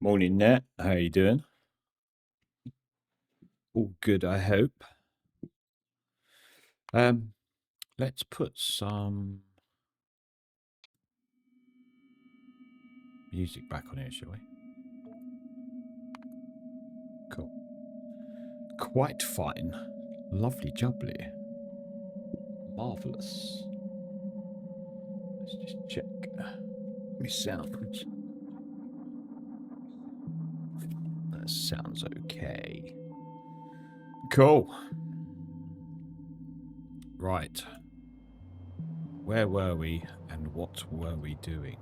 Morning, Nat. How you doing? All good, I hope. Let's put some music back on here, shall we? Cool. Quite fine. Lovely jubbly. Marvellous. Let's just check my sounds. That sounds okay. Cool. Right. Where were we and what were we doing?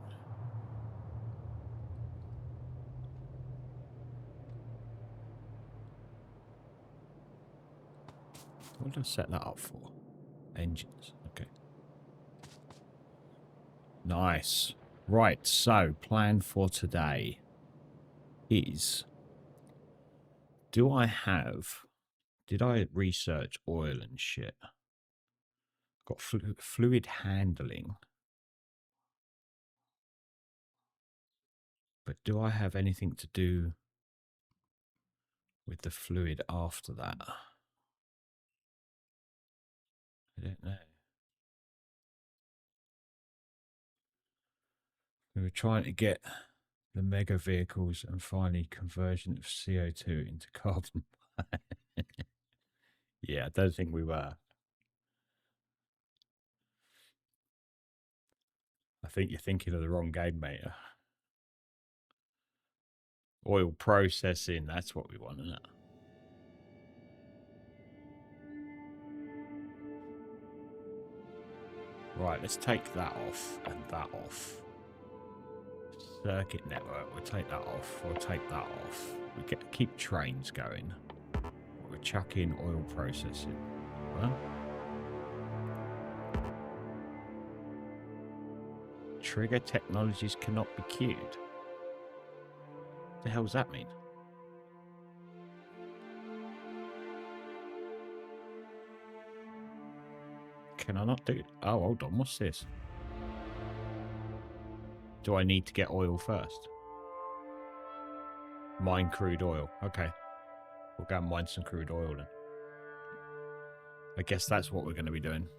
What did I set that up for? Engines. Okay. Nice. Right, so plan for today is, did I research oil and shit? Got fluid handling. But do I have anything to do with the fluid after that? I don't know. We were trying to get the mega vehicles and finally conversion of CO2 into carbon. Yeah, I don't think we were. I think you're thinking of the wrong game, mate. Oil processing, that's what we want, isn't it? Right, let's take that off and that off. Circuit network, we'll take that off. We'll take that off. We keep trains going. We'll chuck in oil processing. Well, trigger technologies cannot be queued. What the hell does that mean? Can I not do it? Oh, hold on. What's this? Do I need to get oil first? Mine crude oil. Okay. We'll go and mine some crude oil then. I guess that's what we're going to be doing.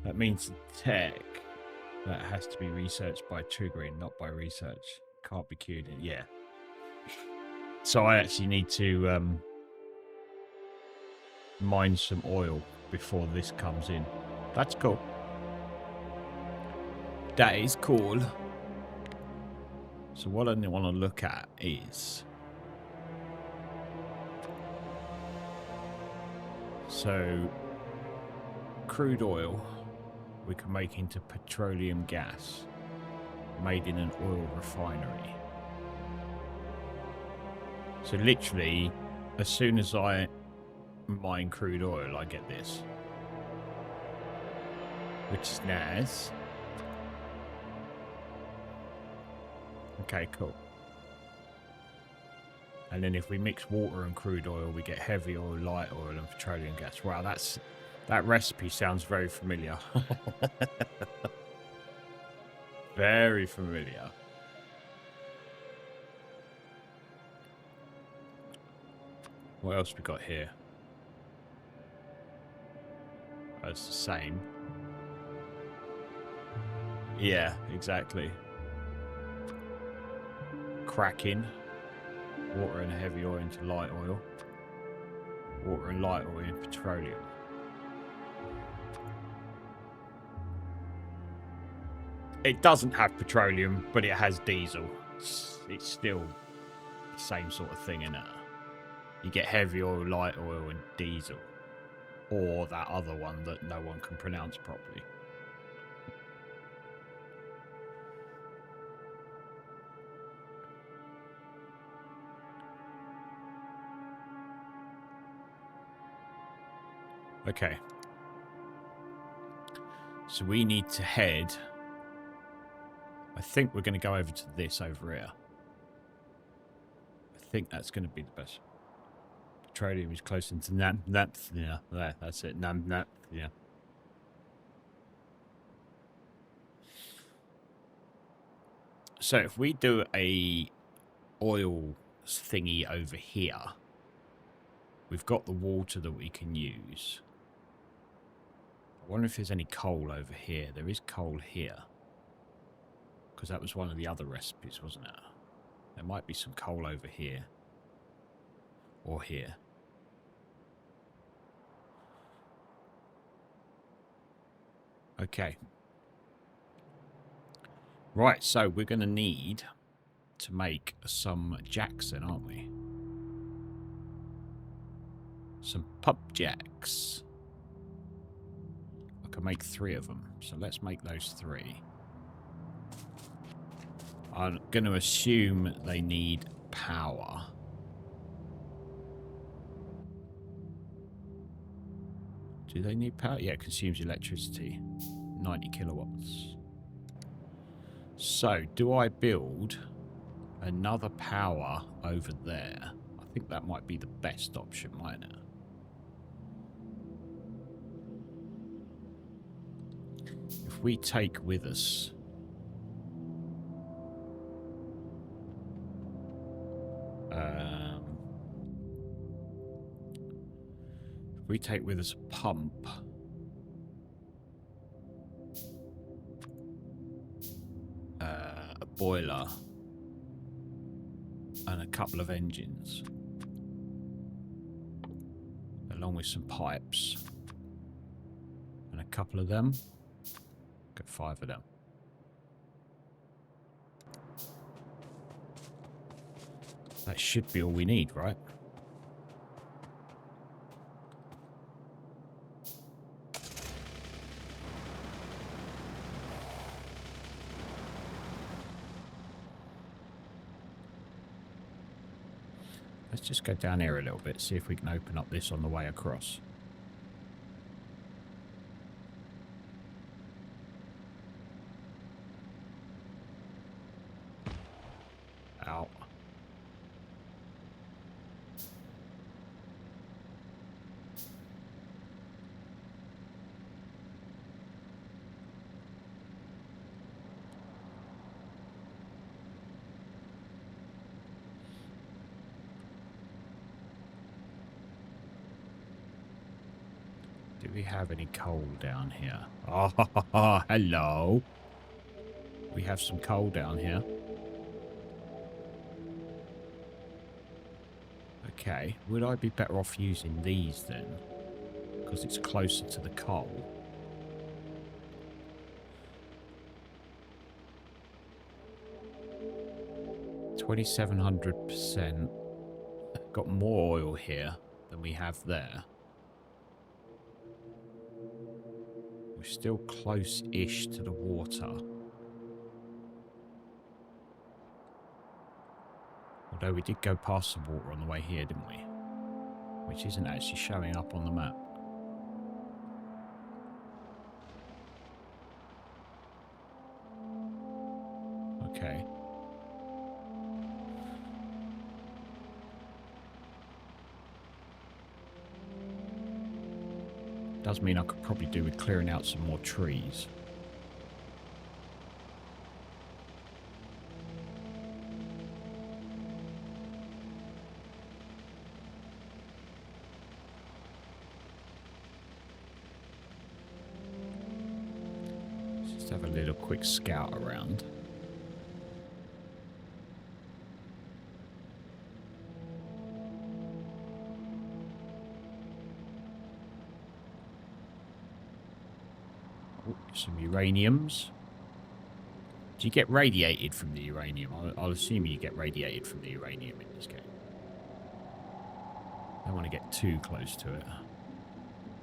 That means tech that has to be researched by triggering, not by research. Can't be queued in. Yeah. So I actually need to mine some oil before this comes in. That's cool. That is cool. So what I want to look at is, so crude oil we can make into petroleum gas. made in an oil refinery. So literally, as soon as I mine crude oil, I get this. Which is nice. Okay, cool. And then if we mix water and crude oil, we get heavy oil, light oil, and petroleum gas. Wow, that recipe sounds very familiar. Very familiar. What else we got here? Oh, it's the same. Yeah, exactly. Cracking. Water and heavy oil into light oil. Water and light oil into petroleum. It doesn't have petroleum, but it has diesel. It's still the same sort of thing, innit? You get heavy oil, light oil, and diesel. Or that other one that no one can pronounce properly. Okay. So we need to head... I think we're going to go over to this over here. I think that's going to be the best. Petroleum is close into yeah, there, that's it. Yeah. So if we do a oil thingy over here, we've got the water that we can use. I wonder if there's any coal over here. There is coal here. Because that was one of the other recipes, wasn't it? There might be some coal over here. Or here. Okay. Right, so we're going to need to make some jacks then, aren't we? Some pub jacks. I can make 3 of them, so let's make those 3. I'm going to assume they need power. Do they need power? Yeah, it consumes electricity. 90 kilowatts. So, do I build another power over there? I think that might be the best option, mightn't it? If we take with us... if we take with us a pump... a boiler... and a couple of engines... along with some pipes... and a couple of them... Get 5 of them. That should be all we need, right? Let's just go down here a little bit, see if we can open up this on the way across. Ow. Do we have any coal down here? Oh, hello. We have some coal down here. Okay, would I be better off using these then? Because it's closer to the coal. $2,700%. Got more oil here than we have there. We're still close-ish to the water. Although we did go past the water on the way here, didn't we? Which isn't actually showing up on the map. Okay. Does mean I could probably do with clearing out some more trees. Just have a little quick scout around. Some uraniums. Do you get radiated from the uranium? I'll assume you get radiated from the uranium in this game. I don't want to get too close to it.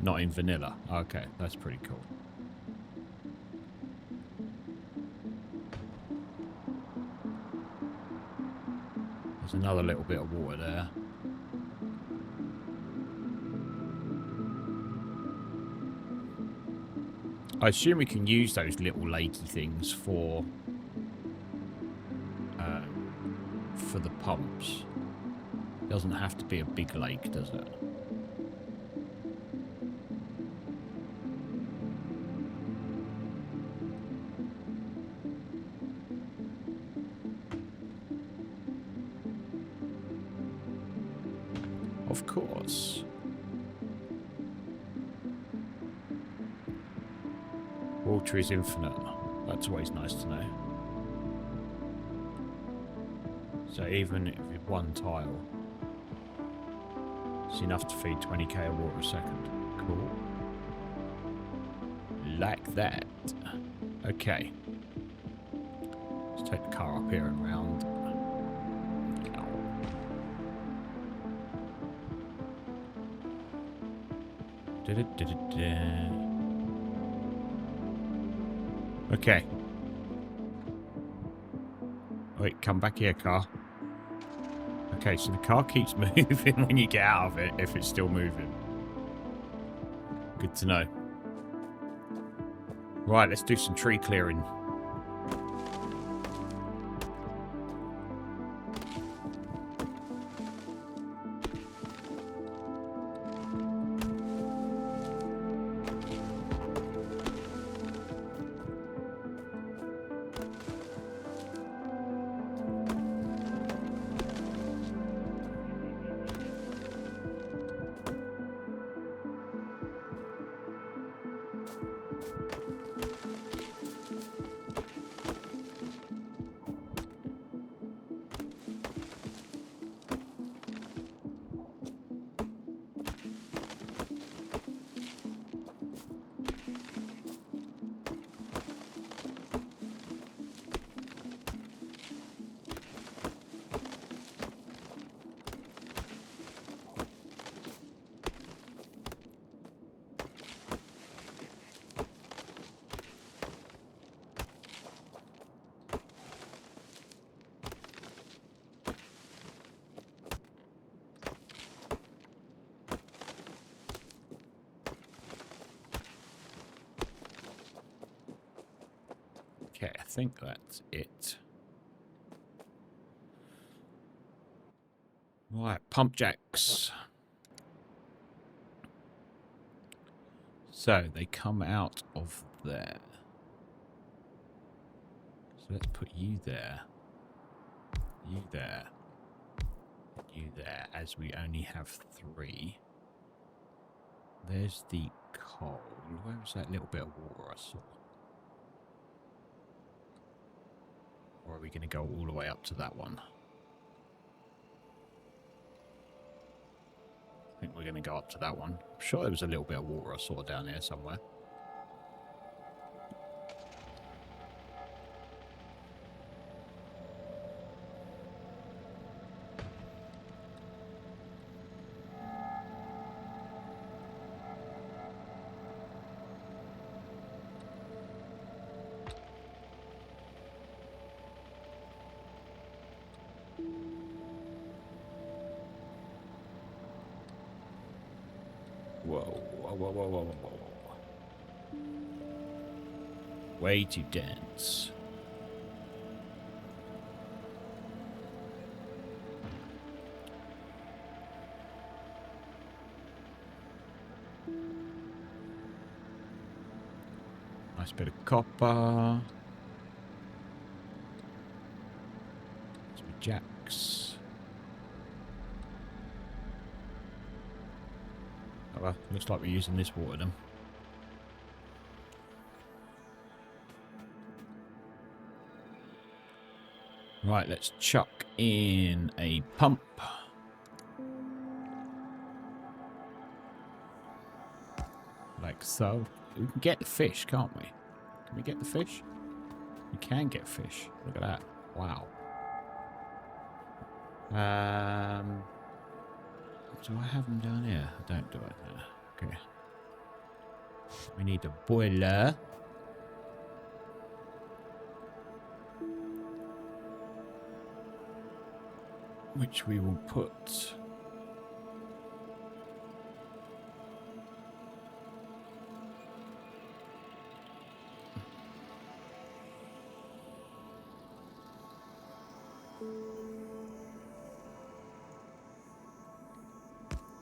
Not in vanilla. Okay, that's pretty cool. There's another little bit of water there. I assume we can use those little lakey things for the pumps. It doesn't have to be a big lake, does it? Of course. Water is infinite. That's always nice to know. So even if with one tile, it's enough to feed 20k of water a second. Cool. Like that. Okay. Let's take the car up here and round. Okay. Wait, come back here, car. Okay, so the car keeps moving when you get out of it, if it's still moving. Good to know. Right, let's do some tree clearing. Okay, I think that's it. Right, pump jacks. So they come out of there. So let's put you there. You there. You there, as we only have 3. There's the coal. Where was that little bit of water I saw? Or are we going to go all the way up to that one? I think we're going to go up to that one. I'm sure there was a little bit of water I saw down there somewhere. whoa, whoa, whoa, whoa, whoa. Way too dense. Nice bit of copper. Some jacks. Oh, well, looks like we're using this water then. Right, let's chuck in a pump. Like so. We can get the fish, can't we? Can we get the fish? We can get fish. Look at that. Wow. Do I have them down here? I don't do it. Okay. We need a boiler. Which we will put...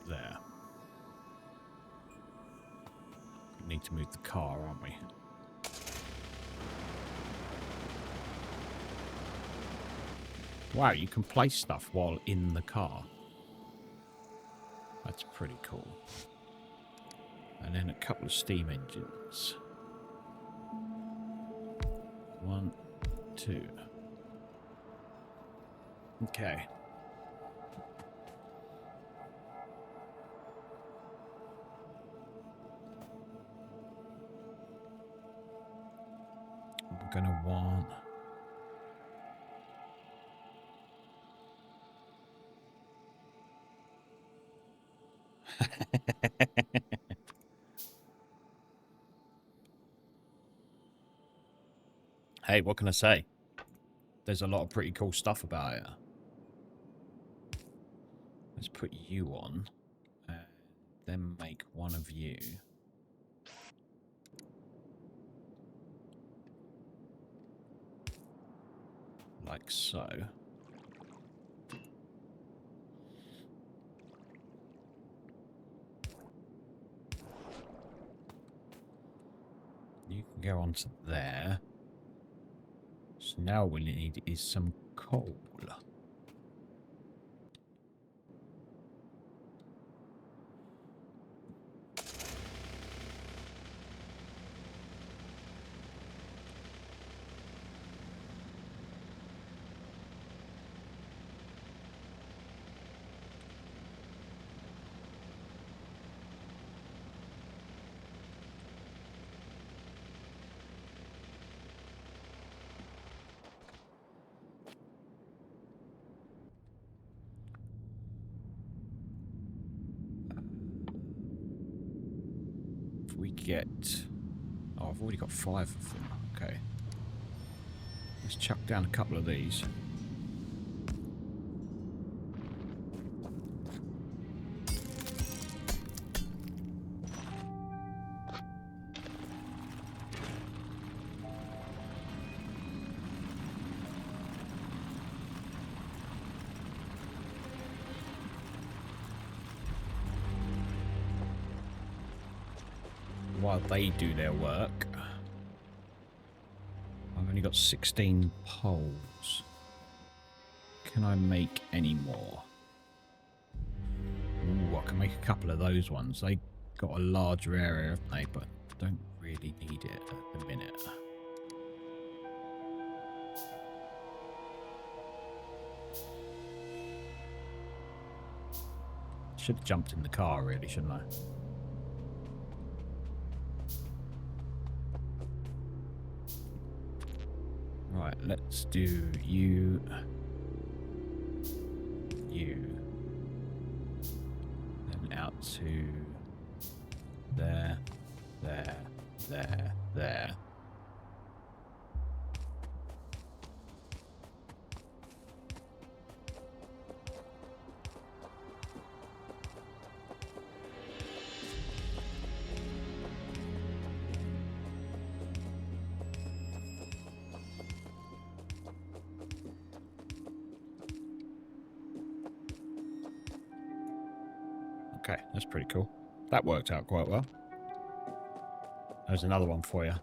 there. We need to move the car, aren't we? Wow, you can place stuff while in the car. That's pretty cool. And then a couple of steam engines. 1, 2. Okay. We're gonna want... Hey, what can I say? There's a lot of pretty cool stuff about it. Let's put you on. And then make one of you. Like so. You can go on to there. So now all we need is some coal. We get... Oh, I've already got 5 of them. Okay. Let's chuck down a couple of these. While they do their work. I've only got 16 poles. Can I make any more? Ooh, I can make a couple of those ones. They got a larger area, haven't they? But don't really need it at the minute. Should have jumped in the car, really, shouldn't I? Right, let's do you, then out to there, there, there, there. Okay, that's pretty cool. That worked out quite well. There's another one for you.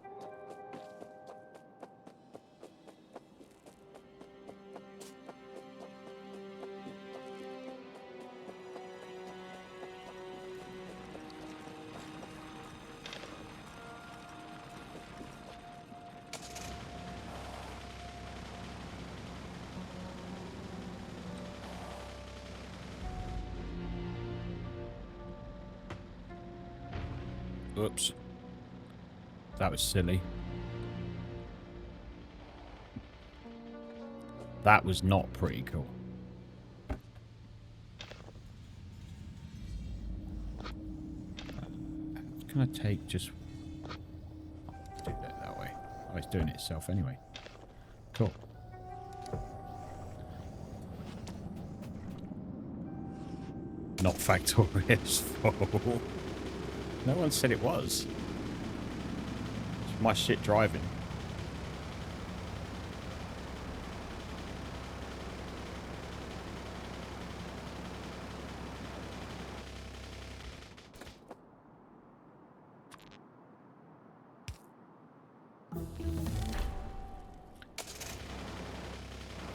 Oops. That was silly. That was not pretty cool. Can I take just... do that way. Oh, it's doing it itself anyway. Cool. Not Factorio's fault. No one said it was. It's my shit driving.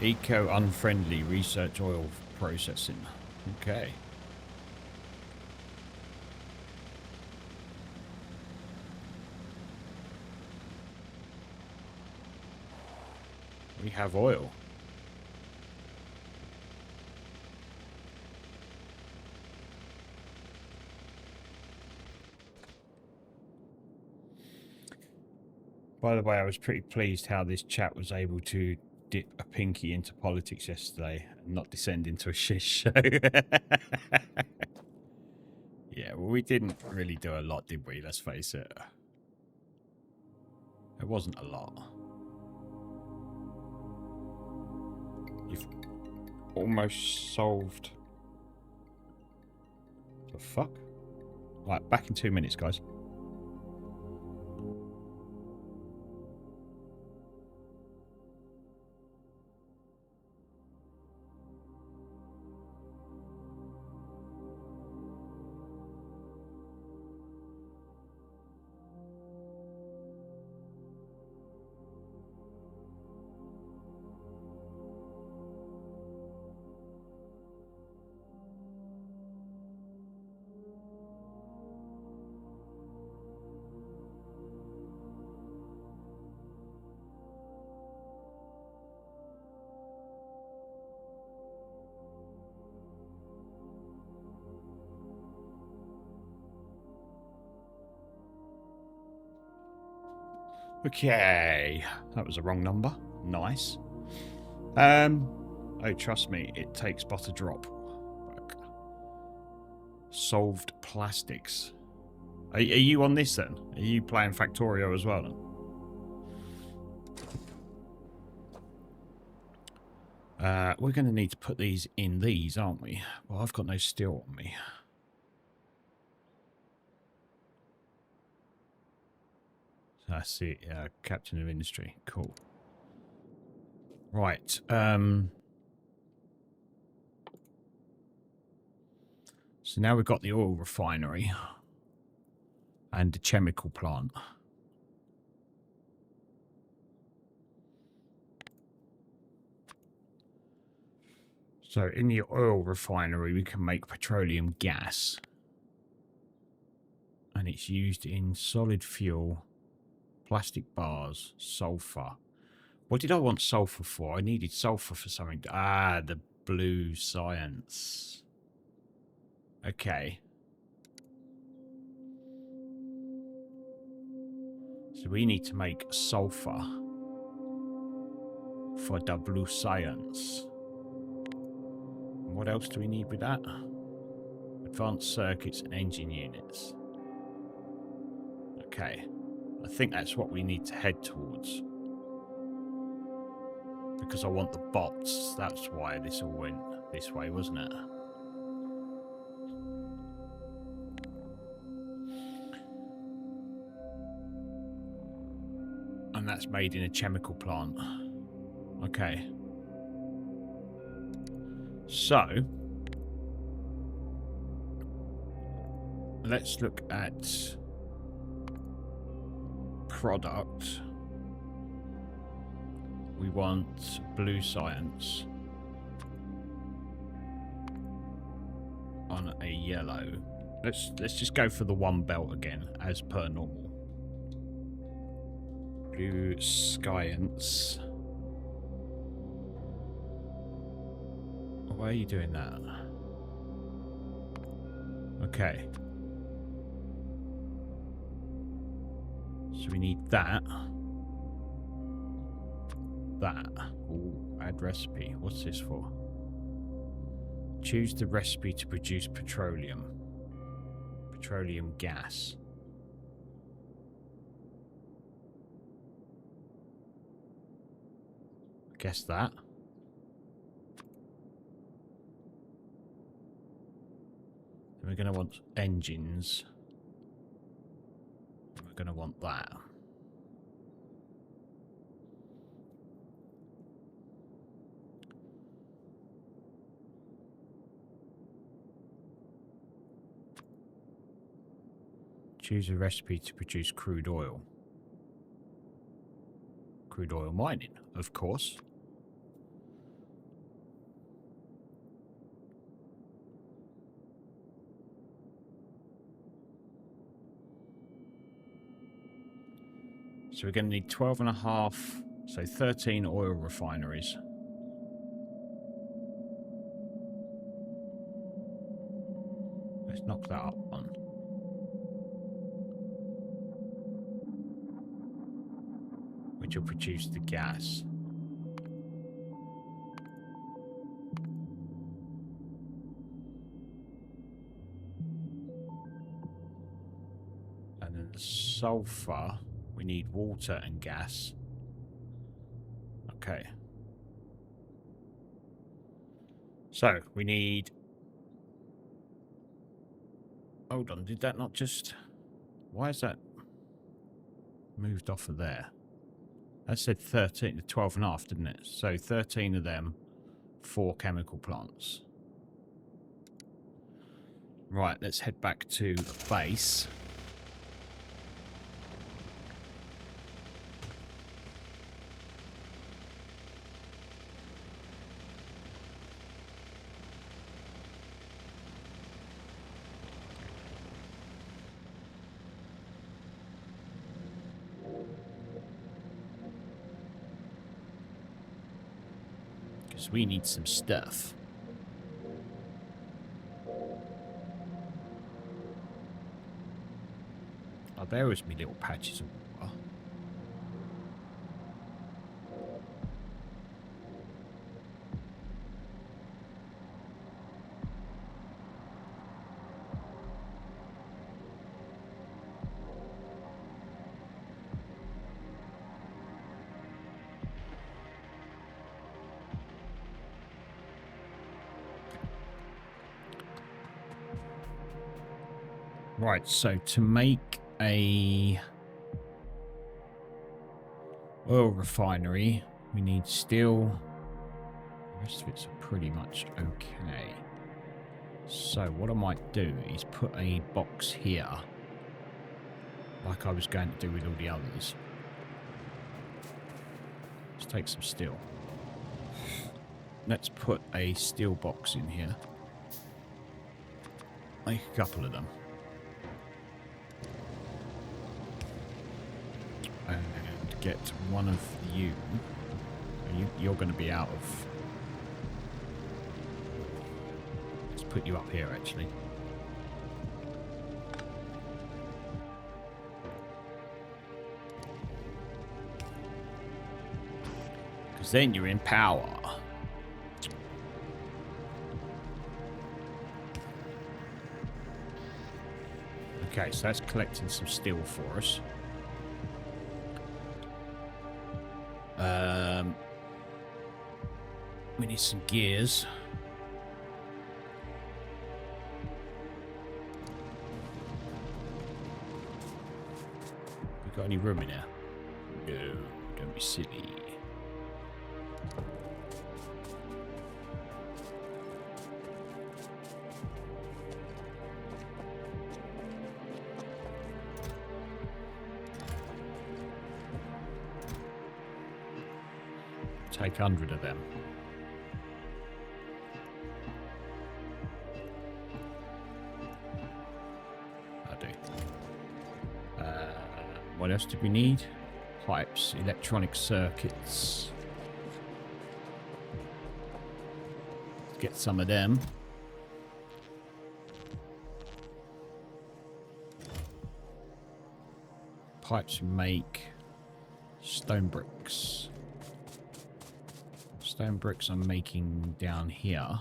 Eco-unfriendly research oil processing. Okay. We have oil. By the way, I was pretty pleased how this chat was able to dip a pinky into politics yesterday and not descend into a shit show. Yeah, well, we didn't really do a lot, did we? Let's face it. It wasn't a lot. You've almost solved... The fuck? Right, back in 2 minutes, guys. Okay, that was a wrong number. Nice. Oh, trust me, it takes but a drop. Solved plastics. Are you on this then? Are you playing Factorio as well then? We're going to need to put these in these, aren't we? Well, I've got no steel on me. That's it. Captain of industry. Cool. Right. So now we've got the oil refinery and the chemical plant. So in the oil refinery, we can make petroleum gas. And it's used in solid fuel, plastic bars, sulfur. What did I want sulfur for? I needed sulfur for something. Ah, the blue science. Okay. So we need to make sulfur for the blue science. What else do we need with that? Advanced circuits and engine units. Okay. I think that's what we need to head towards. Because I want the bots. That's why this all went this way, wasn't it? And that's made in a chemical plant. Okay. So, let's look at product. We want blue science on a yellow. Let's just go for the one belt again, as per normal. Blue science. Why are you doing that? Okay. So we need that. That. Ooh, add recipe. What's this for? Choose the recipe to produce petroleum. Petroleum gas. I guess that. Then we're going to want engines. We're going to want that. Choose a recipe to produce crude oil. Crude oil mining, of course. So we're going to need 12.5, so 13 oil refineries. Let's knock that up one. Which will produce the gas. And then the sulfur, we need water and gas. Okay. So, we need... Hold on, did that not just... Why is that moved off of there? That said 13, 12.5, didn't it? So 13 of them, 4 chemical plants. Right, let's head back to base. Because we need some stuff. Oh, there was me little patches of water. Right, so to make a oil refinery, we need steel. The rest of it's pretty much okay. So what I might do is put a box here, like I was going to do with all the others. Let's take some steel. Let's put a steel box in here. Make a couple of them. And get one of you. You're going to be out of... Let's put you up here, actually. Because then you're in power. Okay, so that's collecting some steel for us. We need some gears. We got any room in here? No, don't be silly. take 100 of them. I do. What else do we need? Pipes, electronic circuits. Let's get some of them. Pipes make stone bricks. Stone bricks I'm making down here.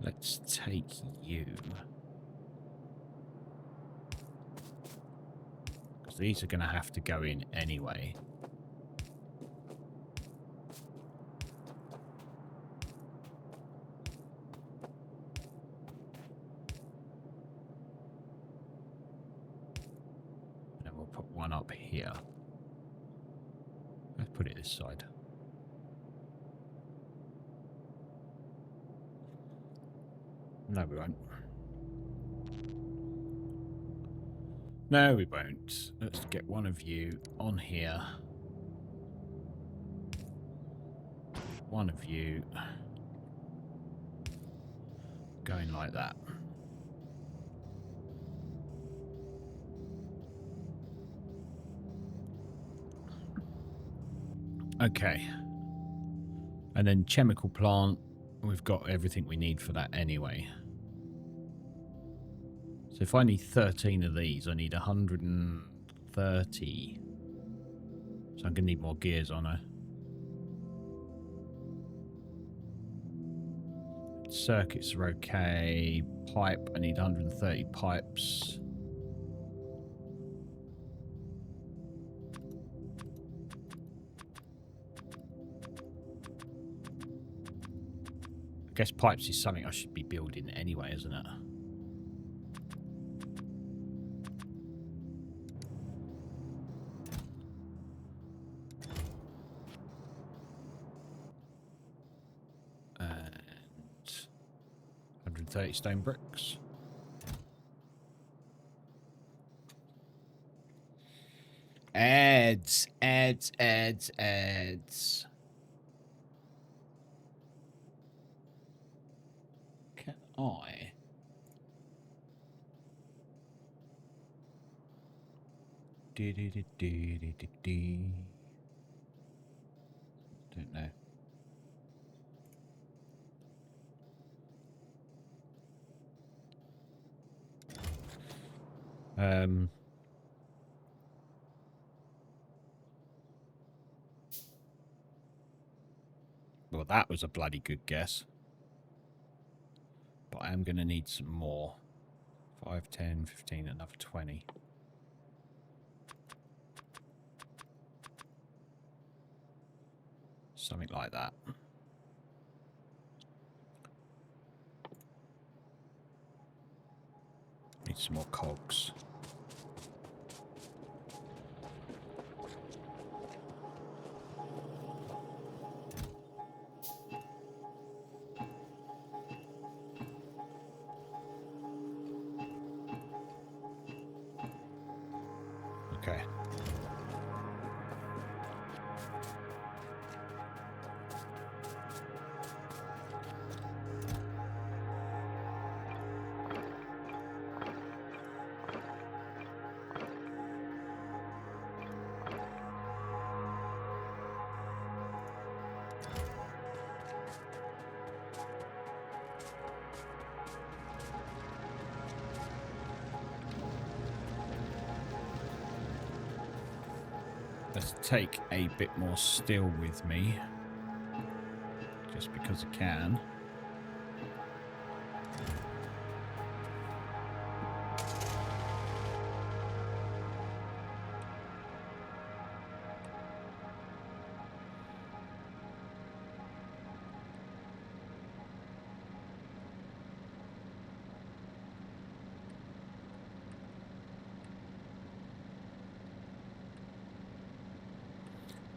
Let's take you. Because these are going to have to go in anyway. And we'll put one up here. Let's put it this side. No, we won't. No, we won't. Let's get one of you on here. One of you going like that. Okay. And then chemical plant, we've got everything we need for that anyway. So if I need 13 of these, I need 130. So I'm going to need more gears on her. Circuits are okay. Pipe, I need 130 pipes. I guess pipes is something I should be building anyway, isn't it? And 130 stone bricks. Ads. Can I? Don't know. Well, that was a bloody good guess. But I am going to need some more. 5, 10, 15, another 20. Something like that. Need some more cogs. Okay. Let's take a bit more steel with me, just because I can.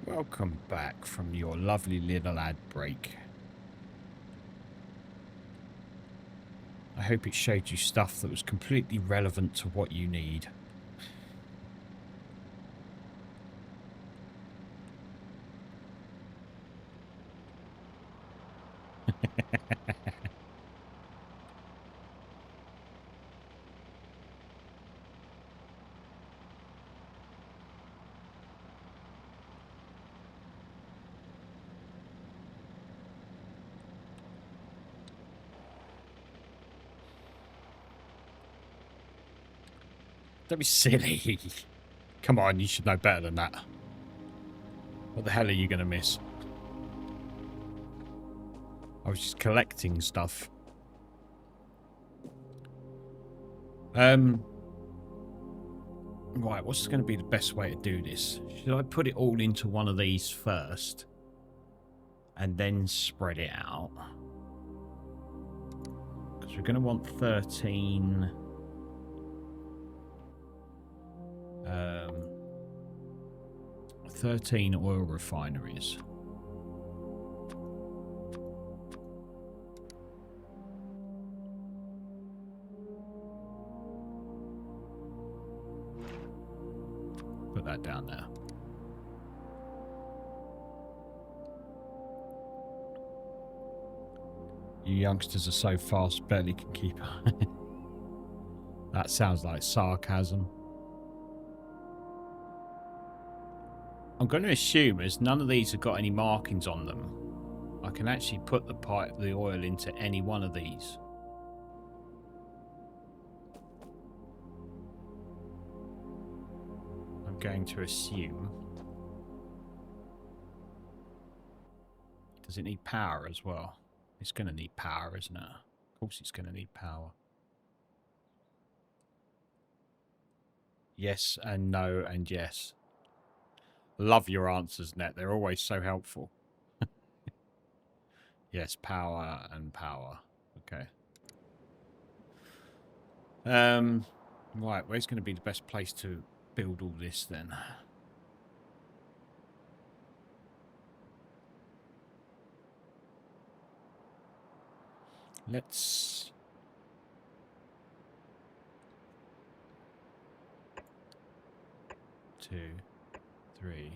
Welcome back from your lovely little ad break. I I hope it showed you stuff that was completely relevant to what you need. Don't be silly. Come on, you should know better than that. What the hell are you going to miss? I was just collecting stuff. Right, what's going to be the best way to do this? Should I put it all into one of these first? And then spread it out? Because we're going to want 13... 13 oil refineries. Put that down there. You youngsters are so fast, barely can keep up. That sounds like sarcasm. I'm going to assume as none of these have got any markings on them, I can actually put the oil into any one of these. I'm going to assume. Does it need power as well? It's going to need power, isn't it? Of course it's going to need power. Yes and no and yes. Love your answers, Net. They're always so helpful. Yes, power and power. Okay. Right, where's going to be the best place to build all this then? Let's... 2, 3,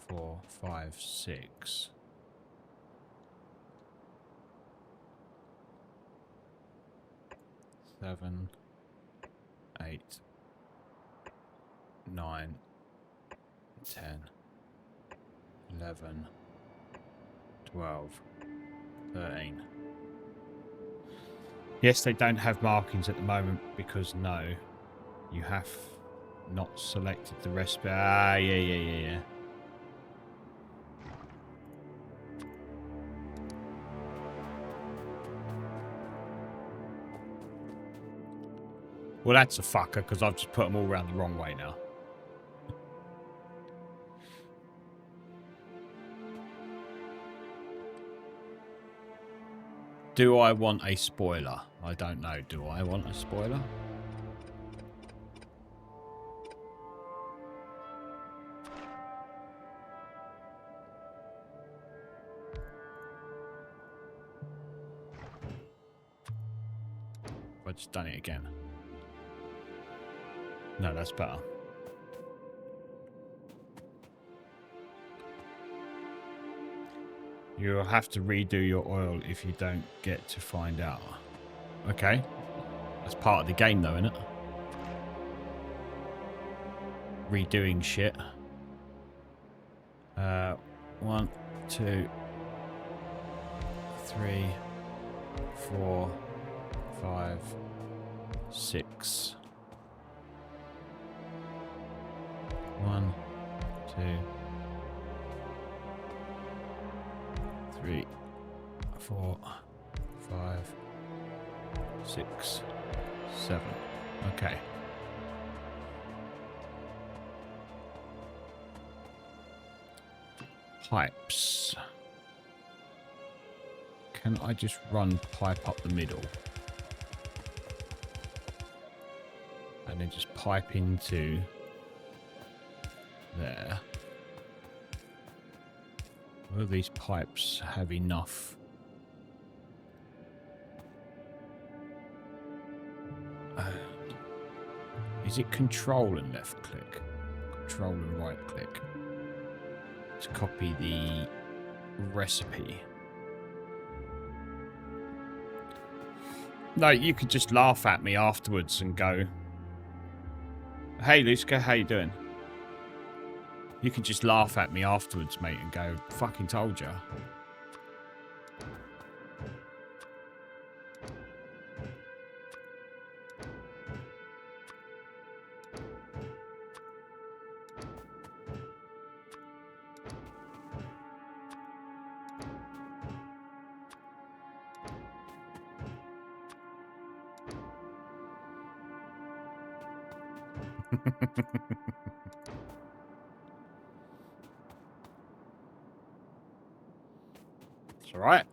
4, 5, 6. Seven, 8, 9, 10, 11, 12, 13. Yes, they don't have markings at the moment because no, you have not selected the recipe. Ah, yeah. Well, that's a fucker because I've just put them all around the wrong way now. Do I want a spoiler? I don't know. Do I want a spoiler? I've just done it again. No, that's better. You'll have to redo your oil if you don't get to find out. Okay. That's part of the game though, isn't it? Redoing shit. 1, 2, 3, 4, 5, 6. 1, 2, 3, 4, 5, 6, 7. Okay. Pipes. Can I just run pipe up the middle? And then just pipe into there. Will these pipes have enough Is it control and left click? Control and right click to copy the recipe. No, you could just laugh at me afterwards and go, "Hey, Luska, how you doing?" You can just laugh at me afterwards, mate, and go, "Fucking told ya." It's alright.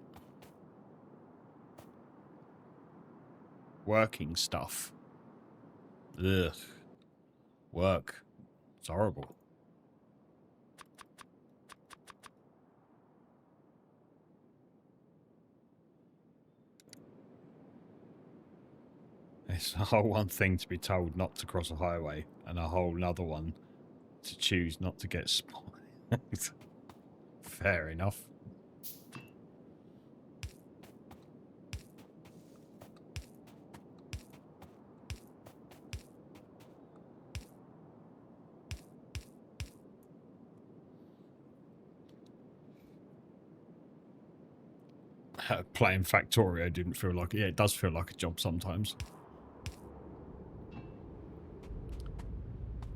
Working stuff. Ugh. Work. It's horrible. It's a whole one thing to be told not to cross a highway, and a whole another one to choose not to get spotted. Fair enough. Playing Factorio didn't feel like it. Yeah, it does feel like a job sometimes.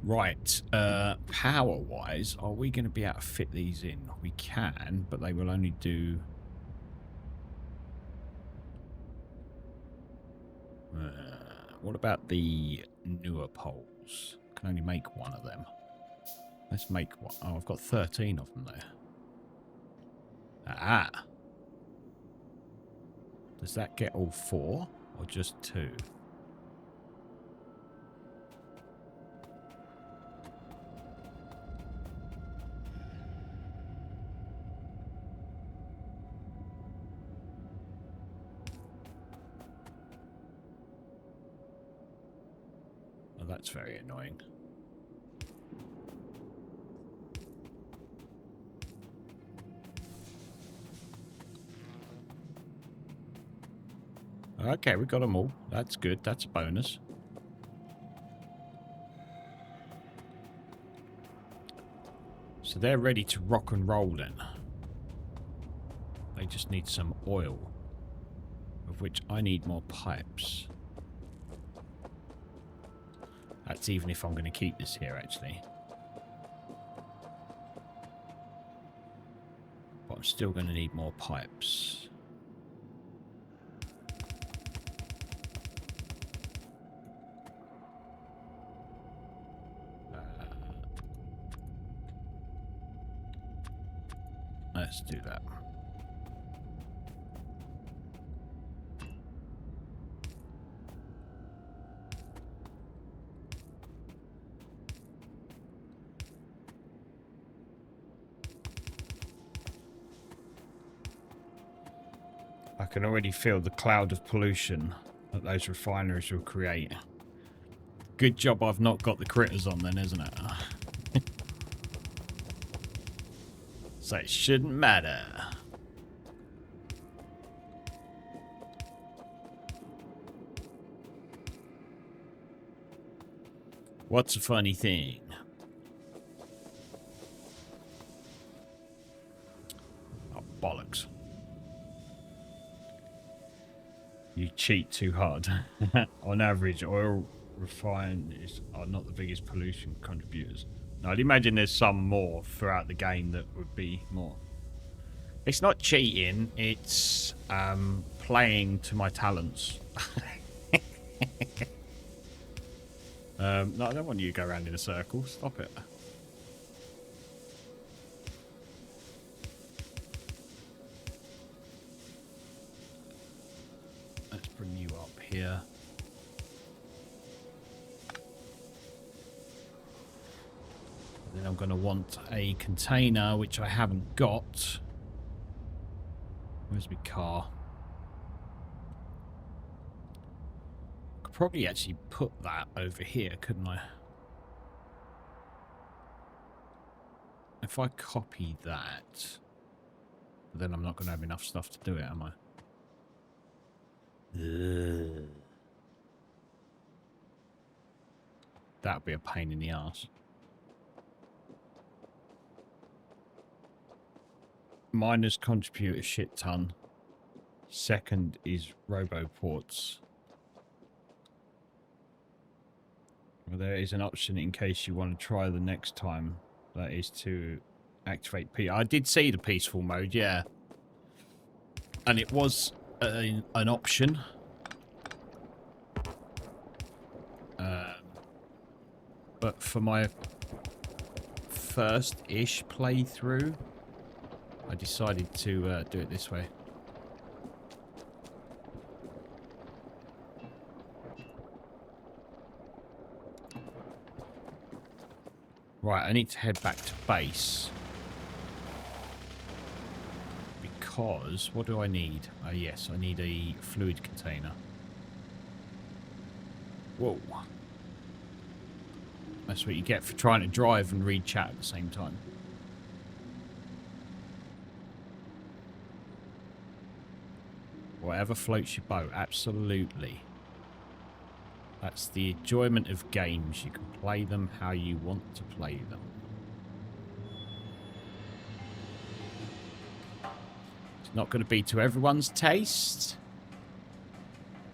Right, power-wise, are we going to be able to fit these in? We can, but they will only do... what about the newer poles? Can only make one of them. Let's make one. Oh, I've got 13 of them there. Ah! Does that get all 4, or just 2? Oh, that's very annoying. Okay, we got them all. That's good. That's a bonus. So they're ready to rock and roll then. They just need some oil, of which I need more pipes. That's even if I'm going to keep this here, actually. But I'm still going to need more pipes. Let's do that. I can already feel the cloud of pollution that those refineries will create. Good job I've not got the critters on then, isn't it? So it shouldn't matter. What's a funny thing? Oh, bollocks. You cheat too hard. On average, oil refineries are not the biggest pollution contributors. Now, I'd imagine there's some more throughout the game that would be more. It's not cheating, it's playing to my talents. No, I don't want you to go around in a circle. Stop it. Let's bring you up here. Then I'm going to want a container, which I haven't got. Where's my car? probably actually put that over here, couldn't I? If I copy that, then I'm not going to have enough stuff to do it, am I? Ugh. That would be a pain in the arse. Miners contribute a shit ton. Second is RoboPorts. Well, there is an option in case you want to try the next time. That is to activate P. I did see the peaceful mode, yeah. And it was an option. But for my first-ish playthrough, I decided to do it this way. Right, I need to head back to base. Because, what do I need? Yes, I need a fluid container. Whoa. That's what you get for trying to drive and read chat at the same time. Whatever floats your boat, absolutely. That's the enjoyment of games. You can play them how you want to play them. It's not going to be to everyone's taste,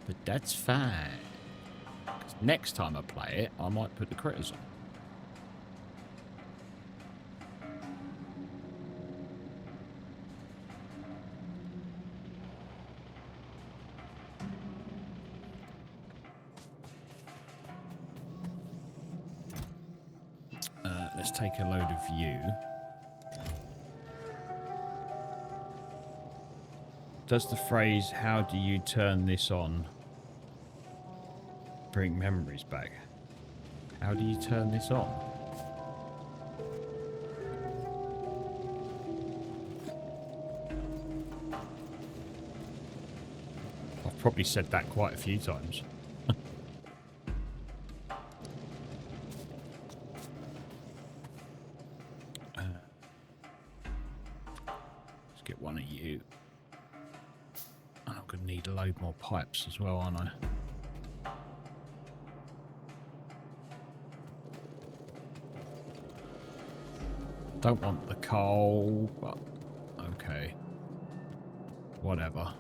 but that's fine. Because next time I play it, I might put the critters on. Let's take a load of you. Does the phrase, how do you turn this on, bring memories back? How do you turn this on? I've probably said that quite a few times. Let's get one of you. I'm going to need a load more pipes as well, aren't I? Don't want the coal, but okay. Whatever.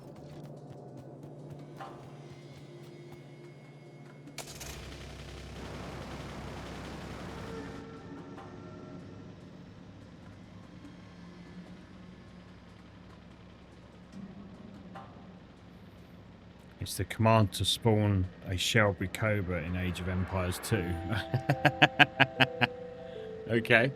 It's the command to spawn a Shelby Cobra in Age of Empires 2. Okay.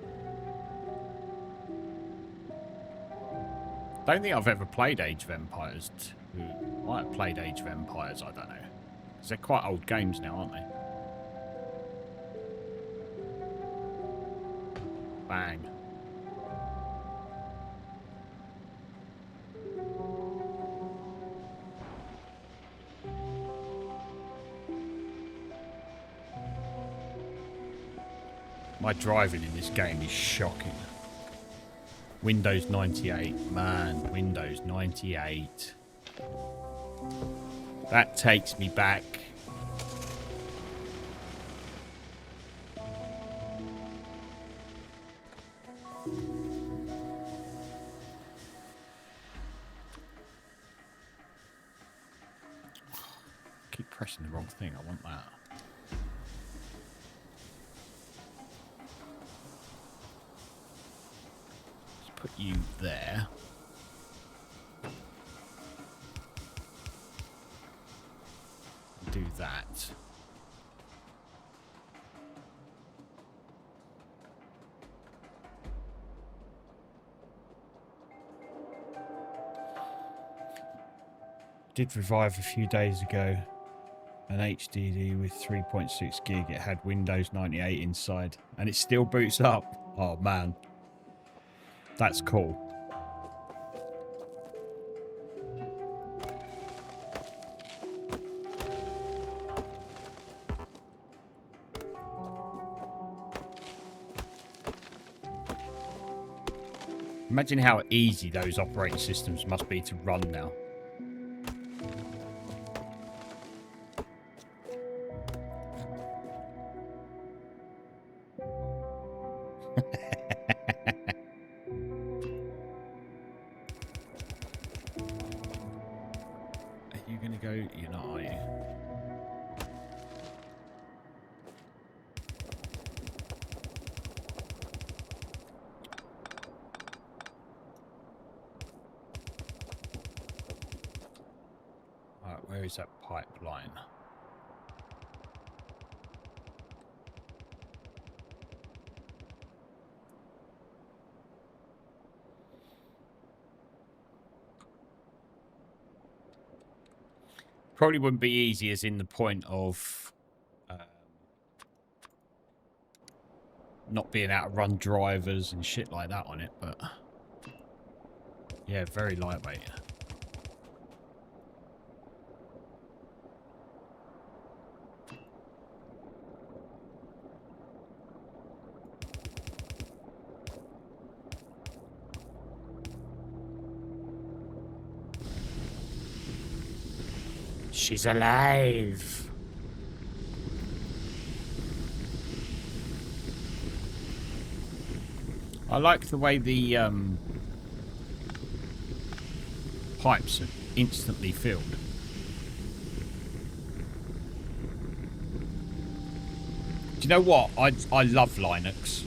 Don't think I've ever played Age of Empires 2. Might have played Age of Empires, I don't know. Because they're quite old games now, aren't they? Bang. My driving in this game is shocking. Windows 98, man, Windows 98. That takes me back. Keep pressing the wrong thing, I want that. Put you there. Do that. Did revive a few days ago. An HDD with 3.6 gig. It had Windows 98 inside. And it still boots up. Oh man. That's cool. Imagine how easy those operating systems must be to run now. Are you going to go? You're not, are you? Right, where is that pipeline? Probably wouldn't be easy as in the point of not being able to run drivers and shit like that on it, but yeah, very lightweight. She's alive. I like the way the pipes are instantly filled. Do you know what? I love Linux.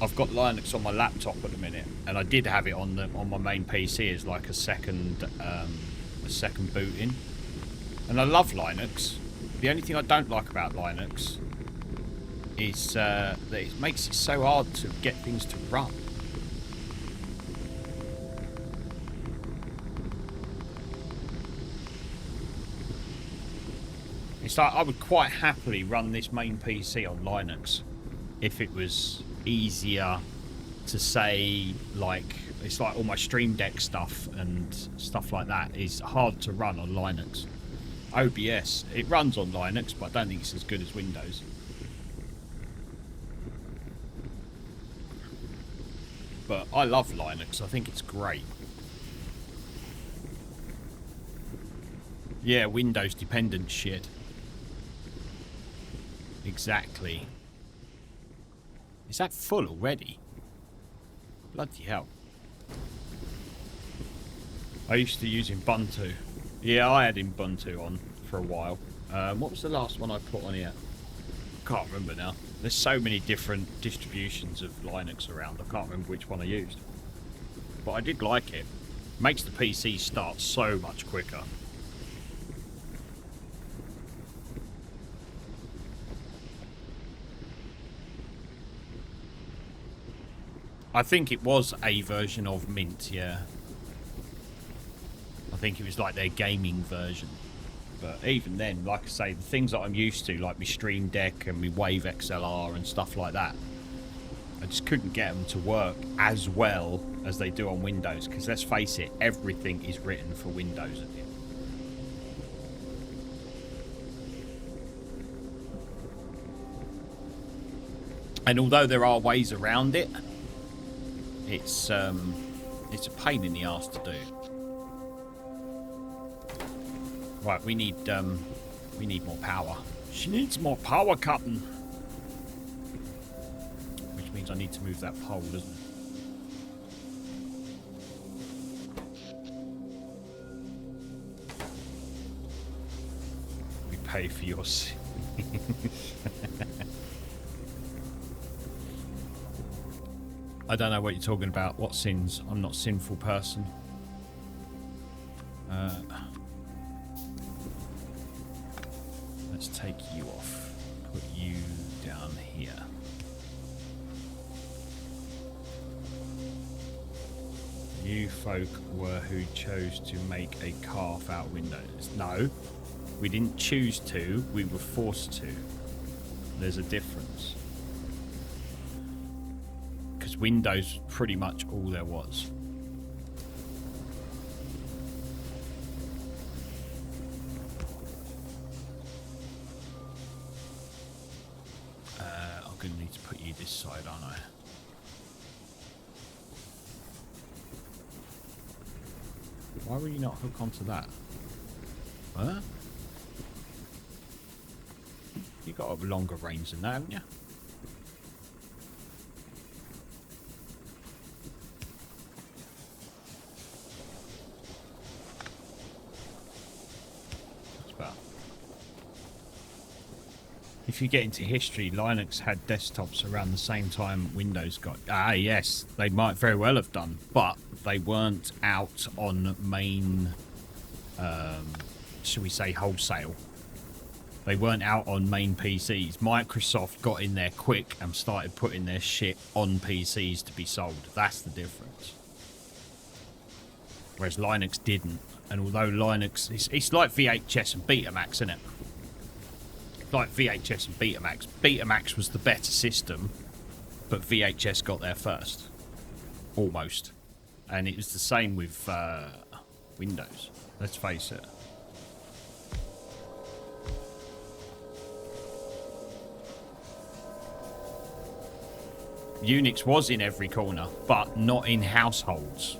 I've got Linux on my laptop at the minute, and I did have it on my main PC as like a second boot in. And I love Linux. The only thing I don't like about Linux is that it makes it so hard to get things to run. It's like I would quite happily run this main PC on Linux if it was easier to say, like, it's like all my Stream Deck stuff and stuff like that is hard to run on Linux. OBS, it runs on Linux, but I don't think it's as good as Windows. But I love Linux. I think it's great. Yeah, Windows dependent shit. Exactly. Is that full already? Bloody hell. I used to use Ubuntu. Yeah, I had Ubuntu on for a while. What was the last one I put on here? Can't remember now. There's so many different distributions of Linux around. I can't remember which one I used. But I did like it. Makes the PC start so much quicker. I think it was a version of Mint, yeah. I think it was like their gaming version. But even then, like I say, the things that I'm used to, like my Stream Deck and my Wave XLR and stuff like that, I just couldn't get them to work as well as they do on Windows. Because let's face it, everything is written for Windows at the end. And although there are ways around it, it's a pain in the arse to do. Right, we need more power. She needs more power, Captain. Which means I need to move that pole, doesn't it? We pay for your sins. I don't know what you're talking about. What sins? I'm not a sinful person. Let's take you off. Put you down here. You folk were who chose to make a car without windows. No, we didn't choose to. We were forced to. There's a difference. Windows pretty much all there was. I'm going to need to put you this side, aren't I? Why will you not hook onto that? Huh? You got a longer range than that, haven't you? What's about? If you get into history, Linux had desktops around the same time Windows got... Ah, yes, they might very well have done, but they weren't out on main, shall we say, wholesale. They weren't out on main PCs. Microsoft got in there quick and started putting their shit on PCs to be sold. That's the difference. Whereas Linux didn't. And although Linux... It's like VHS and Betamax, isn't it? Like VHS and Betamax. Betamax was the better system, but VHS got there first. Almost. And it was the same with Windows. Let's face it. Unix was in every corner, but not in households.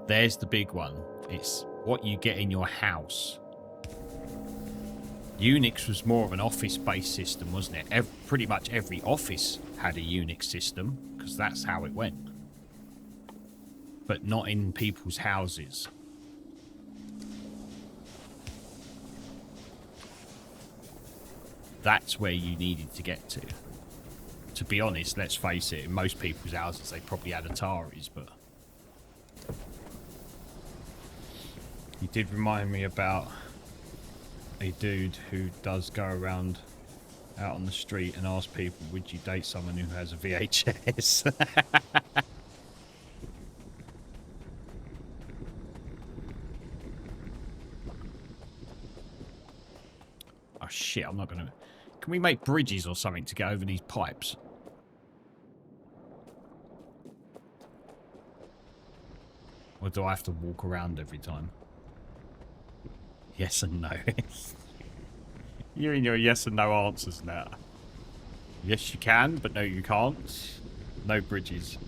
There's the big one. It's what you get in your house. Unix was more of an office-based system, wasn't it? Pretty much every office had a Unix system, because that's how it went. But not in people's houses. That's where you needed to get to. To be honest, let's face it, in most people's houses they probably had Ataris, but... You did remind me about a dude who does go around out on the street and ask people, would you date someone who has a VHS? Oh shit, I'm not gonna... Can we make bridges or something to get over these pipes? Or do I have to walk around every time? Yes and no. You're in your yes and no answers now. Yes, you can, but no, you can't. No bridges.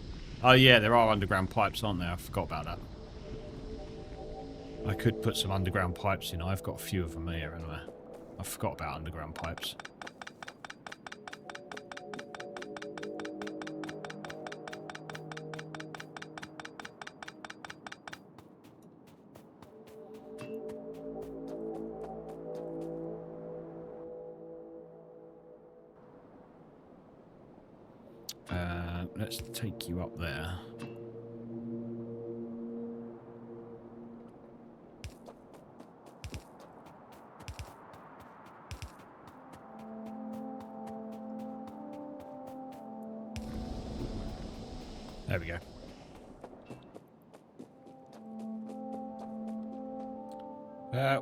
Oh, yeah, there are underground pipes, aren't there? I forgot about that. I could put some underground pipes in. I've got a few of them here, anyway. I forgot about underground pipes. Let's take you up there. There we go.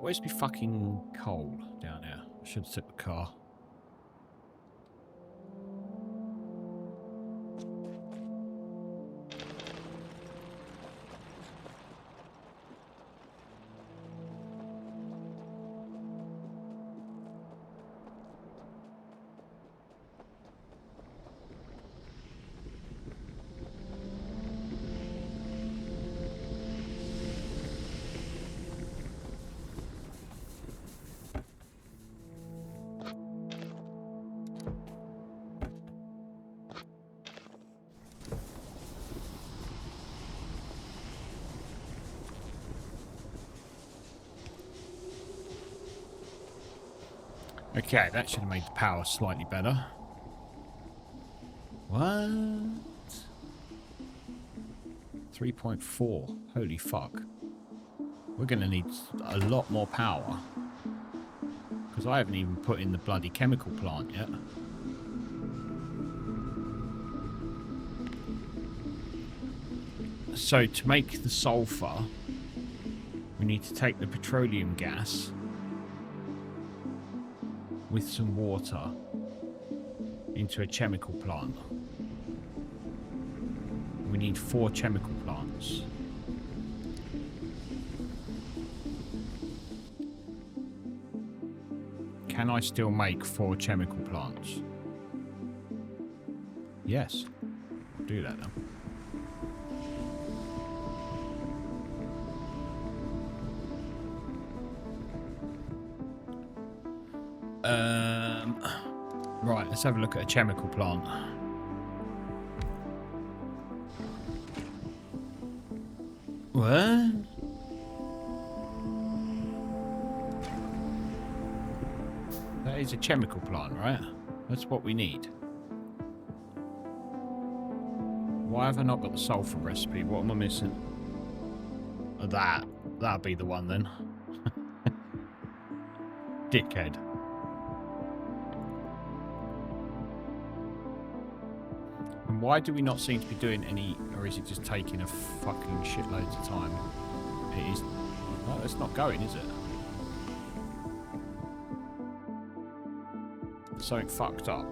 Where's my fucking coal down there? I should have took the car. Okay, that should have made the power slightly better. What? 3.4. Holy fuck. We're going to need a lot more power. Because I haven't even put in the bloody chemical plant yet. So to make the sulfur, we need to take the petroleum gas with some water into a chemical plant. We need 4 chemical plants. Can I still make 4 chemical plants? Yes. Do that then. Right, let's have a look at a chemical plant. What? That is a chemical plant, right? That's what we need. Why have I not got the sulfur recipe? What am I missing? That. That'll be the one then. Dickhead. And why do we not seem to be doing any... Or is it just taking a fucking shitload of time? It is... Oh, it's not going, is it? Something fucked up.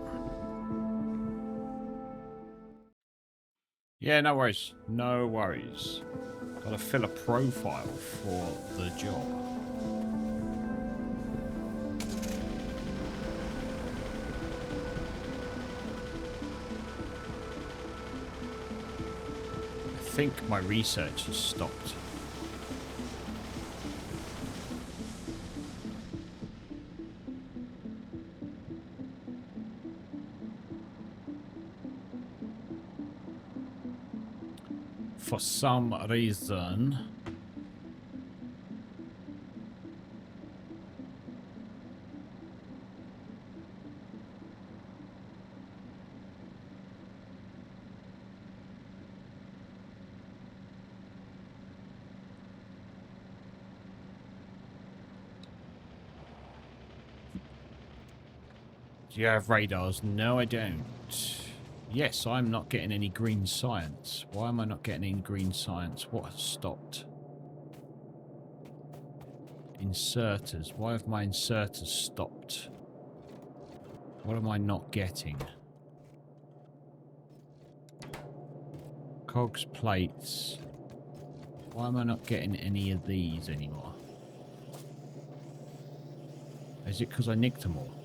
Yeah, no worries. No worries. Gotta fill a profile for the job. I think my research has stopped. For some reason... Do you have radars? No, I don't. Yes, I'm not getting any green science. Why am I not getting any green science? What has stopped? Inserters. Why have my inserters stopped? What am I not getting? Cogs, plates. Why am I not getting any of these anymore? Is it because I nicked them all?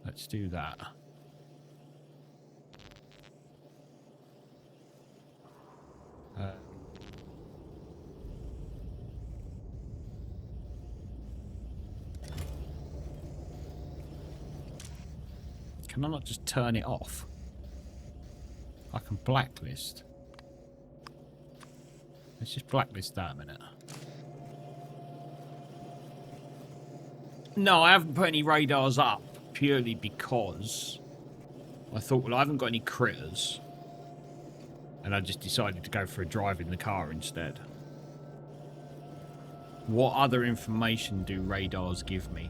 Let's do that. Can I not just turn it off? I can blacklist. Let's just blacklist that a minute. No, I haven't put any radars up purely because I thought, well, I haven't got any critters. And I just decided to go for a drive in the car instead. What other information do radars give me?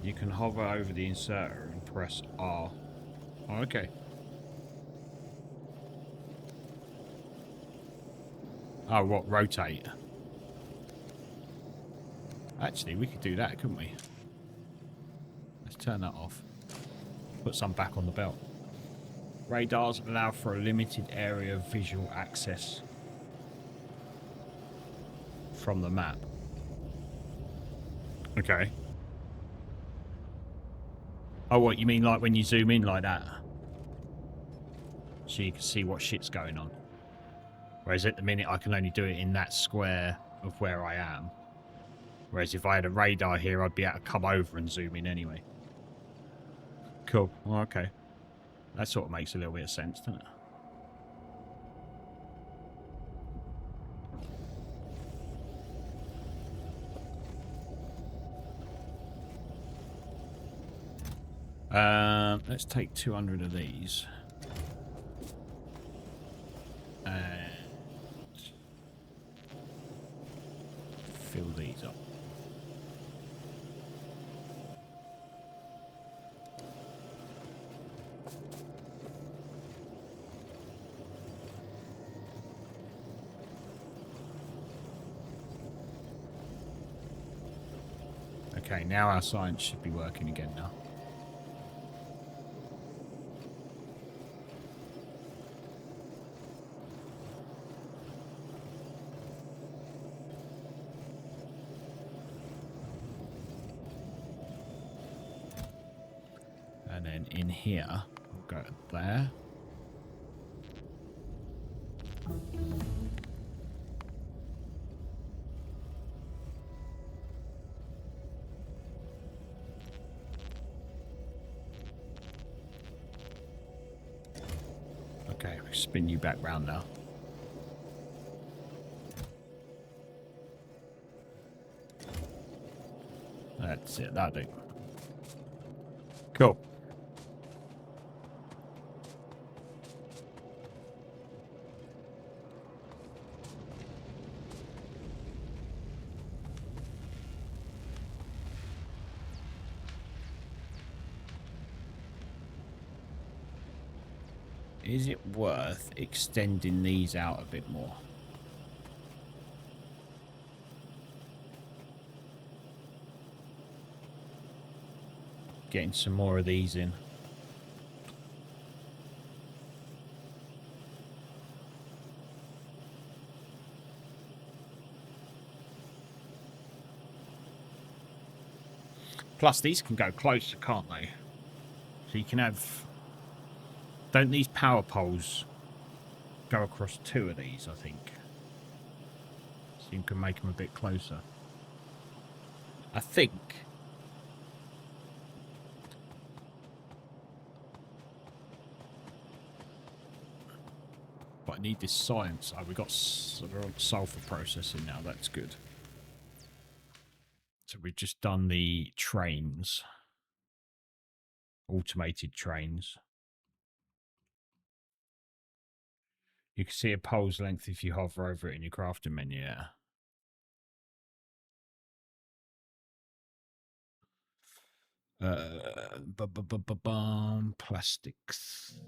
You can hover over the inserter and press R. Oh, okay. Oh, what? Rotate. Actually, we could do that, couldn't we? Let's turn that off. Put some back on the belt. Radars allow for a limited area of visual access from the map. Okay. Oh, what, you mean like when you zoom in like that? So you can see what shit's going on. Whereas at the minute I can only do it in that square of where I am. Whereas if I had a radar here, I'd be able to come over and zoom in anyway. Cool. Oh, okay. That sort of makes a little bit of sense, doesn't it? Let's take 200 of these. And fill these up. Okay, now our science should be working again now. then in here, we'll go to there. Okay, we spin you back round now. That's it, that'll do. Cool. Is it worth extending these out a bit more? Getting some more of these in. Plus, these can go closer, can't they? So you can have... Don't these power poles go across 2 of these, I think? So you can make them a bit closer. I think. But I need this science. Oh, we're on sulfur processing now. That's good. So we've just done the trains. Automated trains. You can see a pole's length if you hover over it in your crafting menu. Yeah. Plastics.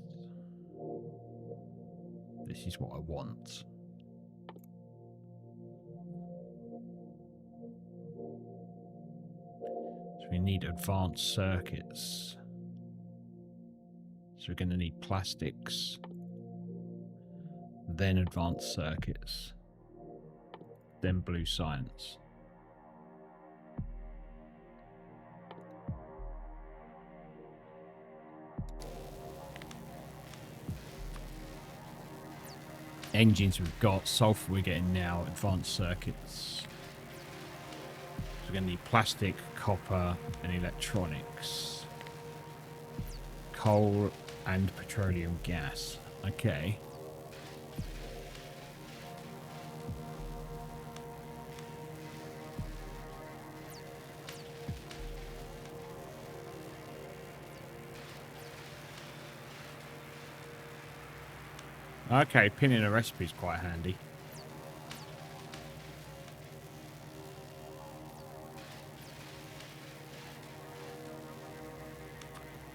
This is what I want. So we need advanced circuits. So we're going to need plastics. Then advanced circuits. Then blue science. Engines we've got, sulfur we're getting now, advanced circuits. So we're going to need plastic, copper, and electronics. Coal and petroleum gas. Okay. Okay, pinning a recipe is quite handy.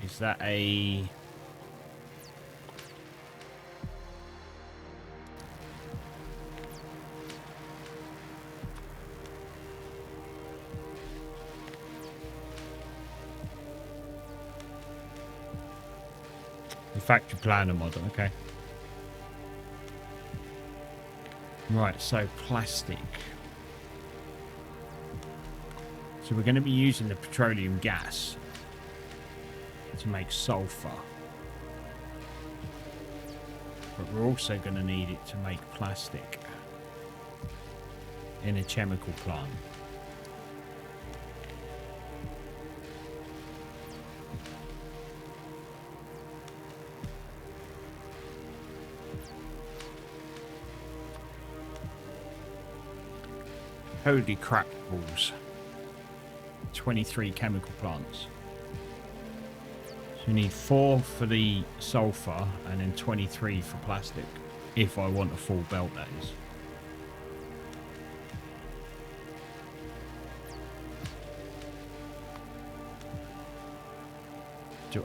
Is that a... the factory planner model, okay. Right, so plastic. So we're going to be using the petroleum gas to make sulfur. But we're also going to need it to make plastic in a chemical plant. Holy crap balls. 23 chemical plants. So we need 4 for the sulfur and then 23 for plastic. If I want a full belt, that is.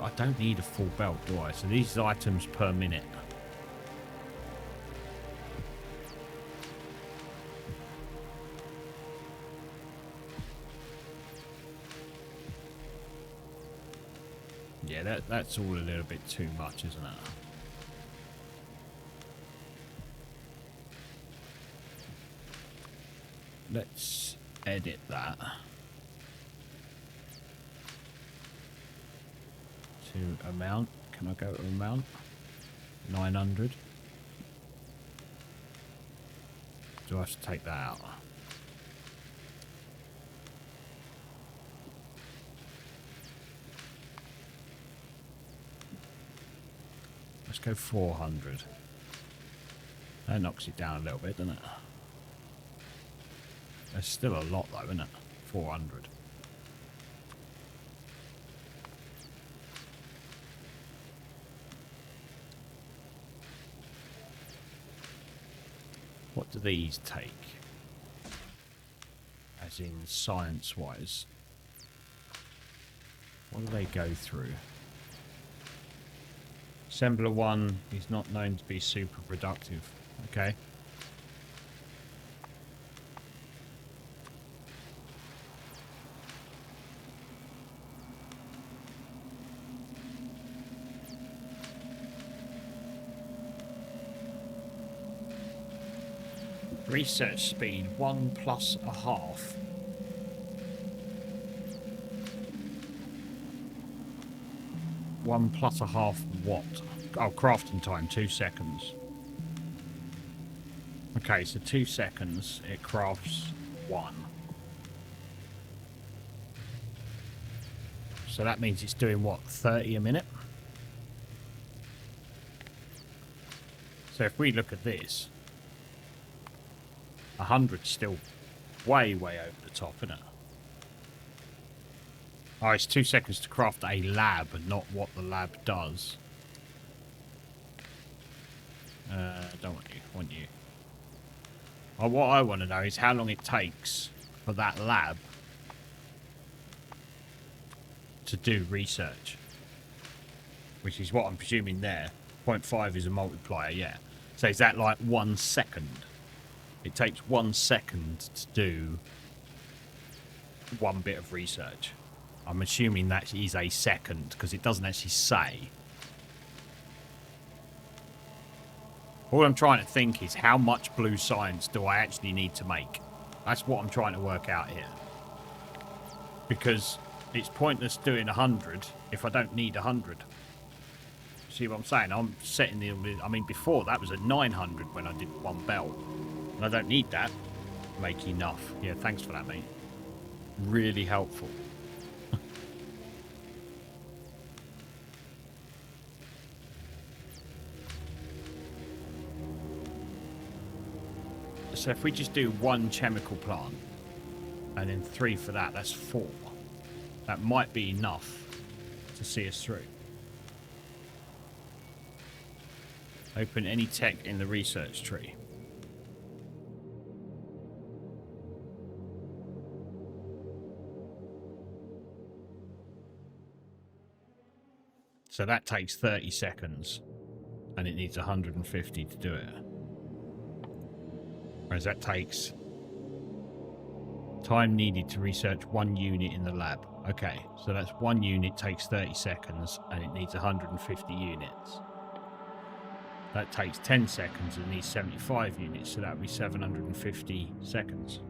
I don't need a full belt, do I? So these are items per minute. Yeah, that's all a little bit too much, isn't it? Let's edit that. To amount. Can I go to amount? 900. Do I have to take that out? Let's go 400. That knocks it down a little bit, doesn't it? There's still a lot though, isn't it? 400. What do these take? As in science-wise. What do they go through? Assembler 1 is not known to be super productive. Okay. Research speed 1 plus a half. One plus a half what? Oh, crafting time, 2 seconds. Okay, so 2 seconds, it crafts 1. So that means it's doing what, 30 a minute? So if we look at this, 100's still way over the top, isn't it? Oh, it's 2 seconds to craft a lab and not what the lab does. Don't want you, want you. Well, what I want to know is how long it takes for that lab to do research. Which is what I'm presuming there. 0.5 is a multiplier, yeah. So is that like 1 second? It takes 1 second to do 1 bit of research. I'm assuming that is a second because it doesn't actually say. All I'm trying to think is how much blue science do I actually need to make? That's what I'm trying to work out here. Because it's pointless doing 100 if I don't need 100. See what I'm saying? I'm setting the... I mean, before that was at 900 when I did 1 belt. And I don't need that. Make enough. Yeah, thanks for that, mate. Really helpful. So if we just do 1 chemical plant and then 3 for that, that's 4. That might be enough to see us through. Open any tech in the research tree. So that takes 30 seconds and it needs 150 to do it. Whereas that takes time needed to research 1 unit in the lab. Okay, so that's 1 unit takes 30 seconds and it needs 150 units. That takes 10 seconds and needs 75 units, so that would be 750 seconds.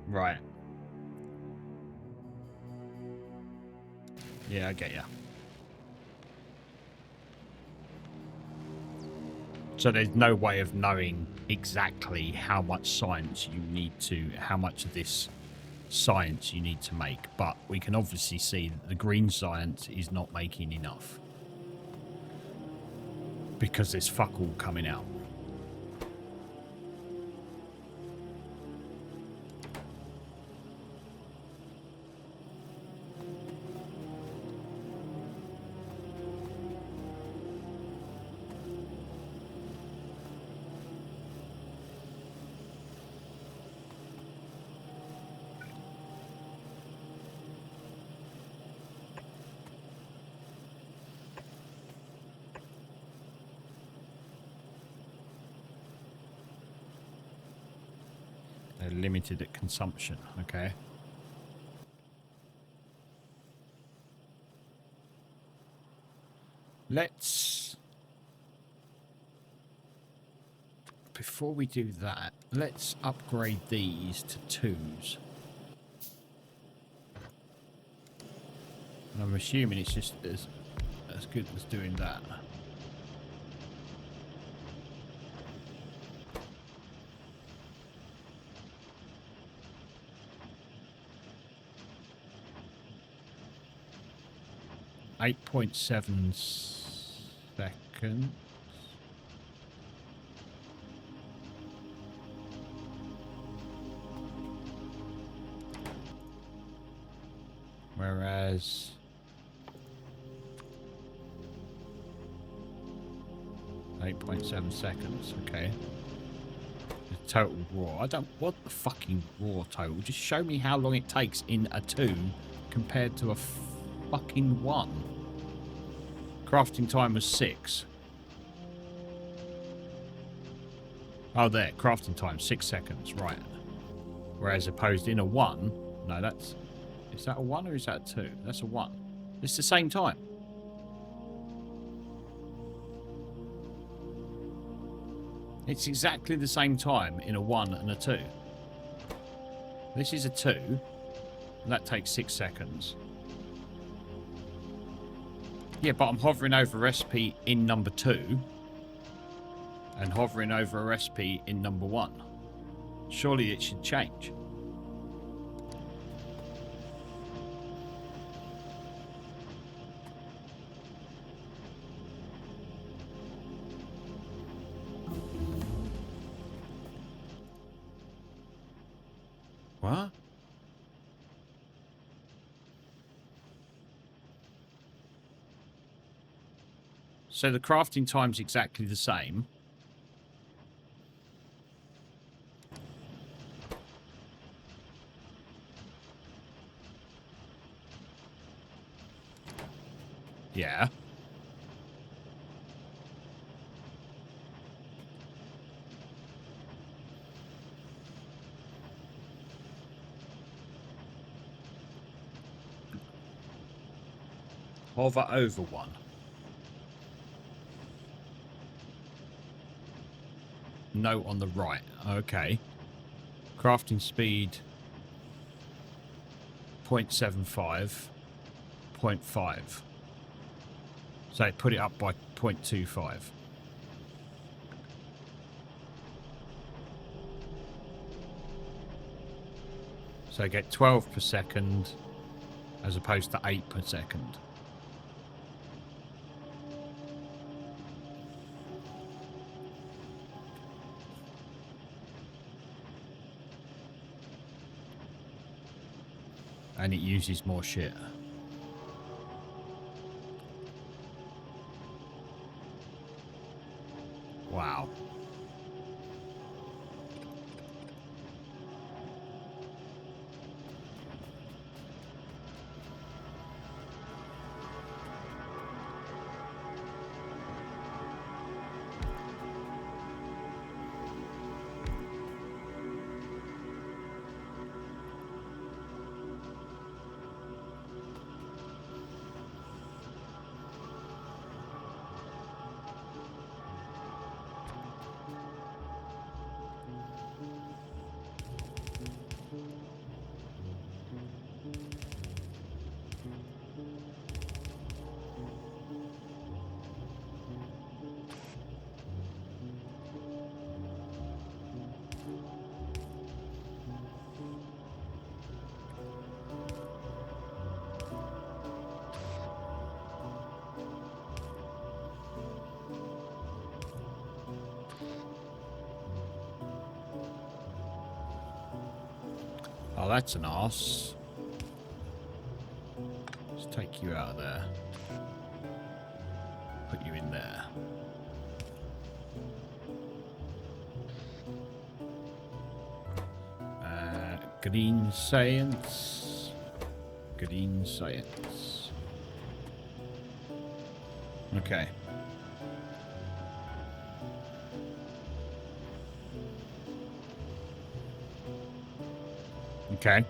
Right. Yeah, I get ya. So there's no way of knowing exactly how much science you need to, how much of this science you need to make. But we can obviously see that the green science is not making enough. Because there's fuck all coming out. They're limited at consumption, okay. Let's... Before we do that, let's upgrade these to 2s. I'm assuming it's just as good as doing that. .7 seconds. Whereas .7 seconds, okay. The total raw. I don't want the fucking raw total. Just show me how long it takes in a 2 compared to a fucking 1. Crafting time was 6. Oh, there. Crafting time, 6 seconds. Right. Whereas opposed in a 1, no, that's... Is that a 1 or is that a 2? That's a 1. It's the same time. It's exactly the same time in a 1 and a 2. This is a 2. And that takes 6 seconds. Yeah, but I'm hovering over a recipe in number 2. And hovering over a recipe in number 1. Surely it should change. What? So the crafting time's exactly the same. Yeah. Hover over 1. No, on the right. Okay. Crafting speed 0.75, 0.5. So put it up by 0.25. So get 12 per second as opposed to 8 per second. And it uses more shit. Wow. Oh, that's an arse. Let's take you out of there. Put you in there. Green science. Green science. Okay. Okay.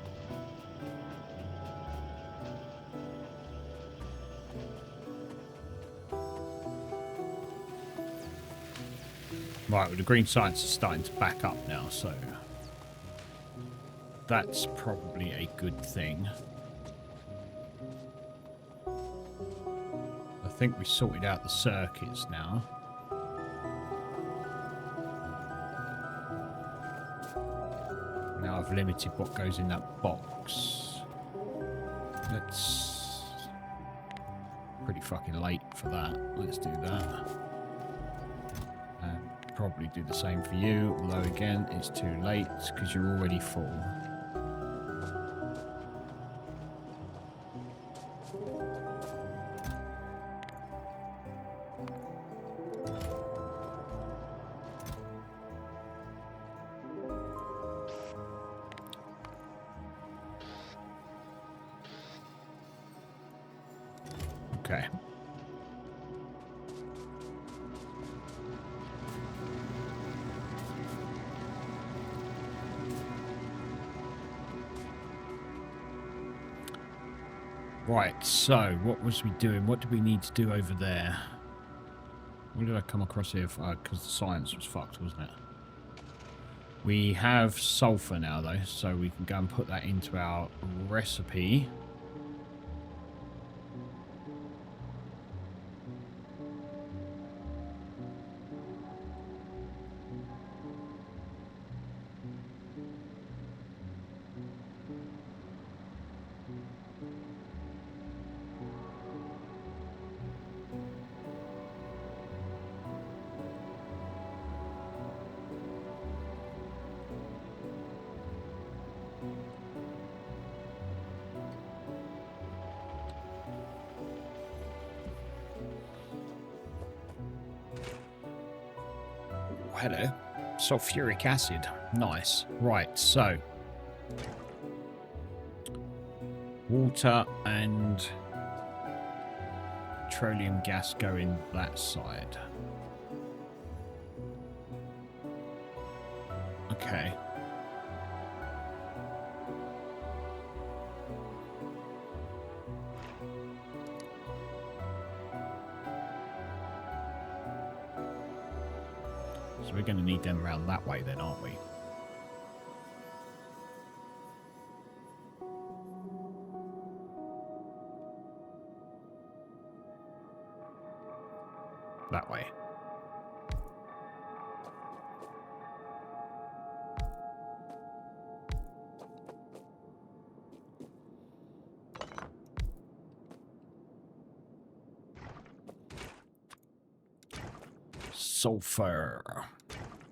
Right, well, the green science is starting to back up now, so that's probably a good thing. think we sorted out the circuits now. Now I've limited what goes in that box. Let's... Pretty fucking late for that. Let's do that. And probably do the same for you, although again, it's too late because you're already full. Okay. Right, so what was we doing? What do we need to do over there? What did I come across here? Because the science was fucked, wasn't it? We have sulfur now, though, so we can go and put that into our recipe. Hello. Sulfuric acid. Nice. Right, so. Water and petroleum gas go in that side. Okay. So we're going to need them around that way then, aren't we? That way. Sulfur.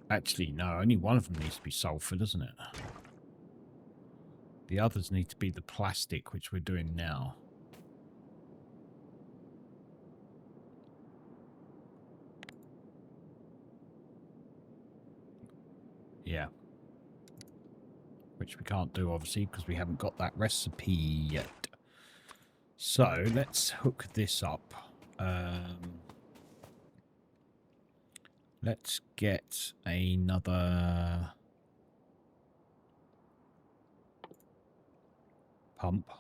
Actually, no, only one of them needs to be sulfur, doesn't it? The others need to be the plastic, which we're doing now. Yeah. Which we can't do, obviously, because we haven't got that recipe yet. So, let's hook this up. Let's get another pump.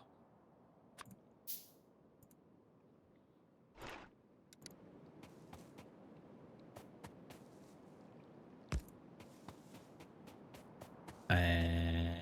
And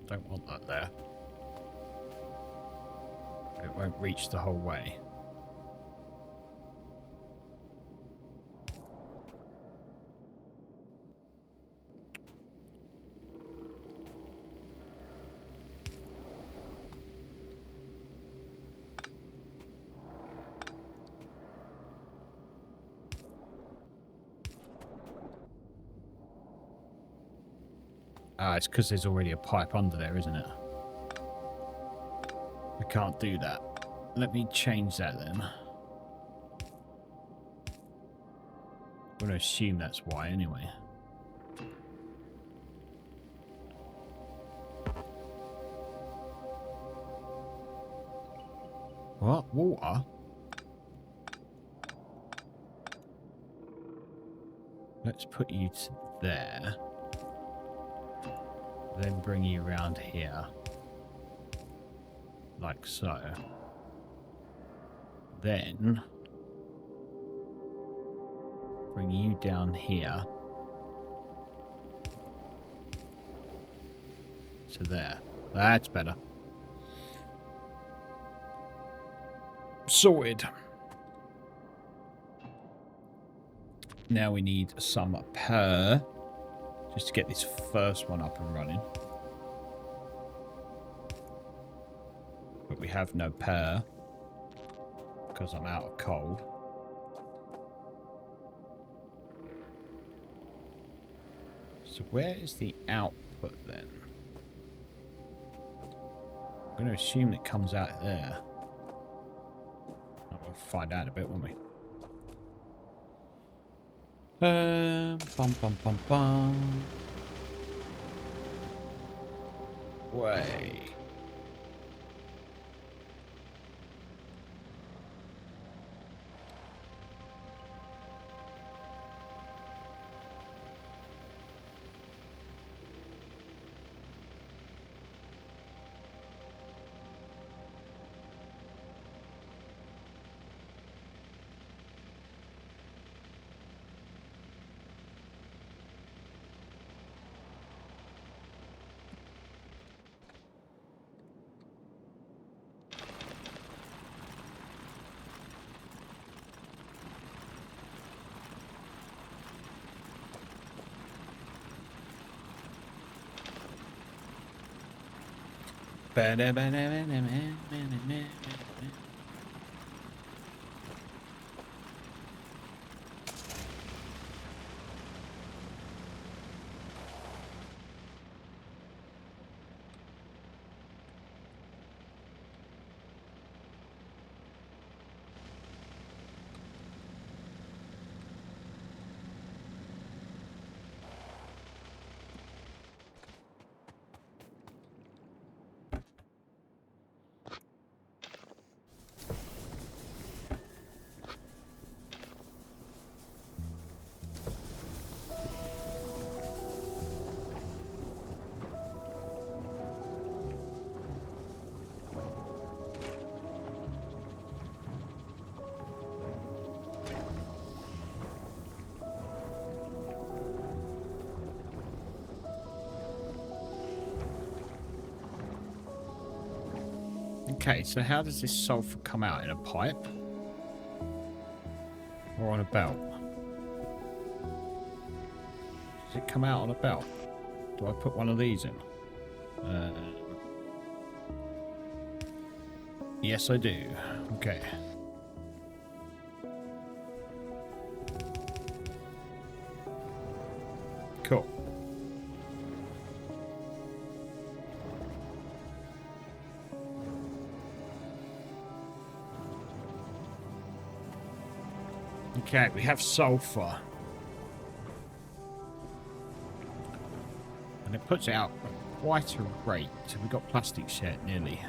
don't want that there. It won't reach the whole way. Ah, it's because there's already a pipe under there, isn't it? We can't do that. Let me change that then. I'm going to assume that's why anyway. What? Water? Let's put you to there. Then bring you around here. Like so. Then bring you down here to there. That's better. Sorted. Now we need some per, just to get this first one up and running. But we have no per because I'm out of coal. So where is the output then? I'm going to assume it comes out there. We'll find out in a bit, won't we? Bum bum bum bum. Way. Okay, so how does this sulfur come out? In a pipe? Or on a belt? Does it come out on a belt? Do I put one of these in? Yes, I do. Okay. Cool. Okay, we have sulfur. And it puts out quite a rate. So we've got plastics yet, nearly.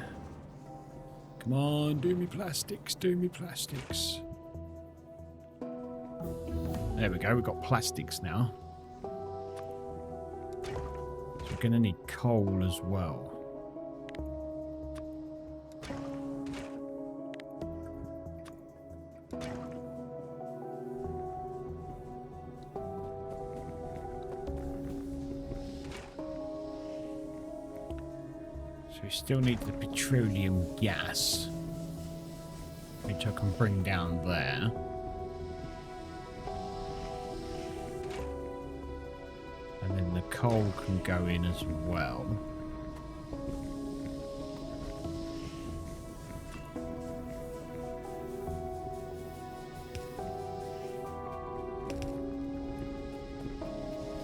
Come on, do me plastics, do me plastics. There we go, we've got plastics now. So we're going to need coal as well. So we still need the petroleum gas. which I can bring down there. And then the coal can go in as well.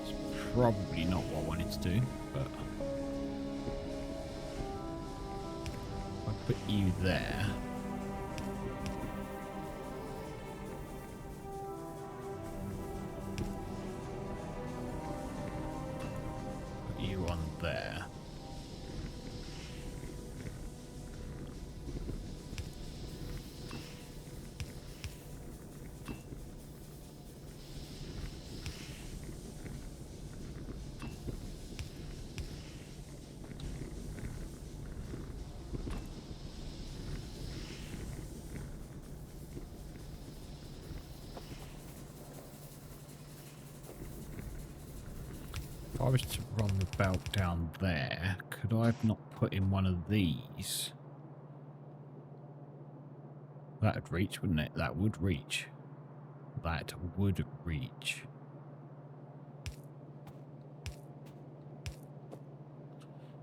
It's probably not what I wanted to do, but I'll put you there. You on there. If I was to run the belt down there, could I have not put in one of these? That'd reach, wouldn't it? That would reach. That would reach.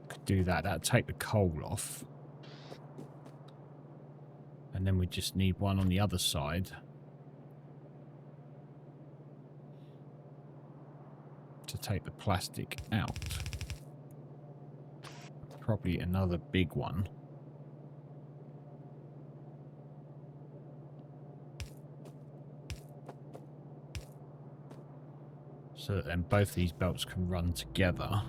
Could do that. That'd take the coal off. And then we just need one on the other side. To take the plastic out. Probably another big one. So that then both these belts can run together.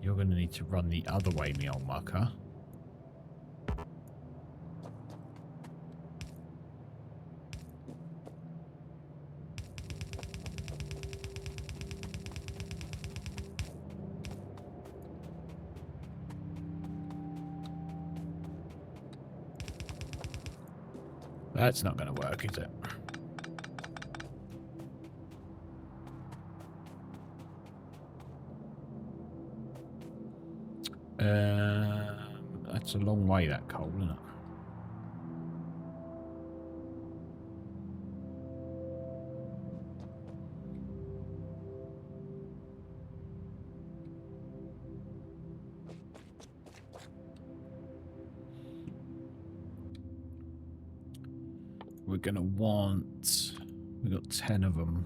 You're going to need to run the other way, me old mucker. That's not going to work, is it? That's a long way, that coal, isn't it? We're going to want... We've got 10 of them.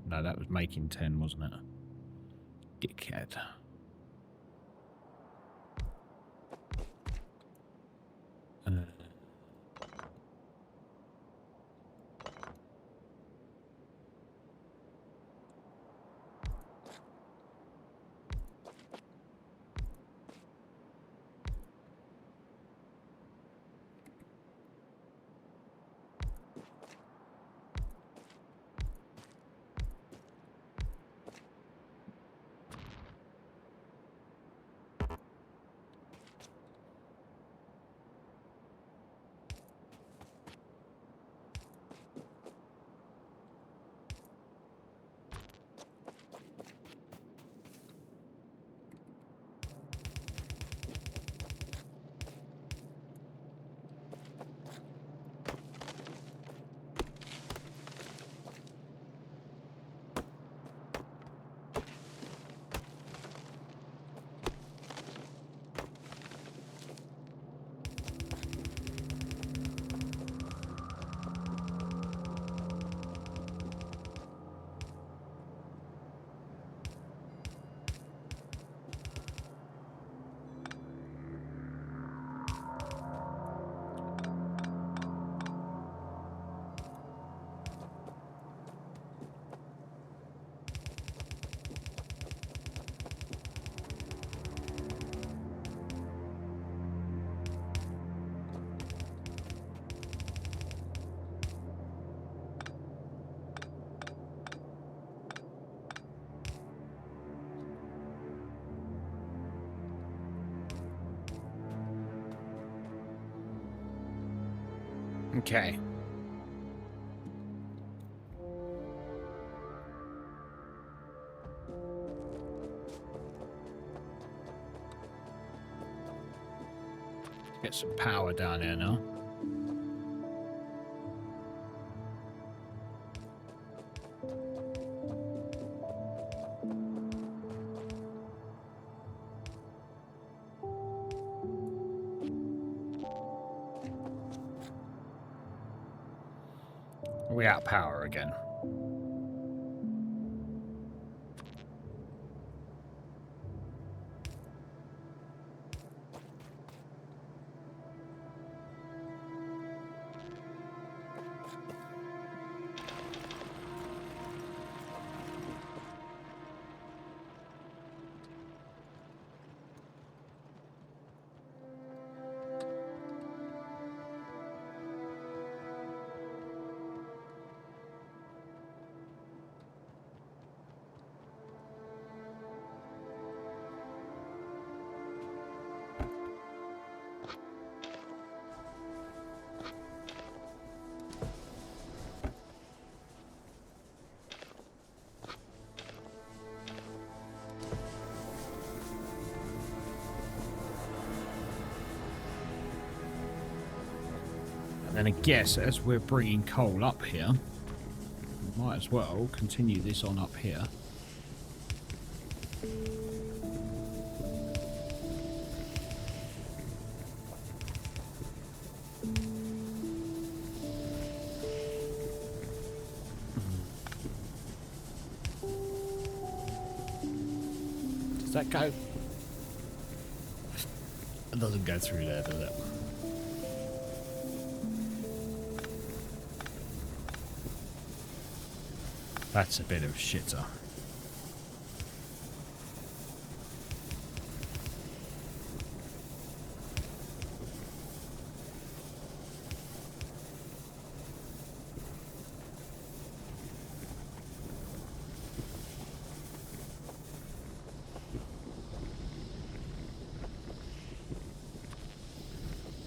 No, that was making 10, wasn't it? Dickhead. Okay. Get some power down here now. Are we out of power again? And I guess as we're bringing coal up here, we might as well continue this on up here. Does that go? It doesn't go through there, does it? That's a bit of a shitter.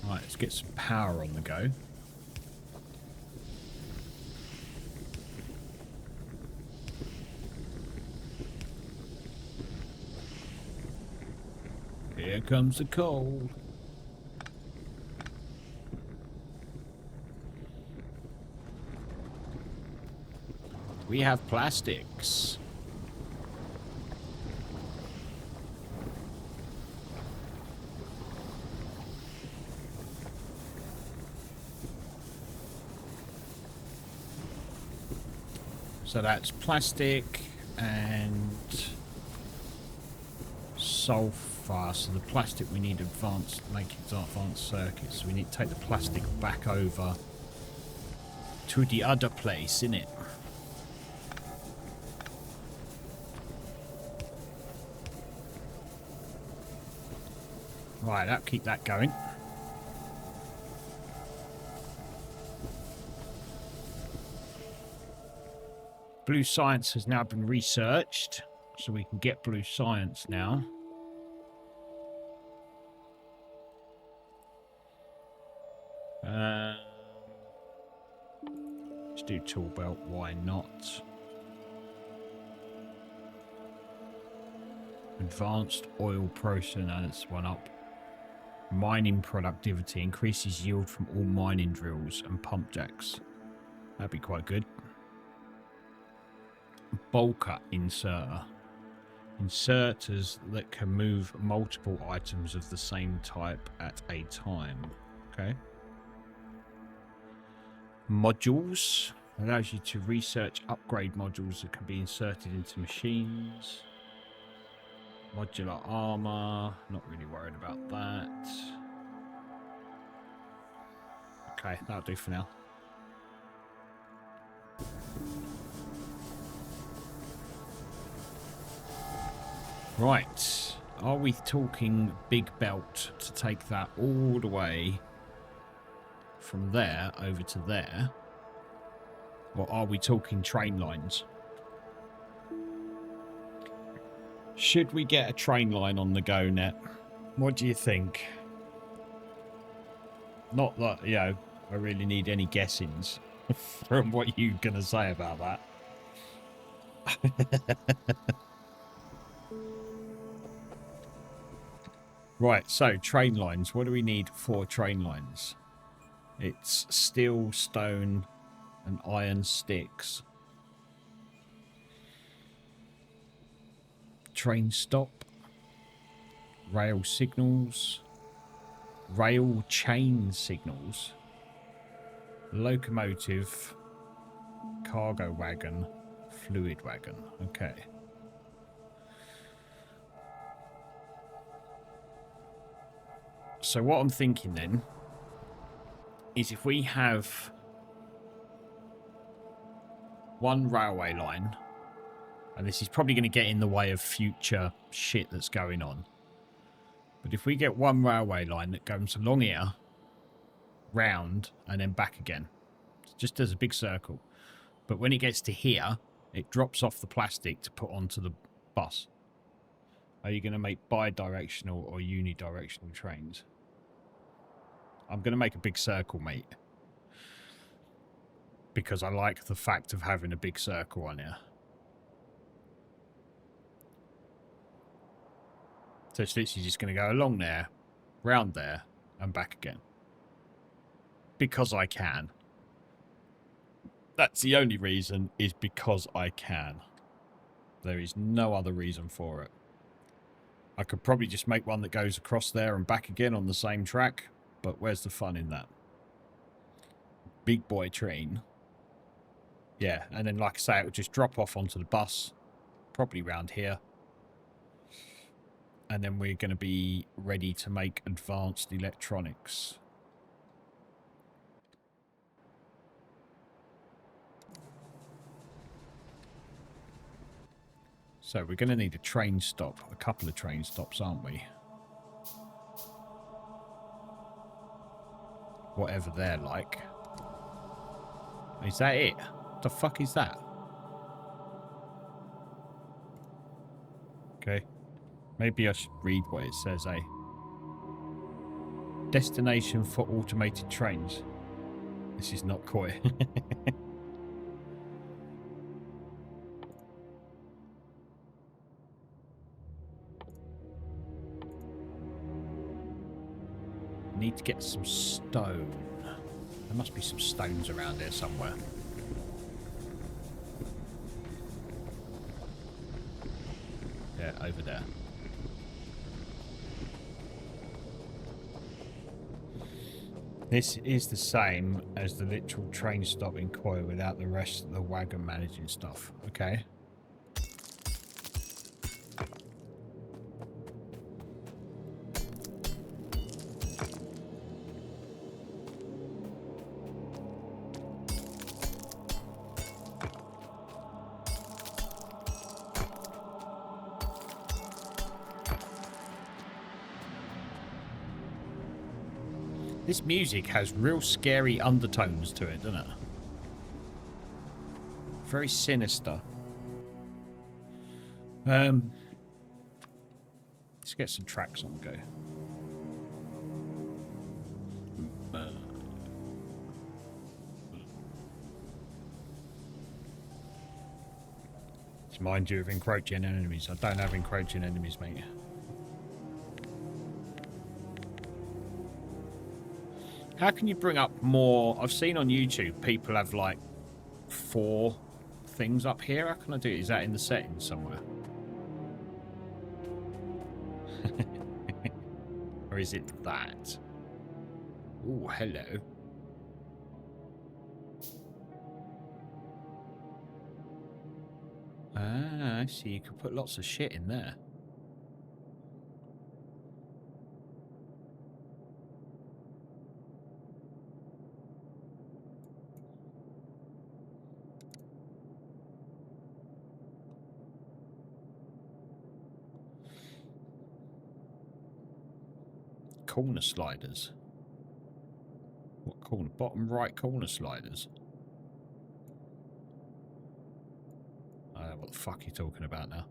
Right, let's get some power on the go. Here comes the coal. We have plastics. So that's plastic and sulfur. So the plastic we need advanced, make it advanced circuits. So we need to take the plastic back over to the other place, innit? Right, I'll keep that going. Blue science has now been researched, so we can get blue science now. Let's do tool belt, why not? Advanced oil processing, that's one up. Mining productivity increases yield from all mining drills and pump jacks. That'd be quite good. Bulker inserter. Inserters that can move multiple items of the same type at a time. Okay. Modules. Allows you to research upgrade modules that can be inserted into machines. Modular armor. Not really worried about that. Okay, that'll do for now. Right. Are we talking big belt to take that all the way from there over to there? Or are we talking train lines? Should we get a train line on the go, Net? What do you think? Not that, you know, I really need any guessings from what you're going to say about that. Right, so train lines. What do we need for train lines? It's steel, stone, and iron sticks. Train stop. Rail signals. Rail chain signals. Locomotive. Cargo wagon. Fluid wagon. Okay. So what I'm thinking then is if we have one railway line, and this is probably going to get in the way of future shit that's going on, but if we get one railway line that goes along here, round, and then back again, just as a big circle, but when it gets to here, it drops off the plastic to put onto the bus. Are you going to make bi-directional or unidirectional trains? I'm going to make a big circle, mate. Because I like the fact of having a big circle on here. So it's literally just going to go along there, round there, and back again. Because I can. That's the only reason, is because I can. There is no other reason for it. I could probably just make one that goes across there and back again on the same track, but where's the fun in that? Big boy train. Yeah, and then like I say, it would just drop off onto the bus, probably round here. And then we're going to be ready to make advanced electronics. So we're going to need a train stop, a couple of train stops, aren't we? Whatever they're like. Is that it? What the fuck is that? Okay. Maybe I should read what it says, eh? Destination for automated trains. This is not coy. Need to get some stone. There must be some stones around here somewhere. Yeah, over there. This is the same as the literal train stop in Koi without the rest of the wagon managing stuff. Okay. This music has real scary undertones to it, doesn't it? Very sinister. Let's get some tracks on go. Just mind you of encroaching enemies. I don't have encroaching enemies, mate. How can you bring up more? I've seen on YouTube people have like 4 things up here. How can I do it? Is that in the settings somewhere? Or is it that? Oh, hello. Ah, I see. You can put lots of shit in there. Corner sliders. What corner? Bottom right corner sliders. I don't know what the fuck you're talking about now.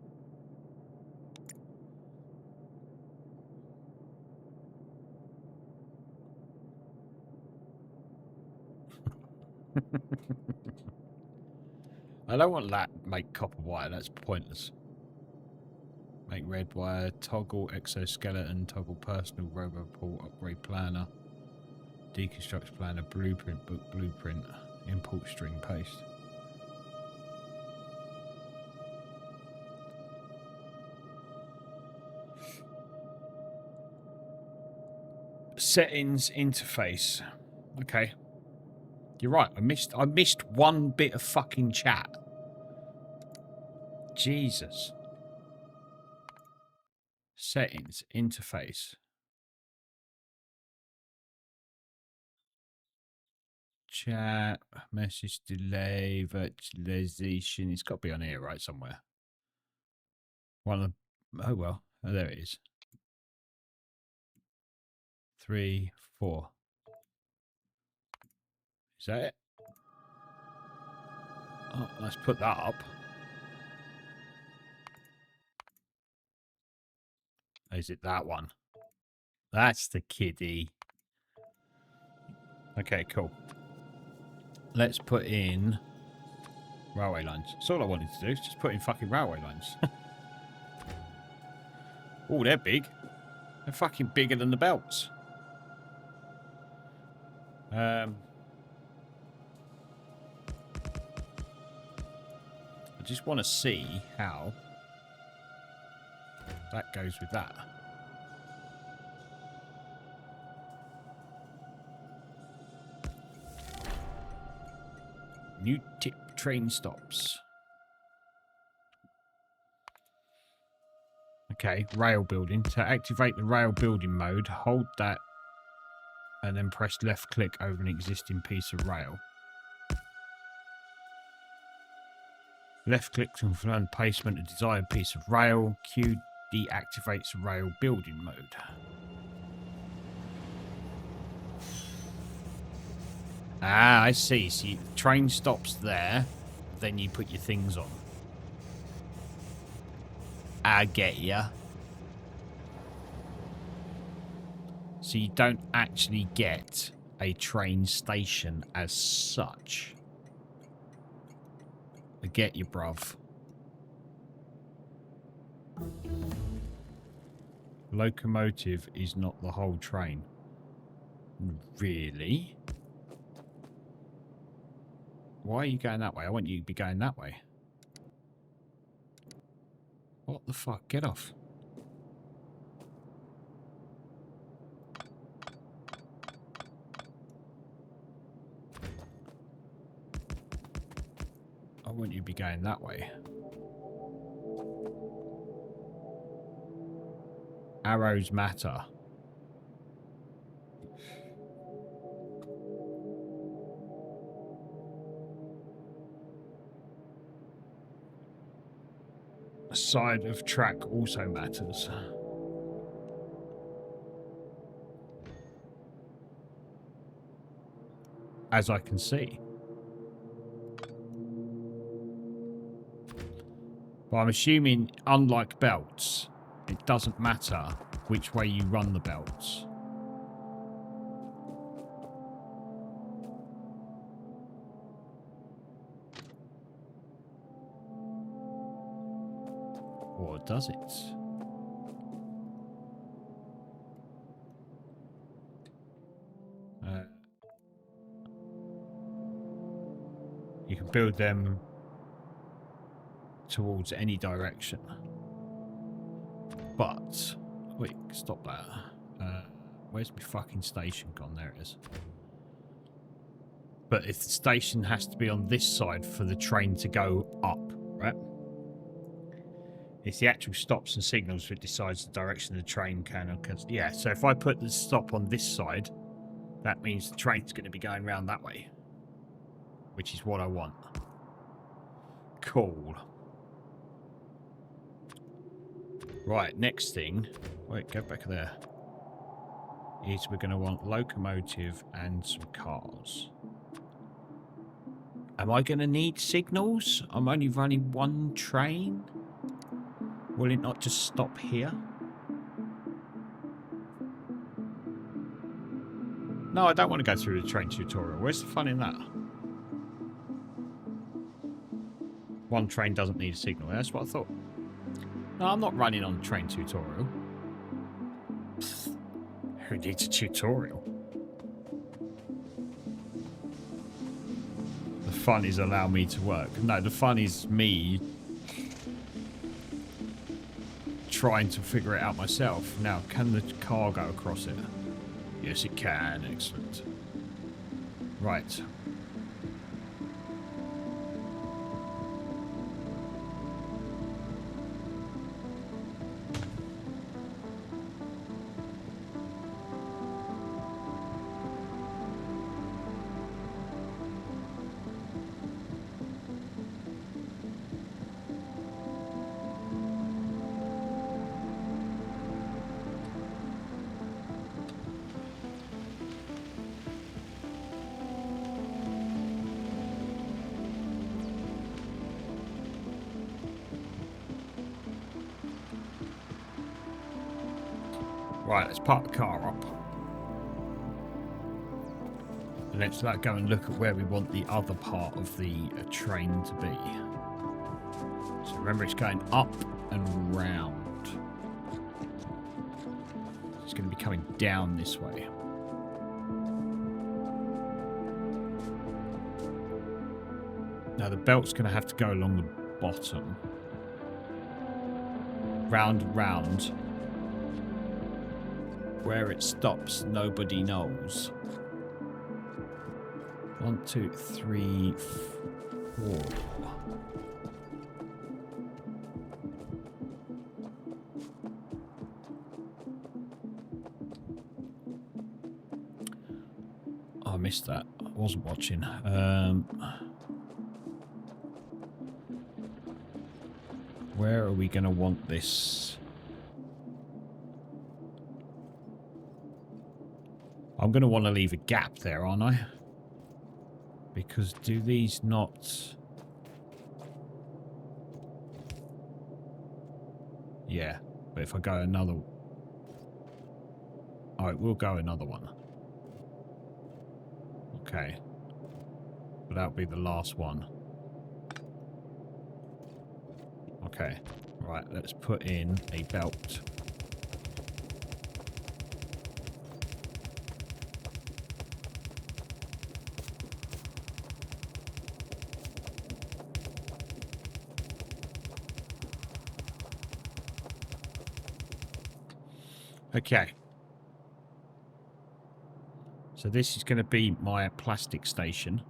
I don't want that make copper wire. That's pointless. Make red wire, toggle exoskeleton, toggle personal roboport, upgrade planner, deconstruct planner, blueprint, book blueprint, import string, paste. Settings interface. Okay. You're right, I missed one bit of fucking chat. Jesus. Settings interface. Chat, message delay, virtualization. It's got to be on here, right, somewhere. One of the, oh well, oh, there it is. 3, 4. Is that it? Oh, let's put that up. Is it that one? That's the kiddie. Okay, cool. Let's put in railway lines. That's all I wanted to do. Is just put in fucking railway lines. Oh, they're big. They're fucking bigger than the belts. I just want to see how that goes with that. New tip, train stops. Okay, rail building. To activate the rail building mode, hold that and then press left click over an existing piece of rail. Left click to confirm placement of desired piece of rail. Q deactivates rail building mode. Ah, I see. So the train stops there, then you put your things on. I get ya. So you don't actually get a train station as such. I get you, bruv. Locomotive is not the whole train. Really? Why are you going that way? I want you to be going that way. What the fuck? Get off. I want you to be going that way. Arrows matter. Side of track also matters. As I can see. But I'm assuming, unlike belts, it doesn't matter which way you run the belts. Or does it? You can build them towards any direction. But, wait, stop that. Where's my fucking station gone? There it is. But if the station has to be on this side for the train to go up, right? It's the actual stops and signals that decides the direction the train can. Yeah, so if I put the stop on this side, that means the train's going to be going around that way. Which is what I want. Cool. Right, next thing. Wait, go back there. Is we're going to want locomotive and some cars. Am I going to need signals? I'm only running one train. Will it not just stop here? No, I don't want to go through the train tutorial. Where's the fun in that? One train doesn't need a signal. That's what I thought. No, I'm not running on a train tutorial. Who needs a tutorial? The fun is allow me to work. No, the fun is me trying to figure it out myself. Now, can the car go across it? Yes, it can. Excellent. Right. Right, let's park the car up. And let's go and look at where we want the other part of the train to be. So remember, it's going up and round. It's going to be coming down this way. Now the belt's going to have to go along the bottom. Round and round. Where it stops, nobody knows. 1, 2, 3, 4. Oh, I missed that. I wasn't watching. Where are we going to want this? I'm going to want to leave a gap there, aren't I? Because do these not... Yeah, but if I go another... Alright, we'll go another one. Okay. But that'll be the last one. Okay. Right, let's put in a belt. Okay. So this is going to be my plastic station.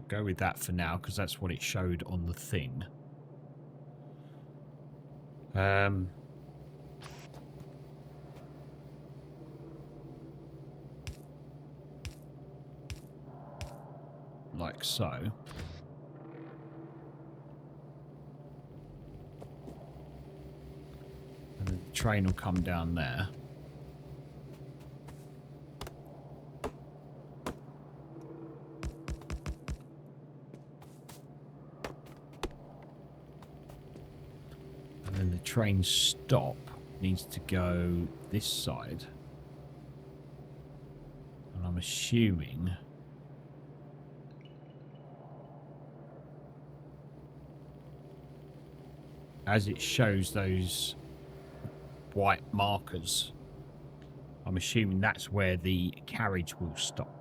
Go with that for now because that's what it showed on the thing. Like so. And the train will come down there. And then the train stop needs to go this side. And I'm assuming... as it shows those white markers, I'm assuming that's where the carriage will stop.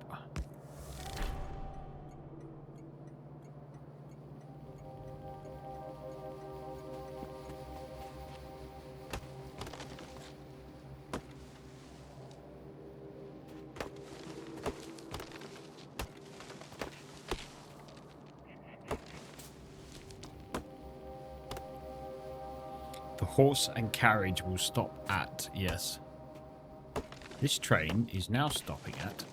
Horse and carriage will stop at, yes. This train is now stopping at.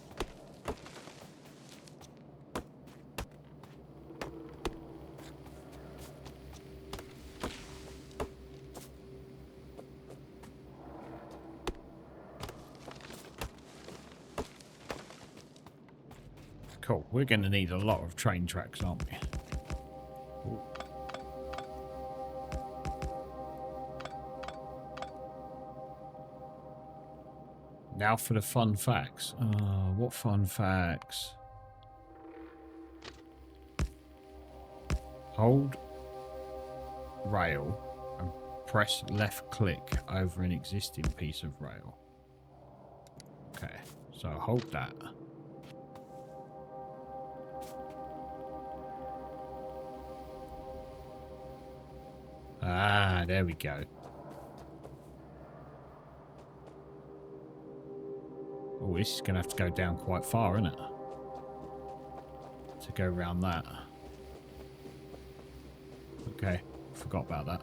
Cool. We're going to need a lot of train tracks, aren't we? Ooh. Now for the fun facts. What fun facts? Hold rail and press left click over an existing piece of rail. Okay, so hold that. Ah, there we go. Oh, this is going to have to go down quite far, isn't it? To go around that. Okay, forgot about that.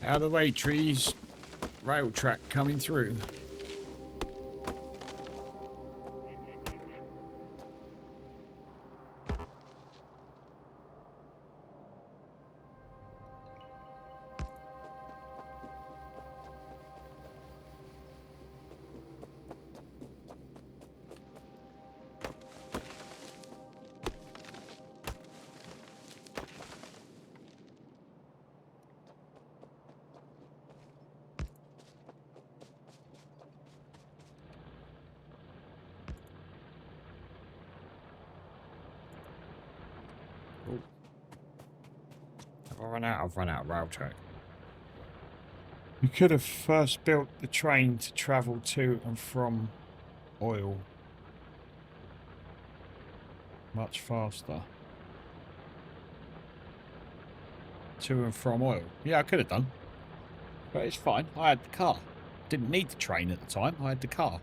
Out of the way, trees. Rail track coming through. I've run out of rail track. You could have first built the train to travel to and from oil much faster. To and from oil. Yeah, I could have done. But it's fine. I had the car. Didn't need the train at the time. I had the car.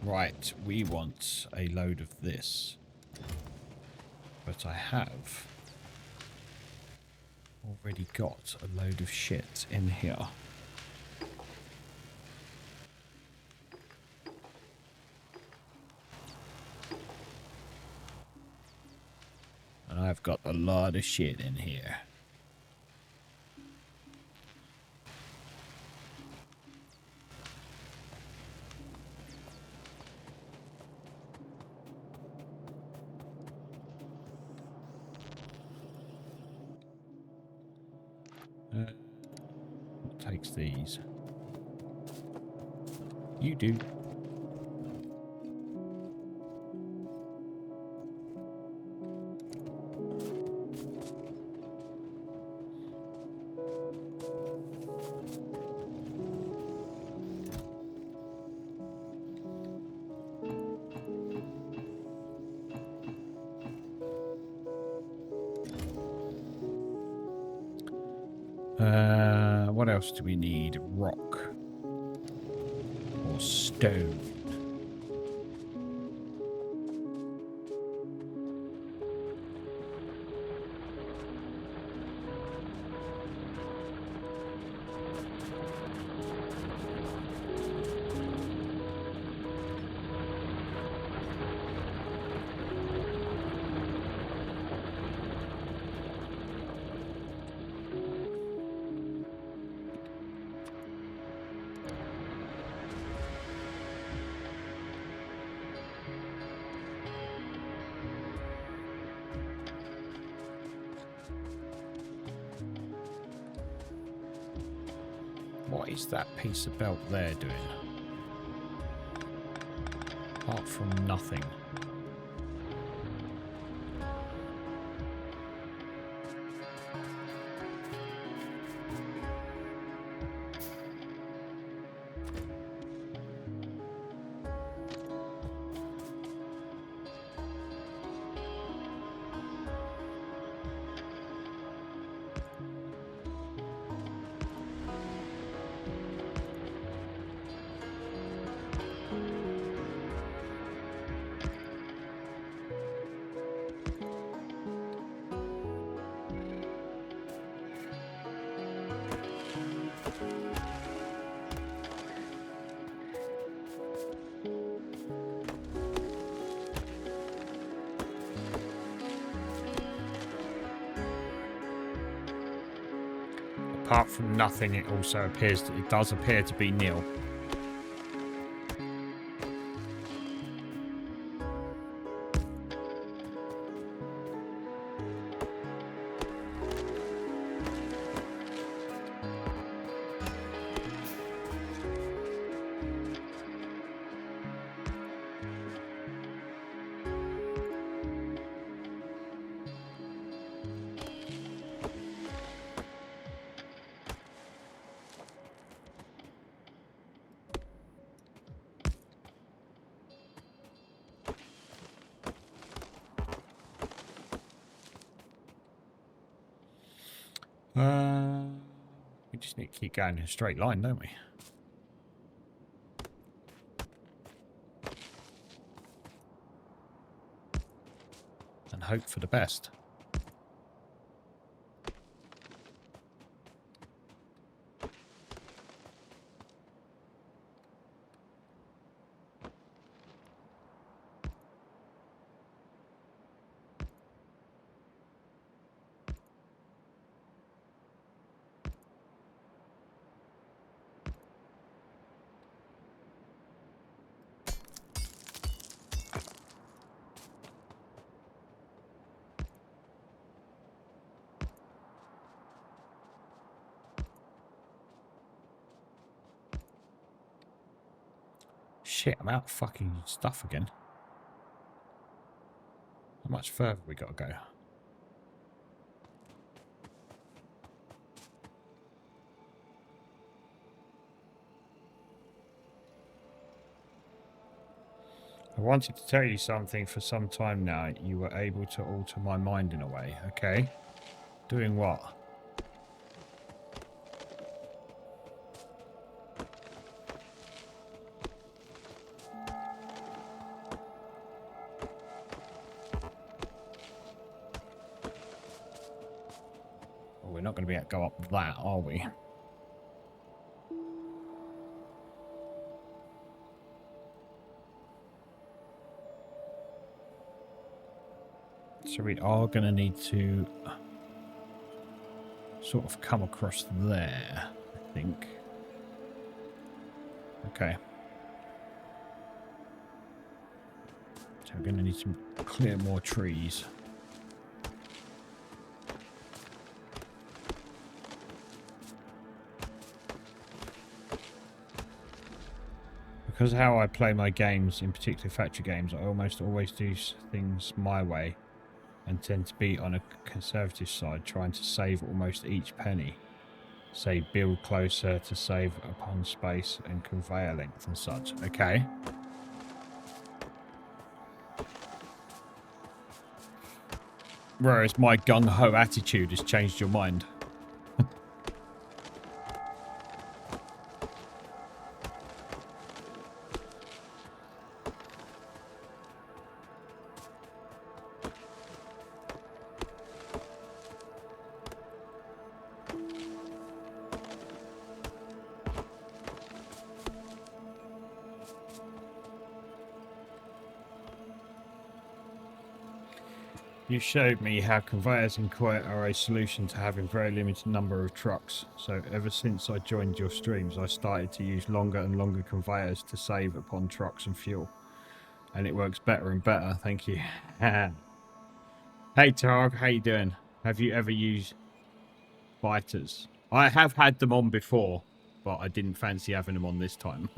Right, we want a load of this. But I have already got a load of shit in here. And I've got a lot of shit in here. What takes these? You do. What else do we need? Rock or stone? What is that piece of belt there doing? Apart from nothing. Apart from nothing, it also appears that it does appear to be nil. We just need to keep going in a straight line, don't we? And hope for the best. Shit, I'm out of fucking stuff again. How much further we got to go? I wanted to tell you something for some time now. You were able to alter my mind in a way. Okay. Doing what? Well, we're not going to be able to go up that, are we? So we are going to need to sort of come across there, I think. Okay. So we're going to need to clear more trees. Because how I play my games, in particular factory games, I almost always do things my way and tend to be on a conservative side, trying to save almost each penny. Say, build closer to save upon space and conveyor length and such. Okay. Whereas my gung-ho attitude has changed your mind. You showed me how conveyors in Kuwait are a solution to having very limited number of trucks. So ever since I joined your streams, I started to use longer and longer conveyors to save upon trucks and fuel. And it works better and better. Thank you. Hey, Targ, how you doing? Have you ever used biters? I have had them on before, but I didn't fancy having them on this time.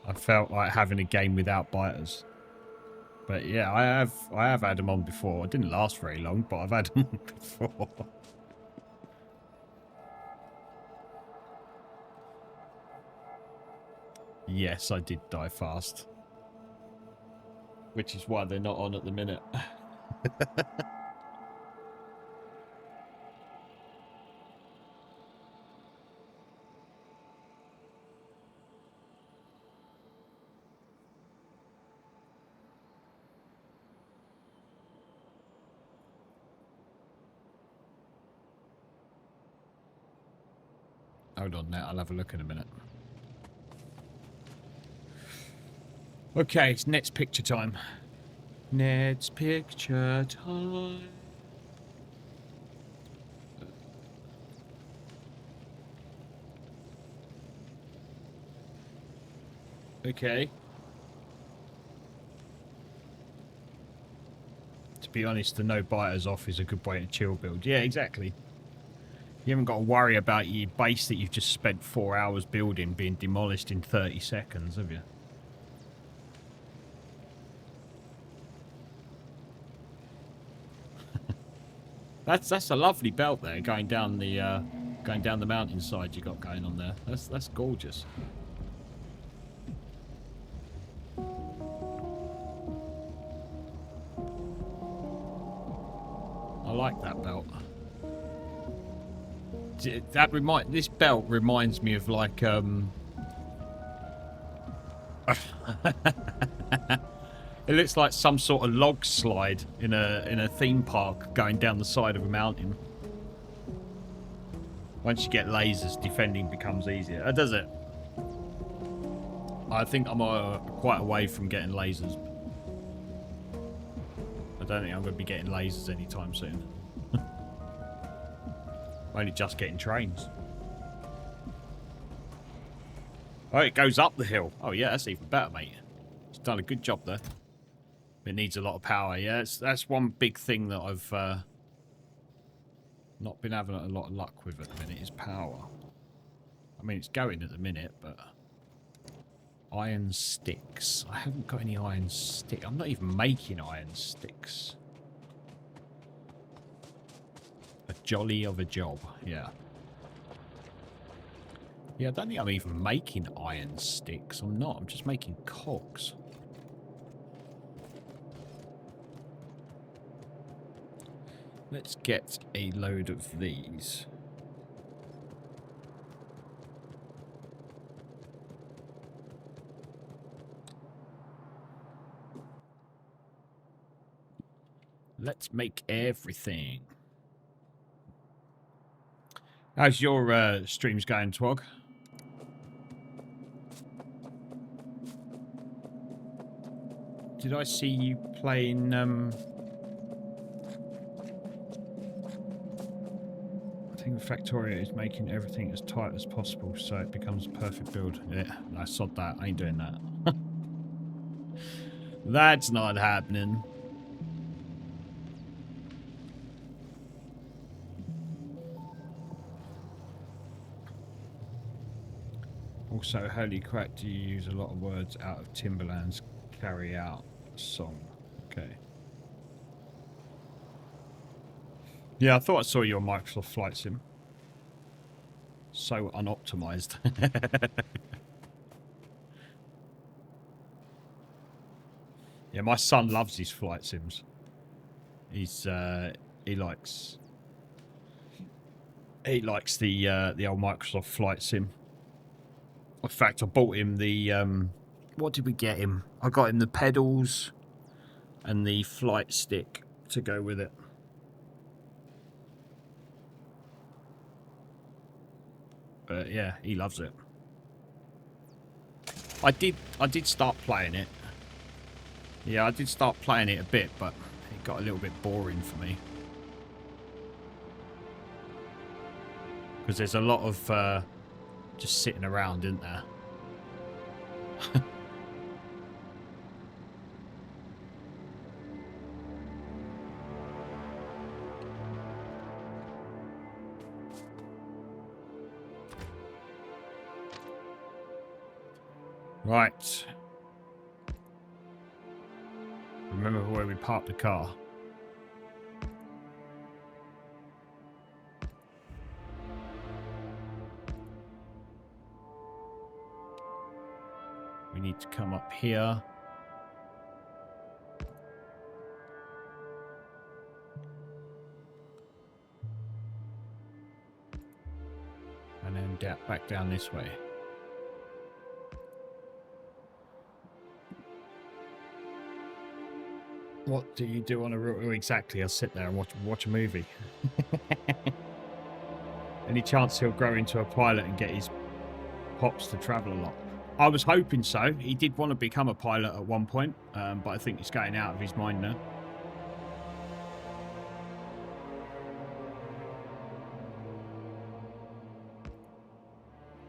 I felt like having a game without biters. But yeah, I have had them on before. It didn't last very long, but I've had them on before. Yes, I did die fast. Which is why they're not on at the minute. Hold on now, I'll have a look in a minute. Okay, it's Net's picture time. Net's picture time. Okay. To be honest, the no biters off is a good way to chill build. Yeah, exactly. You haven't got to worry about your base that you've just spent 4 hours building being demolished in 30 seconds, have you? That's a lovely belt there, going down the mountainside you got going on there. That's gorgeous. I like that belt. This belt reminds me of like it looks like some sort of log slide in a theme park going down the side of a mountain. Once you get lasers, defending becomes easier. Does it? I think I'm quite away from getting lasers. I don't think I'm going to be getting lasers anytime soon. I'm only just getting trains. Oh, it goes up the hill. Oh, yeah, that's even better, mate. It's done a good job there. It needs a lot of power. Yeah, that's one big thing that I've not been having a lot of luck with at the minute is power. I mean, it's going at the minute, but... Iron sticks. I haven't got any iron sticks. I'm not even making iron sticks. A jolly of a job, yeah. Yeah, I don't think I'm even making iron sticks. I'm not. I'm just making cogs. Let's get a load of these. Let's make everything. How's your streams going, Twog? Did I see you playing... I think Factorio is making everything as tight as possible so it becomes a perfect build. Yeah, I sod that. I ain't doing that. That's not happening. Also, holy crap, do you use a lot of words out of Timberland's Carry Out song? Okay. Yeah, I thought I saw you on Microsoft Flight Sim. So unoptimized. Yeah, my son loves his flight sims. He likes the old Microsoft Flight Sim. In fact, I bought him the what did we get him? I got him the pedals and the flight stick to go with it. But yeah, he loves it. I did start playing it. Yeah, I did start playing it a bit, but it got a little bit boring for me. Because there's a lot of just sitting around, isn't there? Right. Remember where we parked the car. We need to come up here. And then back down this way. What do you do on a route? Oh, exactly, I'll sit there and watch a movie. Any chance he'll grow into a pilot and get his pops to travel a lot? I was hoping so. He did want to become a pilot at one point, but I think he's getting out of his mind now.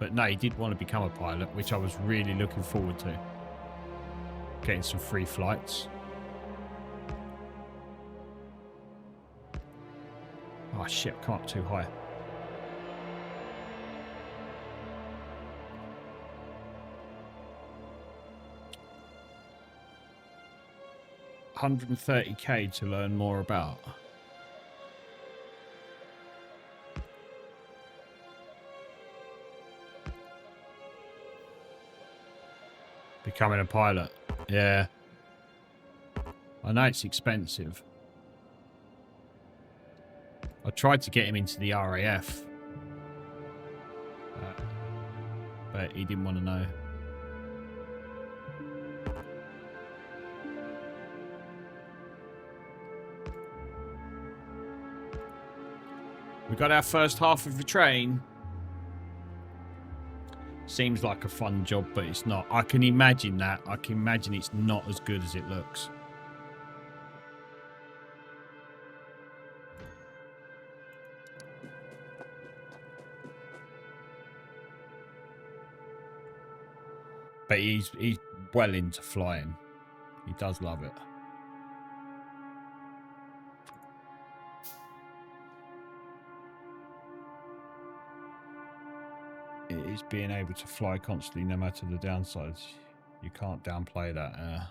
But no, he did want to become a pilot, which I was really looking forward to. Getting some free flights. Oh shit, I've come up too high. $130K to learn more about. Becoming a pilot. Yeah. I know it's expensive. I tried to get him into the RAF. But he didn't want to know. We got our first half of the train. Seems like a fun job, but it's not. I can imagine that. I can imagine it's not as good as it looks. But he's well into flying. He does love it. It is being able to fly constantly no matter the downsides. You can't downplay that.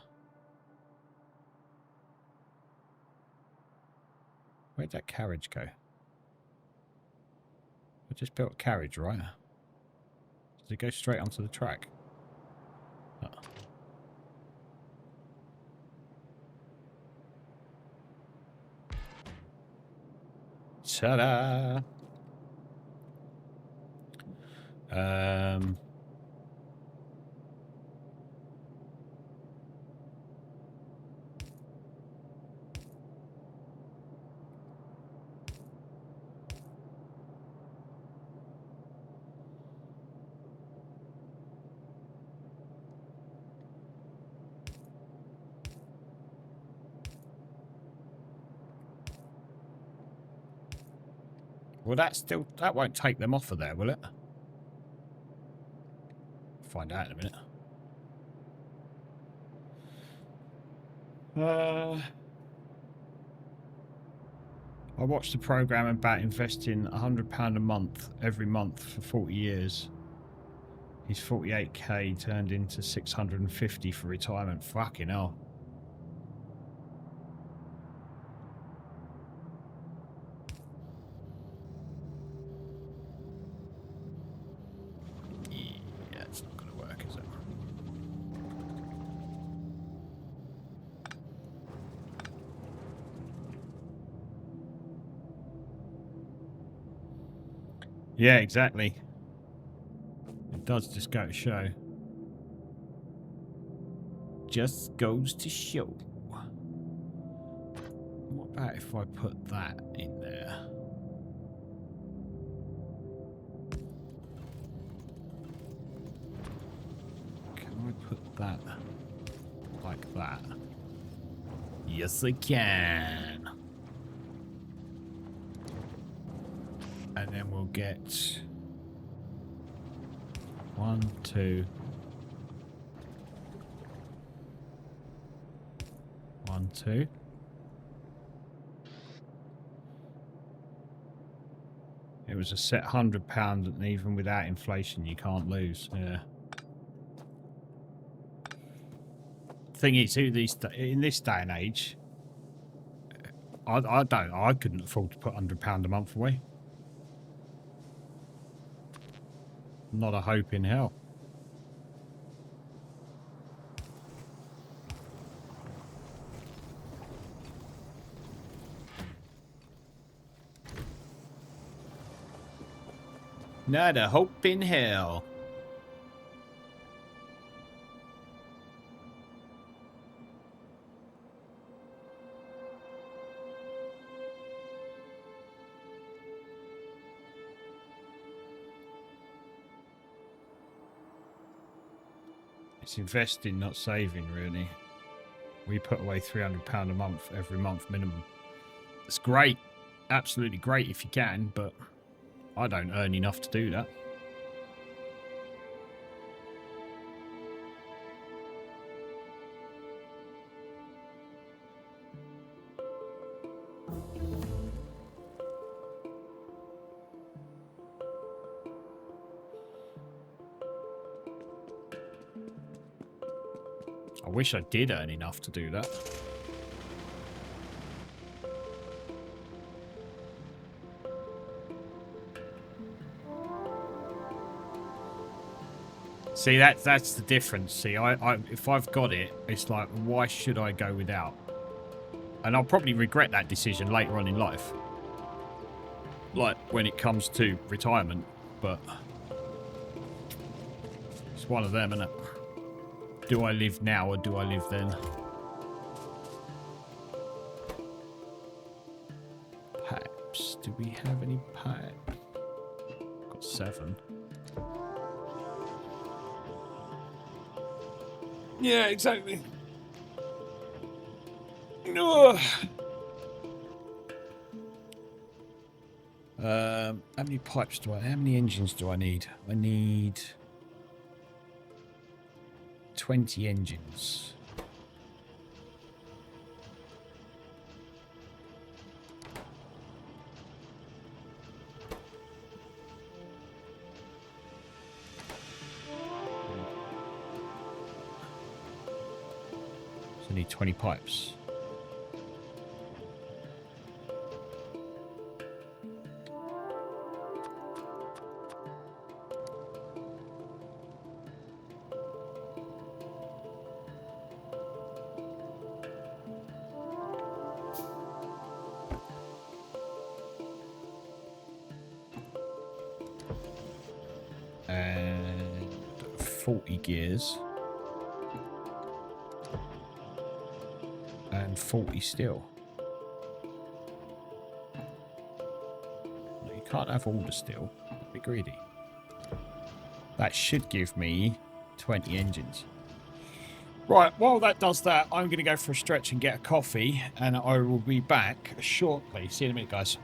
Where'd that carriage go? I just built a carriage, right? Does it go straight onto the track? Oh. Ta-da! Well, that won't take them off of there, will it? Find out in a minute. I watched the program about investing £100 a month every month for 40 years. His 48K turned into 650 for retirement. Fucking hell. Yeah, it's not going to work, is it? Yeah, exactly. It does just go to show. Just goes to show. What about if I put that in there? Can I put that like that? Yes, I can. And then we'll get 1, 2, 1, 2. It was a set £100, and even without inflation, you can't lose. Yeah. Thing is, in this day and age, I couldn't afford to put £100 a month away. Not a hope in hell. Not a hope in hell. It's investing, not saving, really. We put away £300 a month every month minimum. It's great. Absolutely great if you can, but I don't earn enough to do that. I wish I did earn enough to do that. See, that's the difference. See, if I've got it, it's like, why should I go without? And I'll probably regret that decision later on in life. Like, when it comes to retirement. But it's one of them, isn't it? Do I live now or do I live then? Pipes. Do we have any pipes? Got 7. Yeah, exactly. Ugh. How many pipes do I... How many engines do I need? I need 20 engines. So I need 20 pipes. And 40 gears. And 40 steel. No, you can't have all the steel. Be greedy. That should give me 20 engines. Right, while that does that, I'm going to go for a stretch and get a coffee, and I will be back shortly. See you in a minute, guys.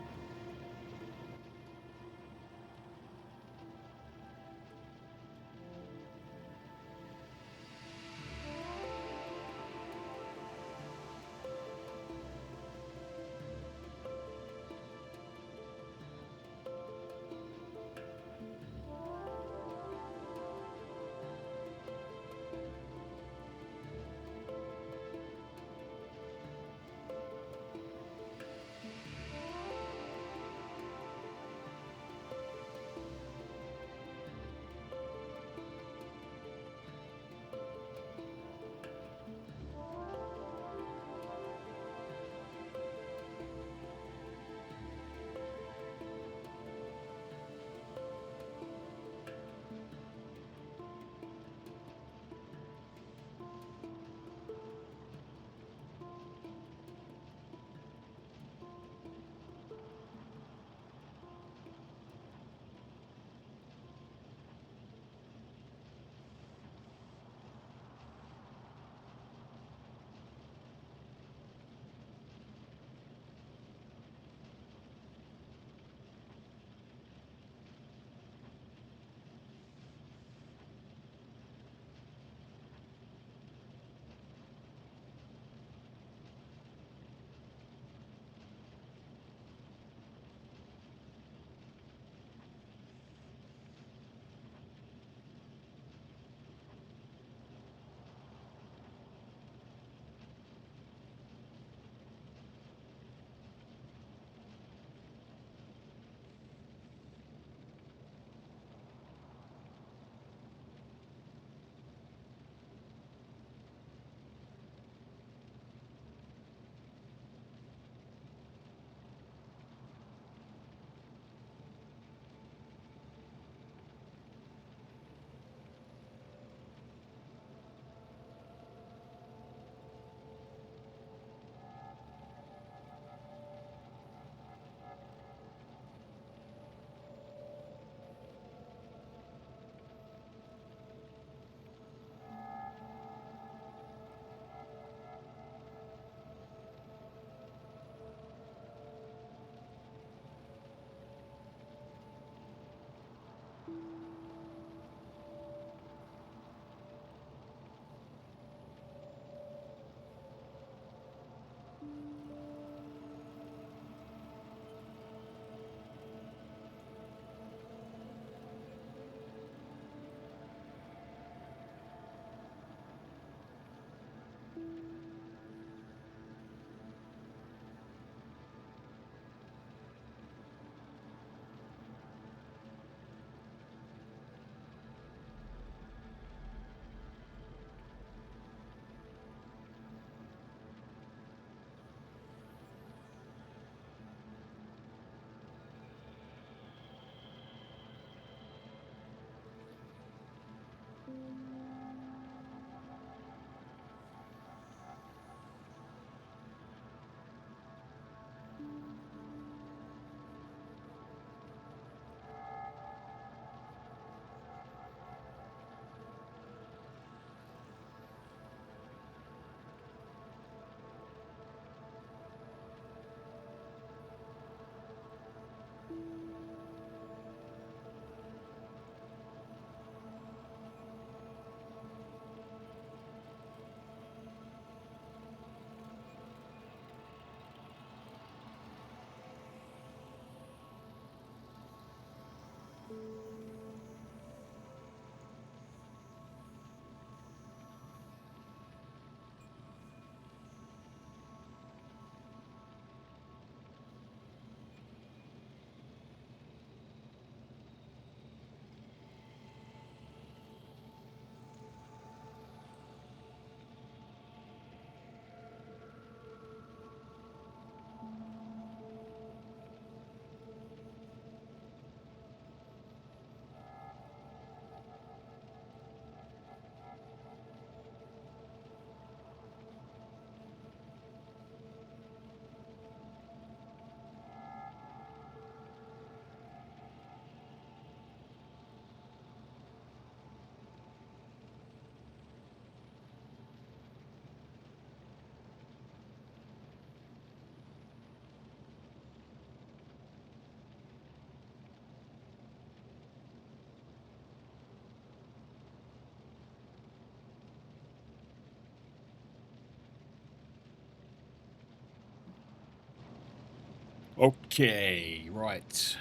Okay, right.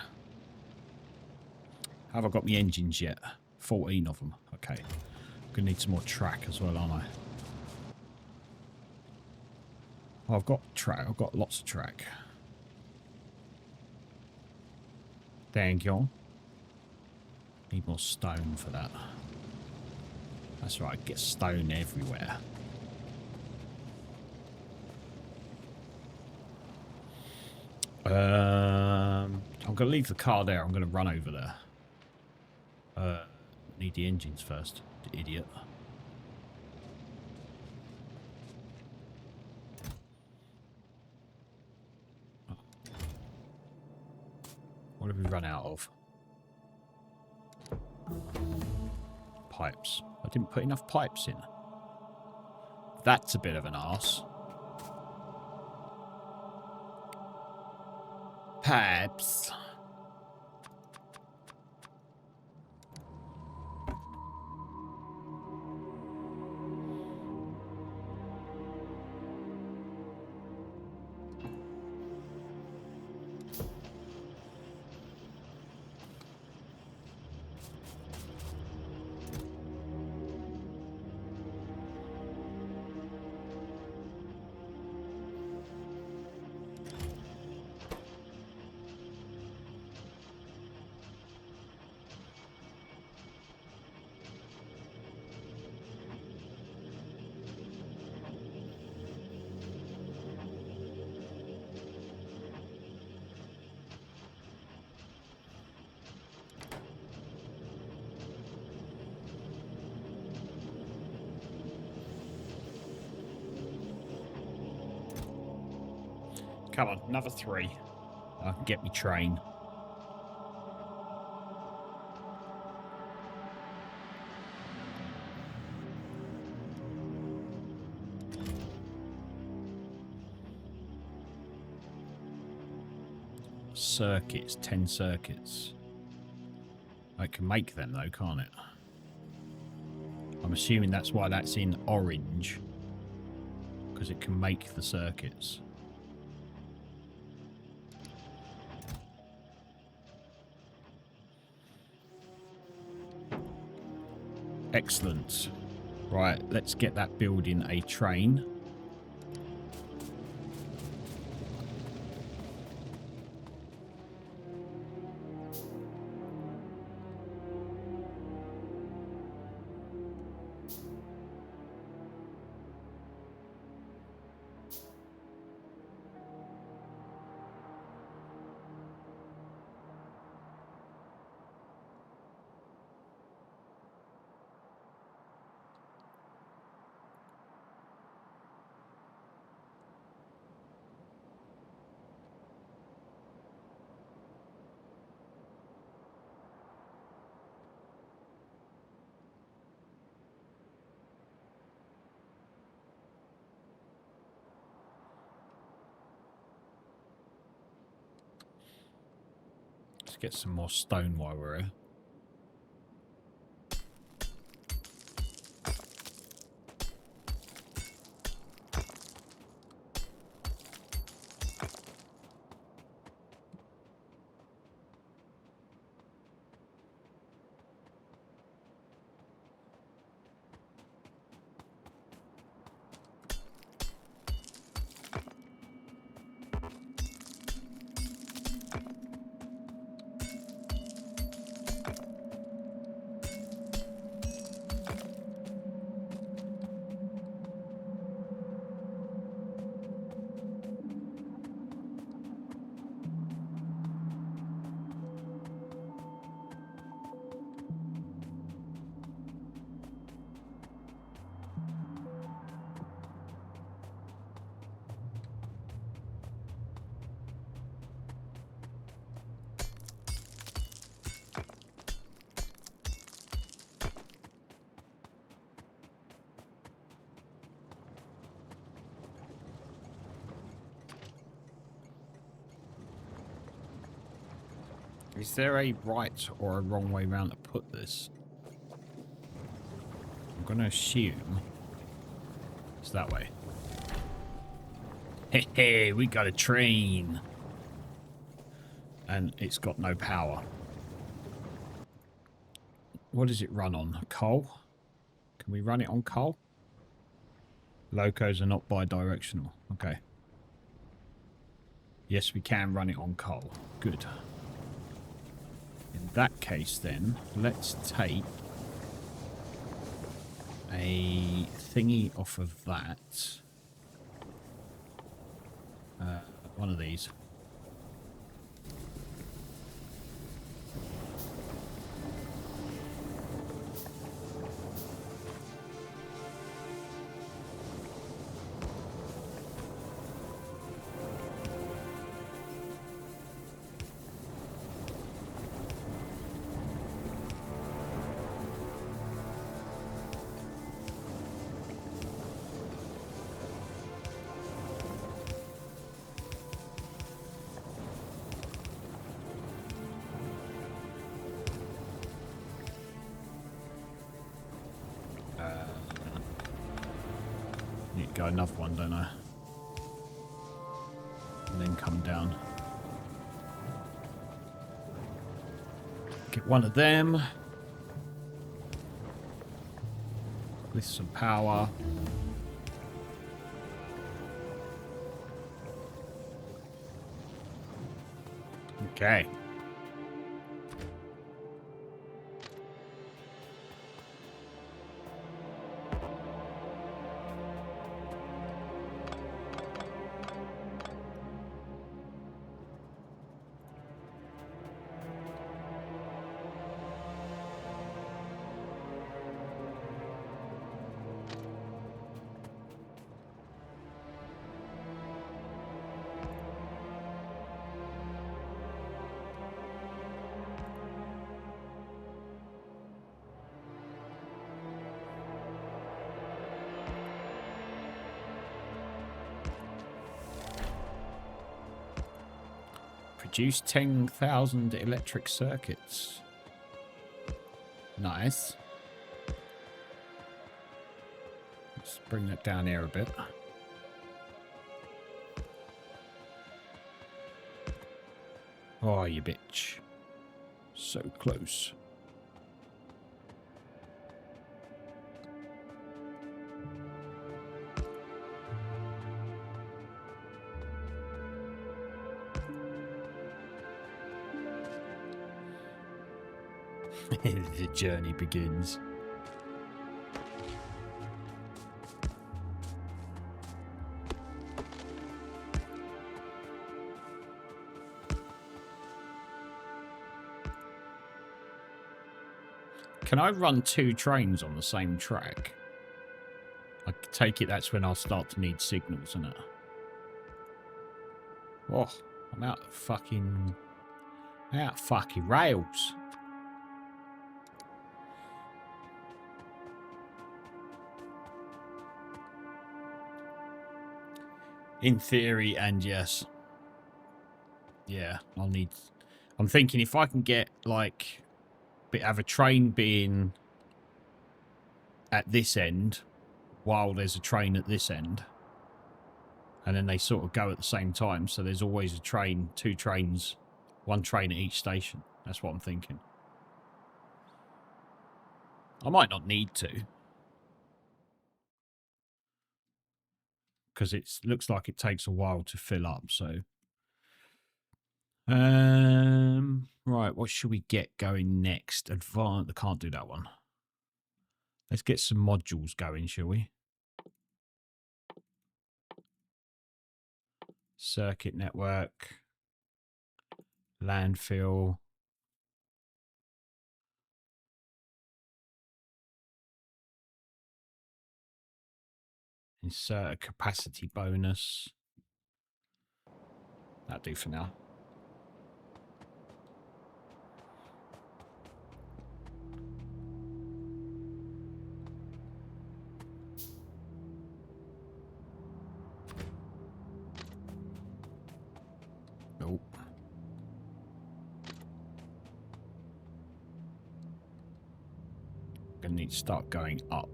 Have I got my engines yet? 14 of them. Okay. Gonna need some more track as well, aren't I? Oh, I've got track. I've got lots of track. Thank you. Need more stone for that. That's right. Get stone everywhere. I'm going to leave the car there. I'm going to run over there. Need the engines first, the idiot. What have we run out of? Pipes. I didn't put enough pipes in. That's a bit of an arse. Pipes. Come on, another 3. I can get me train. Circuits, 10 circuits. I can make them though, can't it? I'm assuming that's why that's in orange. Because it can make the circuits. Excellent. Right, let's get that building a train. Let's get some more stone while we're here. Is there a right or a wrong way round to put this? I'm going to assume it's that way. Hey, hey, we got a train. And it's got no power. What does it run on? Coal? Can we run it on coal? Locos are not bi-directional. Okay. Yes, we can run it on coal. Good. In that case, then, let's take a thingy off of that. One of these. Need to go another one, don't I? And then come down. Get one of them. With some power. Okay. Produce 10,000 electric circuits. Nice. Let's bring that down here a bit. Oh, you bitch. So close. The journey begins. Can I run 2 trains on the same track? I take it that's when I'll start to need signals, isn't it? Oh, I'm out of fucking rails. In theory, and yes. Yeah, I'll need... I'm thinking if I can get, like... have a train being at this end while there's a train at this end. And then they sort of go at the same time. So there's always a train, 2 trains, 1 train at each station. That's what I'm thinking. I might not need to. Because it looks like it takes a while to fill up, so... right, what should we get going next? Advanced... I can't do that one. Let's get some modules going, shall we? Circuit network. Landfill. Insert a capacity bonus. That'll do for now. Nope. need to start going up.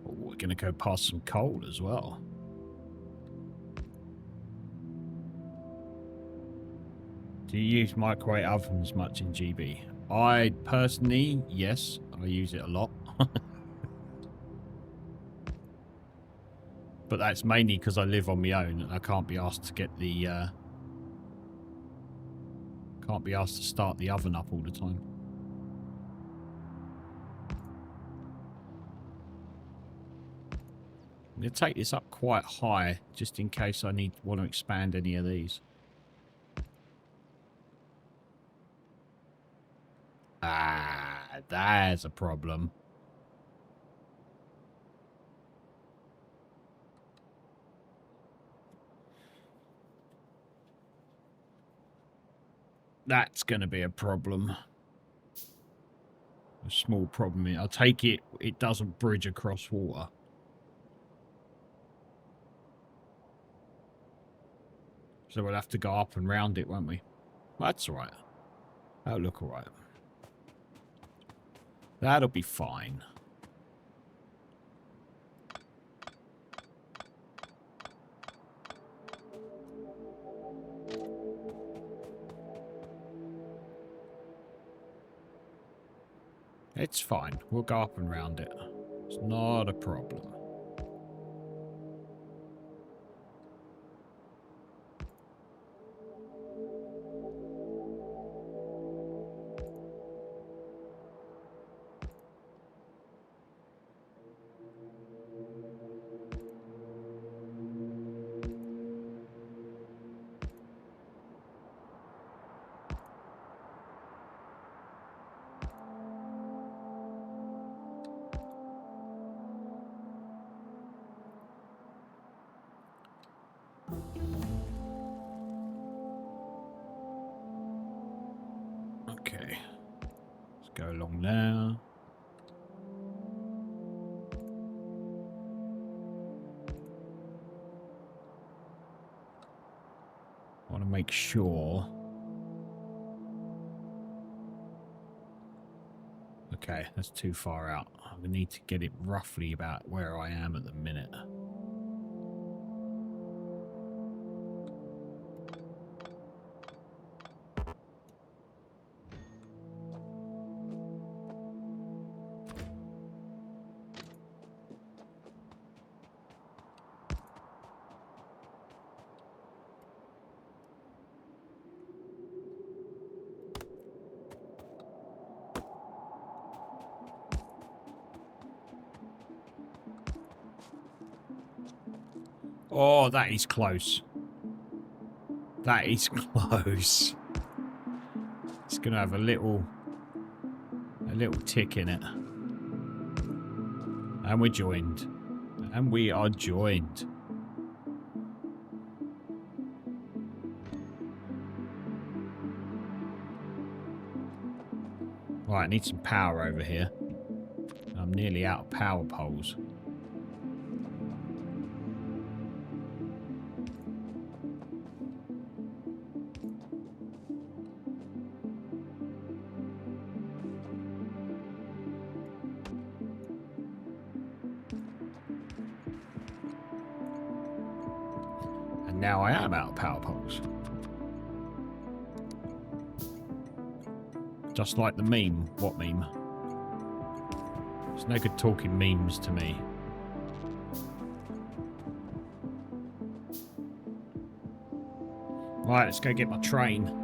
Oh, we're going to go past some coal as well. Do you use microwave ovens much in GB? I personally, yes, I use it a lot. But that's mainly because I live on my own and I can't be asked to get the can't be asked to start the oven up all the time. I'm going to take this up quite high just in case I want to expand any of these. Ah, there's a problem. That's going to be a problem. A small problem. I'll take it. It doesn't bridge across water. So we'll have to go up and round it, won't we? That's all right. That'll look all right. That'll be fine. It's fine. We'll go up and round it. It's not a problem. Okay. Let's go along there. I want to make sure. Okay, that's too far out. I need to get it roughly about where I am at the minute. Oh, that is close. That is close. It's going to have a little tick in it. And we're joined. And we are joined. Right, I need some power over here. I'm nearly out of power poles. Now I am out of power poles. Just like the meme. What meme? There's no good talking memes to me. Right, let's go get my train.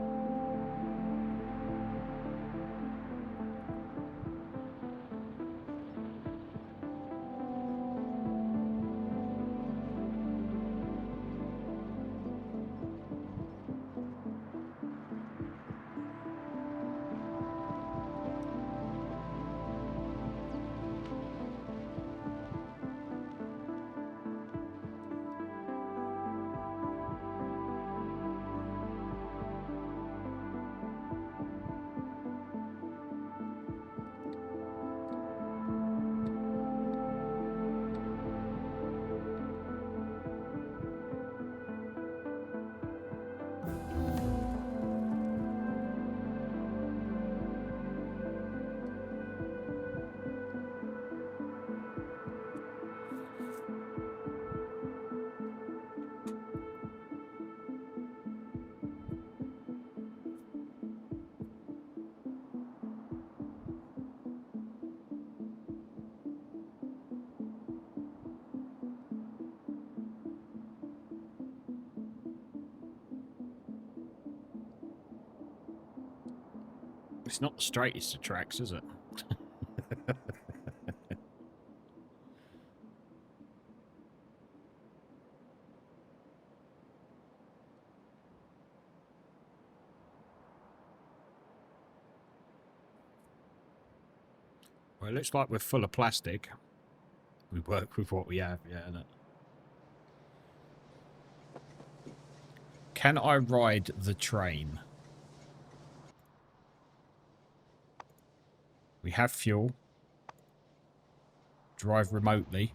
It's not the straightest of tracks, is it? Well, it looks like we're full of plastic. We work with what we have, yeah. Innit? Can I ride the train? We have fuel. Drive remotely.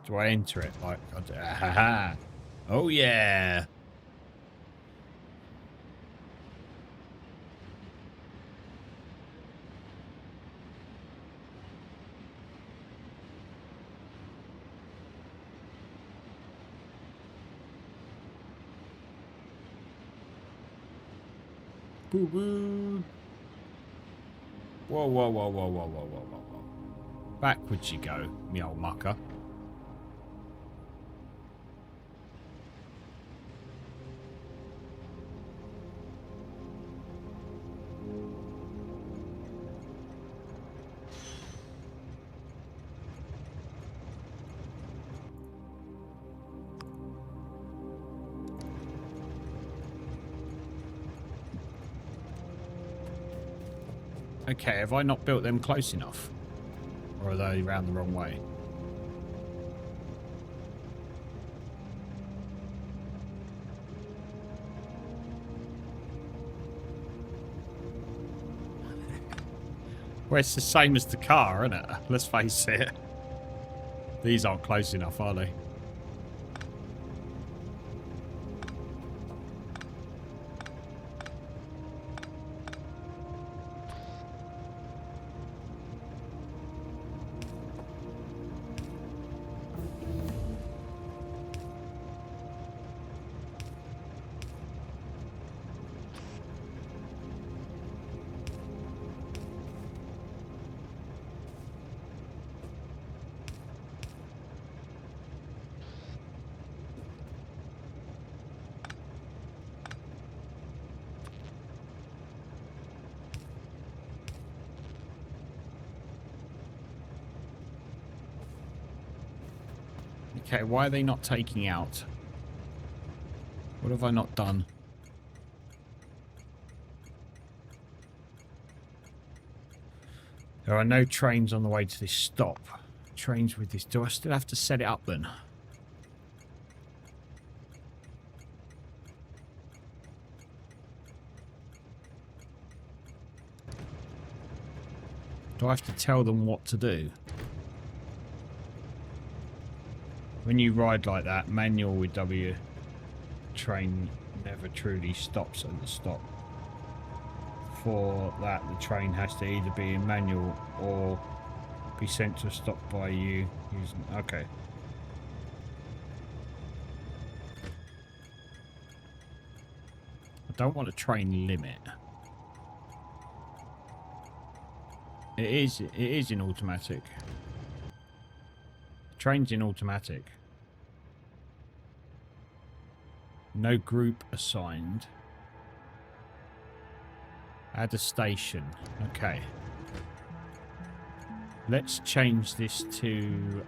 Do I enter it? Like, oh yeah. Boo boo. Whoa, whoa, whoa, whoa, whoa, whoa, whoa, whoa, whoa. Backwards you go, me old mucker. Okay, have I not built them close enough? Or are they round the wrong way? Well, it's the same as the car, isn't it? Let's face it. These aren't close enough, are they? Okay, why are they not taking out? What have I not done? There are no trains on the way to this stop. Trains with this. Do I still have to set it up then? Do I have to tell them what to do? When you ride like that, manual with W, train never truly stops at the stop. For that, the train has to either be in manual or be sent to a stop by you using... Okay. I don't want a train limit. It is in automatic. The train's in automatic. No group assigned. Add a station. Okay. Let's change this to...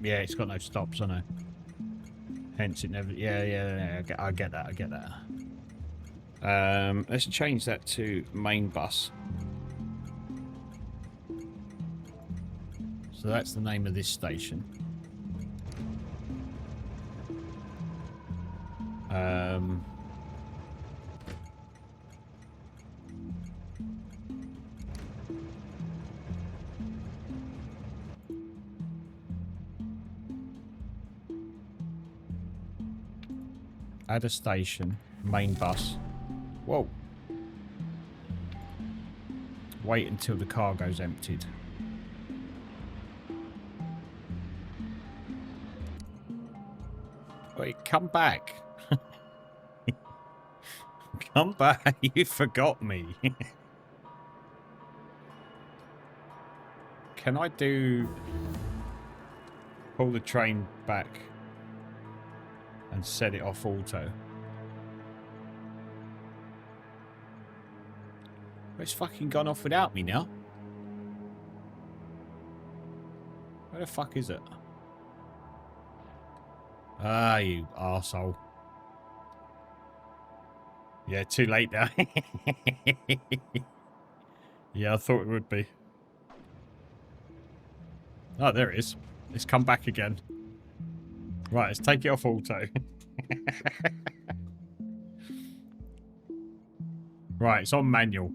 yeah, it's got no stops, I know. Hence it never... Yeah, I get that, I get that. Let's change that to main bus. So that's the name of this station. Add a station, main bus. Whoa. Wait until the cargo's emptied. Wait, come back. Come back. You forgot me. Can I do... Pull the train back and set it off auto? It's fucking gone off without me now. Where the fuck is it? Ah, you arsehole. Yeah, too late now. Yeah, I thought it would be. Oh, there it is. It's come back again. Right, let's take it off auto. Right, it's on manual.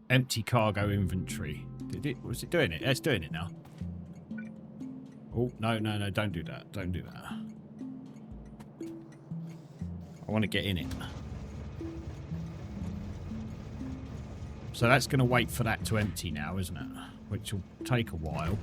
Empty cargo inventory. Was it doing it? It's doing it now. Oh, no, no, no, don't do that. Don't do that. I want to get in it. So that's going to wait for that to empty now, isn't it? Which will take a while.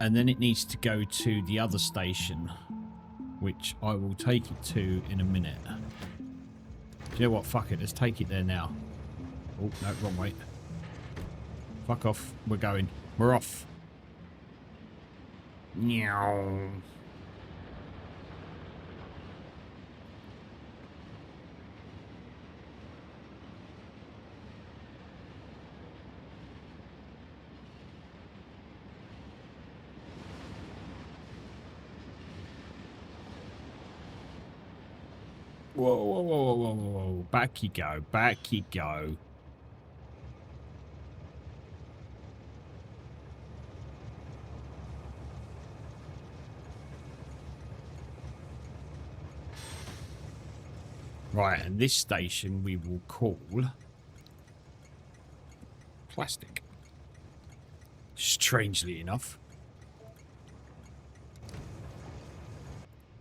And then it needs to go to the other station, which I will take it to in a minute. Do you know what? Fuck it. Let's take it there now. Oh, no, wrong way. Fuck off. We're going. We're off. Meow. Whoa, whoa, whoa, whoa, whoa, whoa. Back you go. Back you go. Right, and this station we will call plastic. Strangely enough.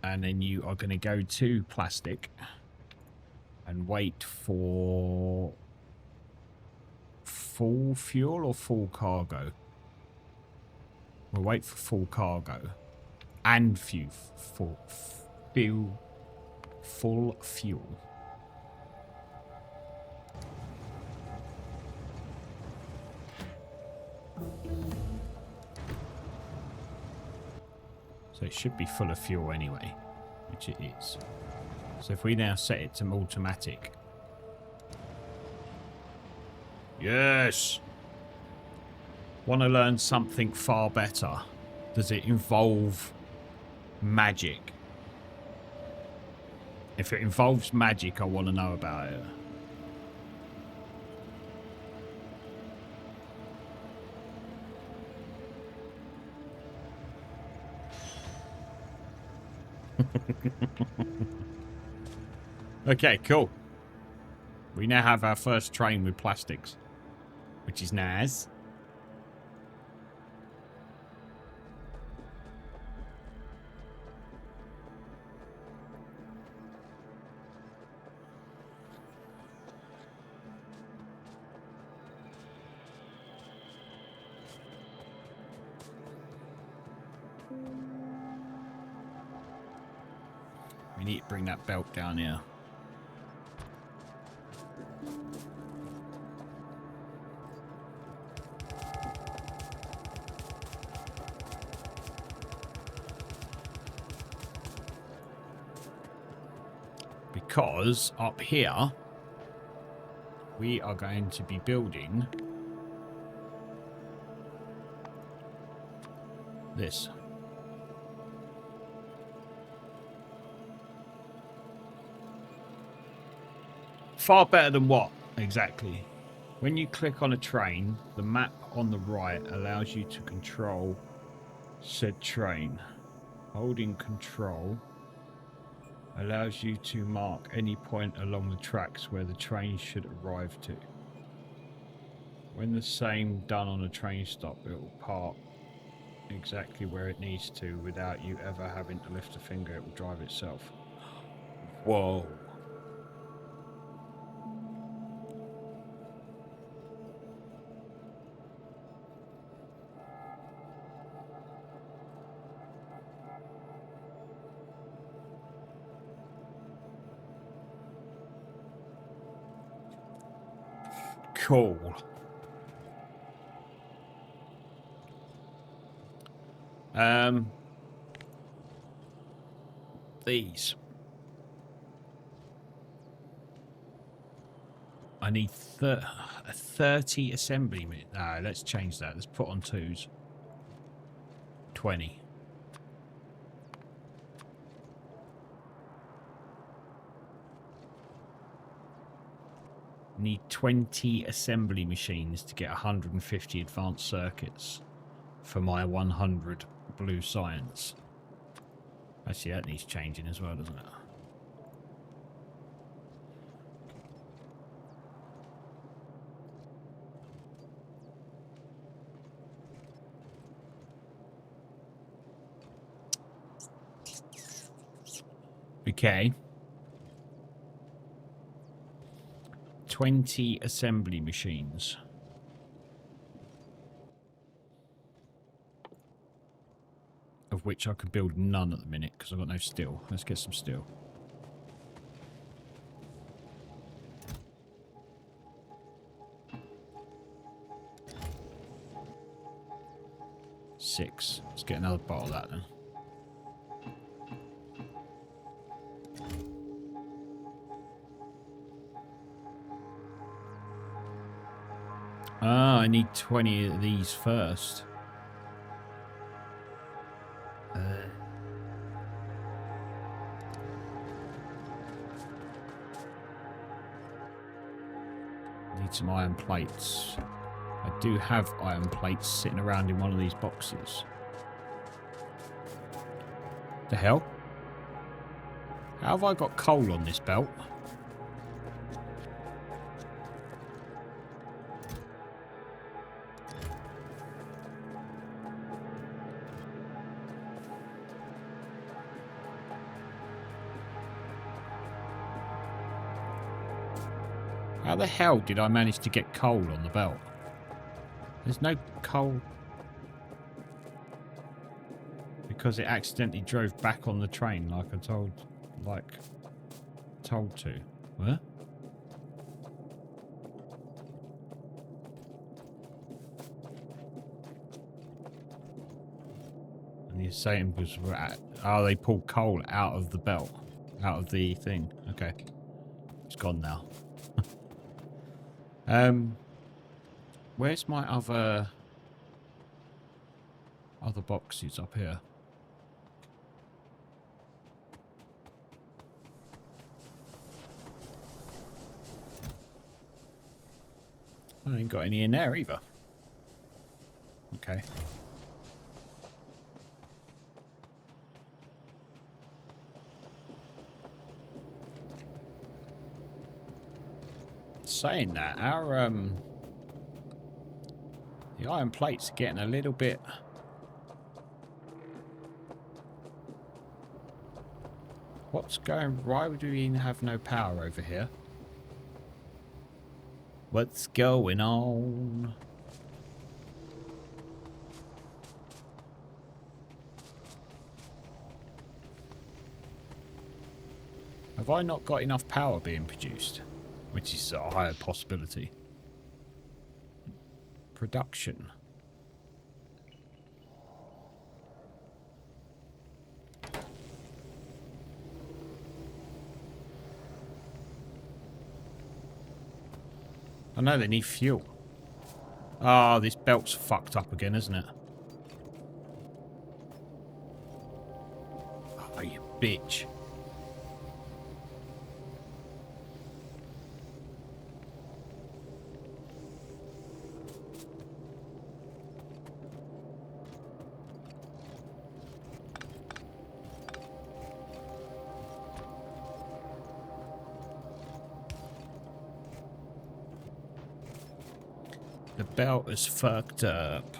And then you are going to go to plastic and wait for full fuel or full cargo. We'll wait for full cargo and full fuel. So it should be full of fuel anyway, which it is. So if we now set it to automatic. Yes! Want to learn something far better? Does it involve magic? If it involves magic, I want to know about it. Okay, cool. We now have our first train with plastics, which is nice. We need to bring that belt down here. Because up here, we are going to be building this. Far better than what, exactly? When you click on a train, the map on the right allows you to control said train. Holding control allows you to mark any point along the tracks where the train should arrive to. When the same done on a train stop, it will park exactly where it needs to without you ever having to lift a finger. It will drive itself. Whoa. Cool. These. I need 30 assembly minutes. No, let's change that. Let's put on 2s. 20. Need 20 assembly machines to get 150 advanced circuits for my 100 blue science. Actually, that needs changing as well, doesn't it? Okay. 20 assembly machines. Of which I could build none at the minute because I've got no steel. Let's get some steel. Six. Let's get another bottle of that then. Ah, I need 20 of these first. Need some iron plates. I do have iron plates sitting around in one of these boxes. The hell? How have I got coal on this belt? How the hell did I manage to get coal on the belt? There's no coal. Because it accidentally drove back on the train like I told to. What? And the assailant was oh, they pulled coal out of the belt. Out of the thing. Okay. It's gone now. Where's my other boxes up here? I ain't got any in there either. Okay. Saying that, our the iron plates are getting a little bit. What's going? Why would we even have no power over here? What's going on? Have I not got enough power being produced? Which is a higher possibility. Production. I know they need fuel. Ah, oh, this belt's fucked up again, isn't it? Oh, you bitch. The belt is fucked up.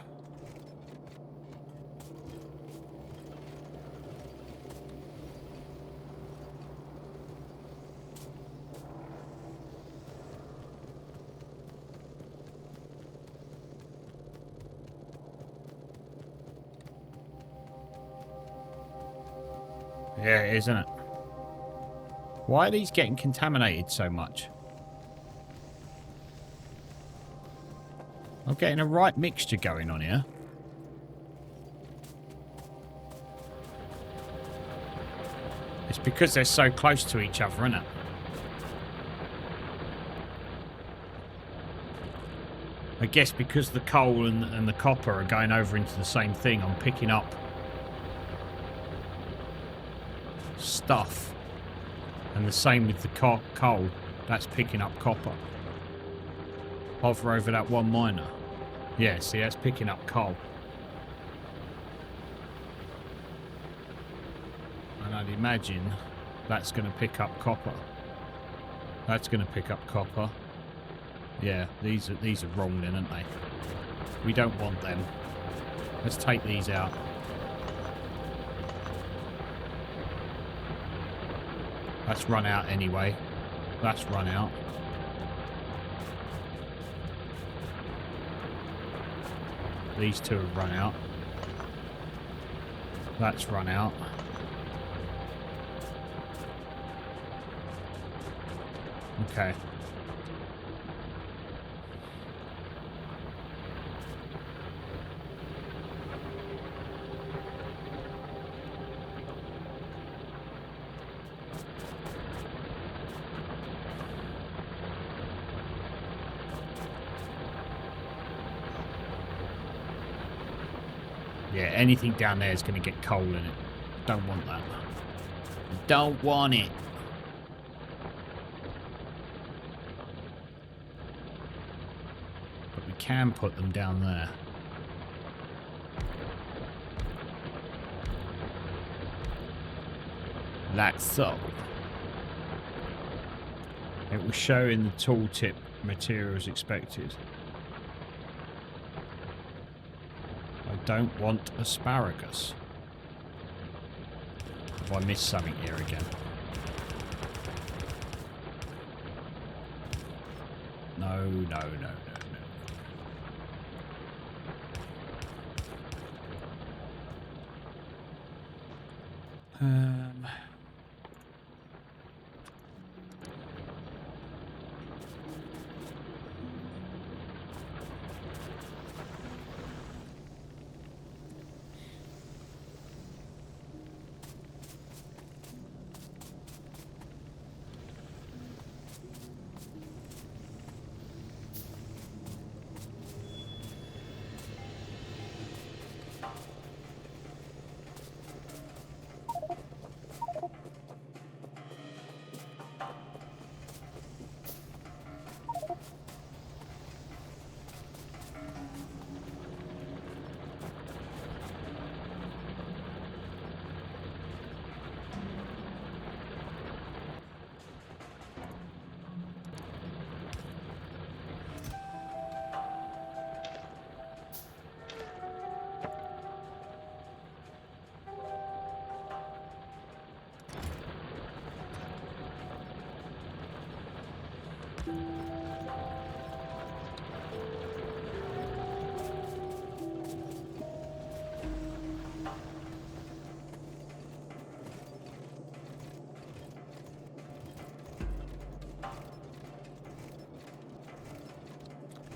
Yeah, it is, isn't it? Why are these getting contaminated so much? I'm getting a right mixture going on here. It's because they're so close to each other, isn't it? I guess because the coal and the copper are going over into the same thing, I'm picking up stuff. And the same with the coal. That's picking up copper. Hover over that one miner. Yeah, see, that's picking up coal. And I'd imagine that's going to pick up copper. That's going to pick up copper. Yeah, these are wrong then, aren't they? We don't want them. Let's take these out. That's run out anyway. That's run out. These two have run out. That's run out. Okay. Yeah, anything down there is going to get coal in it. Don't want that. Don't want it. But we can put them down there. Like so. It will show in the tooltip materials expected. I don't want asparagus. Have I missed something here again? No, no, no, no, no.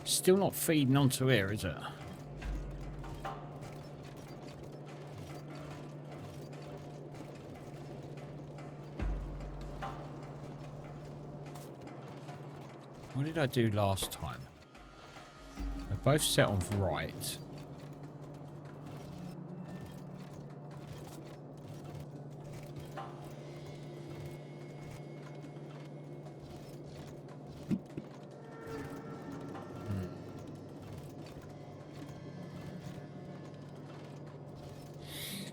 Still not feeding onto here, is it? What did I do last time? They're both set on right.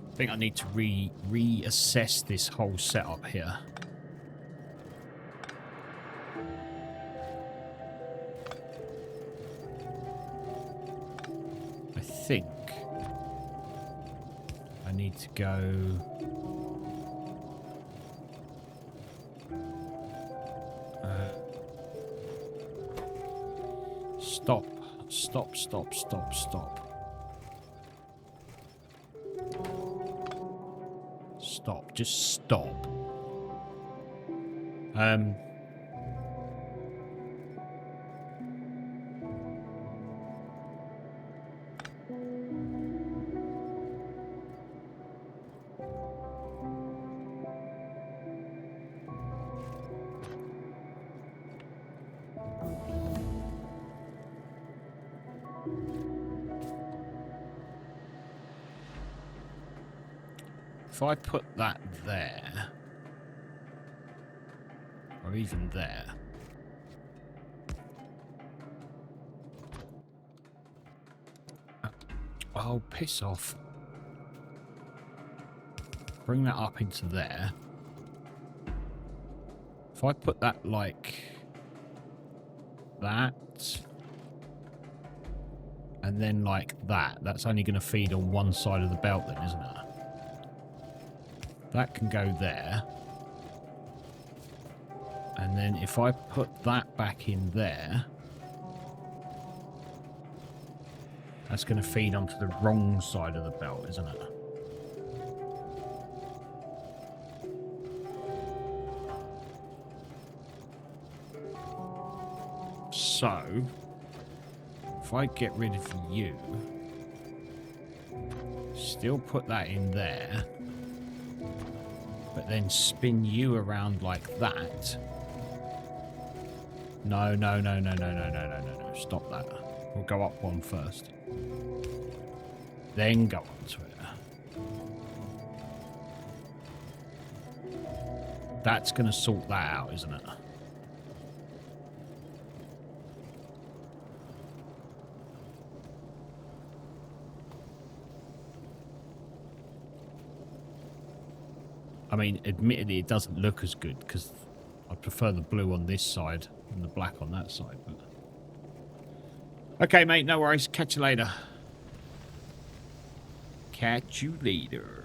I think I need to reassess this whole setup here. I think I need to go... Stop. Stop, stop, stop, stop. Stop. Just stop. if I put that there, or even there, oh, piss off. Bring that up into there. If I put that like that, and then like that, that's only going to feed on one side of the belt then, isn't it? That can go there. And then if I put that back in there, that's going to feed onto the wrong side of the belt, isn't it? So, if I get rid of you, still put that in there, but then spin you around like that. No. Stop that. We'll go up one first. Then go on to it. That's going to sort that out, isn't it? I mean, admittedly, it doesn't look as good because I prefer the blue on this side and the black on that side. But okay, mate, no worries. Catch you later. Catch you later.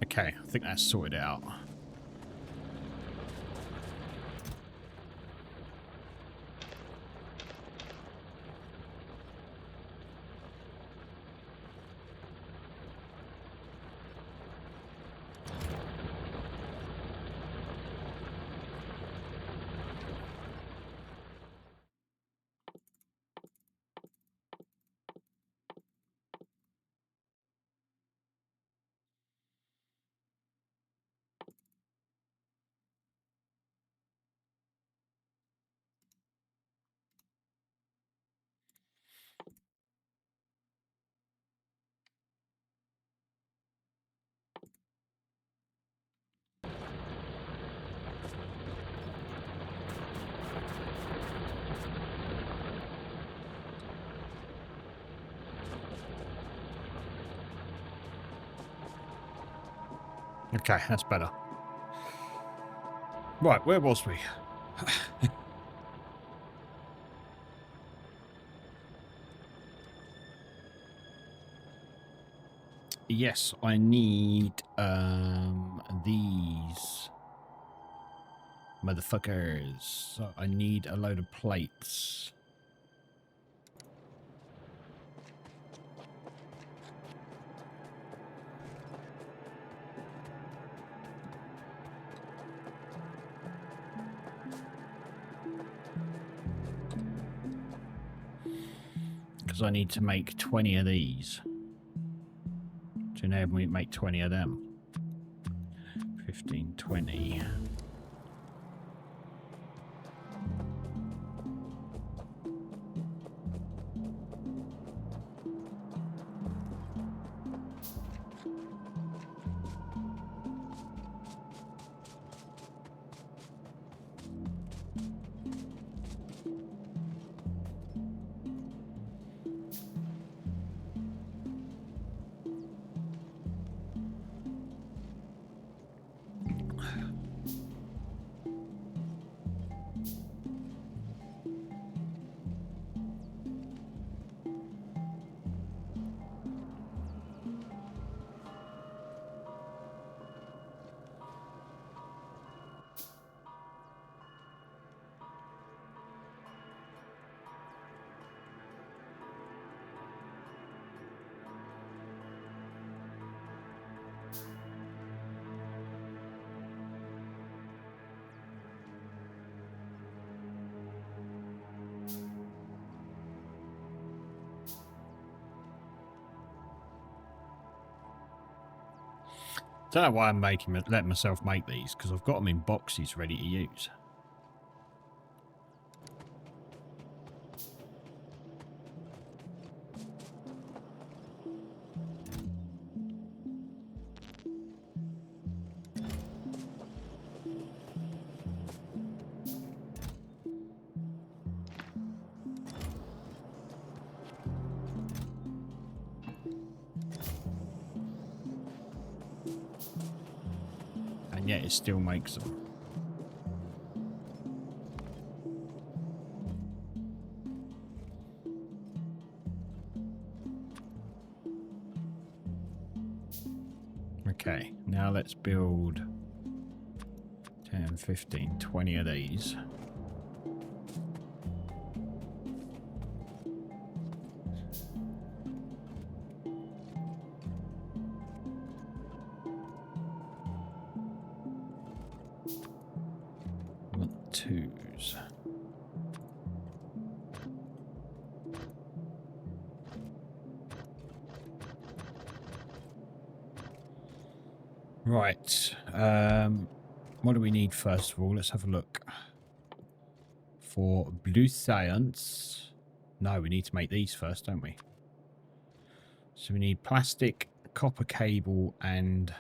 Okay, I think that's sorted out. Okay, that's better. Right, where was we? Yes, I need these motherfuckers. So I need a load of plates. Because I need to make 20 of these to enable me to make 20 of them. 15, 20. Don't know why I'm letting myself make these, because I've got them in boxes ready to use. And yet it still makes them. Okay, now let's build 10, 15, 20 of these. Twos. Right. What do we need first of all? Let's have a look. For blue science. No, we need to make these first, don't we? So we need plastic, copper cable, and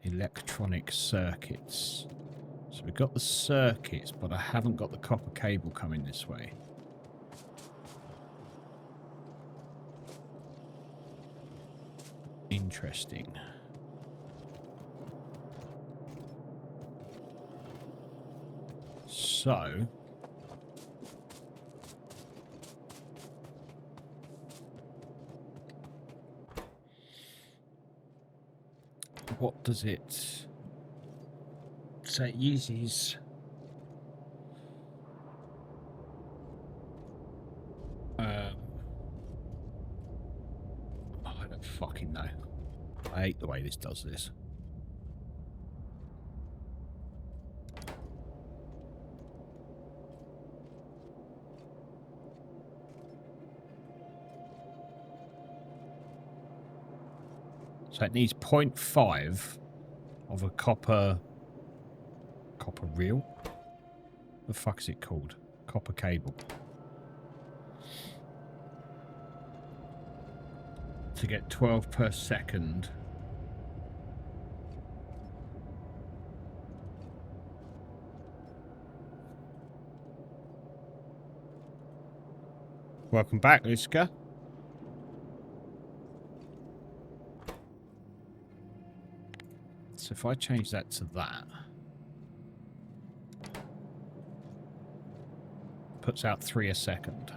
electronic circuits. So we've got the circuits, but I haven't got the copper cable coming this way. Interesting. So what does it... So it uses... I don't fucking know. I hate the way this does this. So it needs 0.5 of a copper reel. The fuck is it called? Copper cable. To get 12 per second. Welcome back, Liska. So if I change that to that, puts out 3 a second.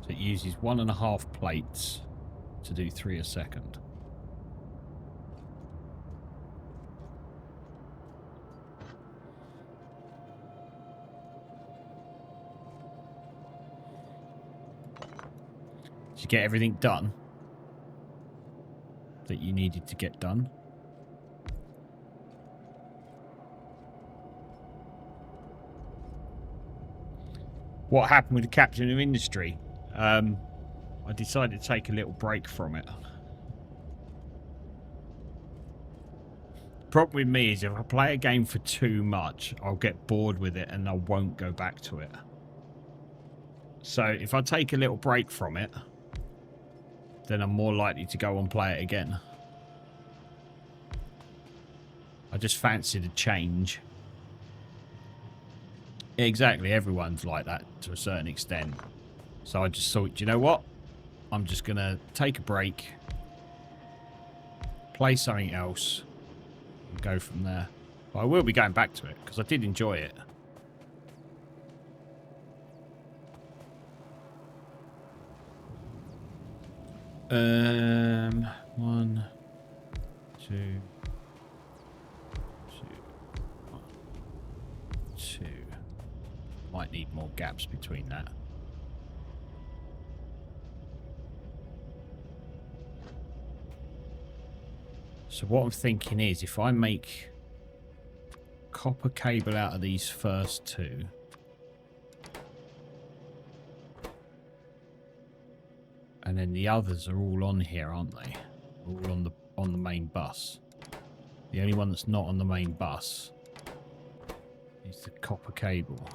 So it uses 1.5 plates to do 3 a second. Did you get everything done that you needed to get done? What happened with the captain of industry? I decided to take a little break from it. Problem with me is if I play a game for too much, I'll get bored with it and I won't go back to it. So if I take a little break from it, then I'm more likely to go and play it again. I just fancied a change. Exactly, everyone's like that to a certain extent. So I just thought, you know what? I'm just going to take a break, play something else, and go from there. But I will be going back to it, because I did enjoy it. One, two, one, two. Might need more gaps between that. So what I'm thinking is, if I make copper cable out of these first two, And then the others are all on here, aren't they? All on the main bus. The only one that's not on the main bus is the copper cable.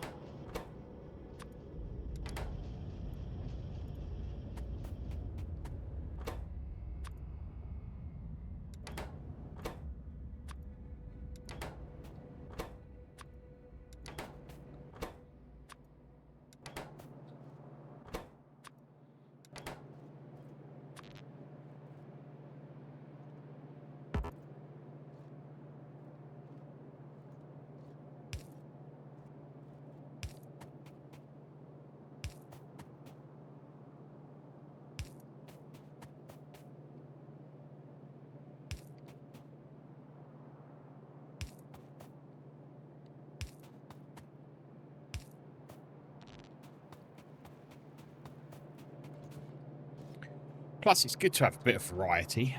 Plus, it's good to have a bit of variety.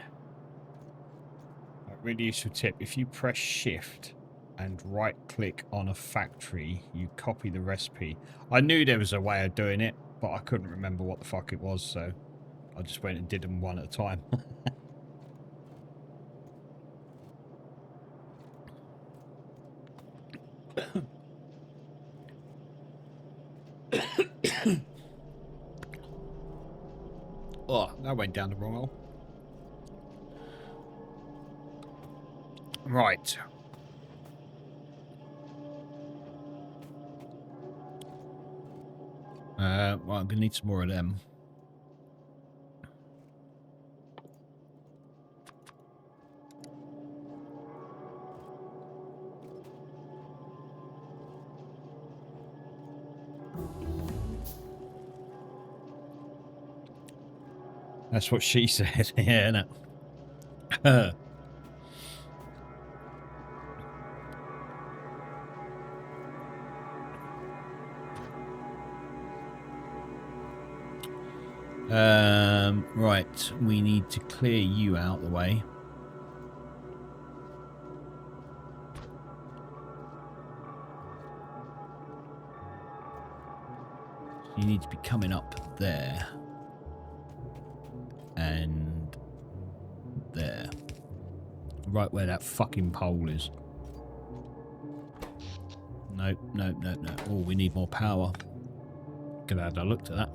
A really useful tip, if you press shift and right click on a factory, you copy the recipe. I knew there was a way of doing it, but I couldn't remember what the fuck it was, so I just went and did them one at a time. Oh, that went down the wrong hole. Right. Well, I'm going to need some more of them. That's what she said. Yeah, no. Right, we need to clear you out the way. You need to be coming up there. And there. Right where that fucking pole is. Nope, nope, nope, nope. Oh, we need more power. Glad I looked at that.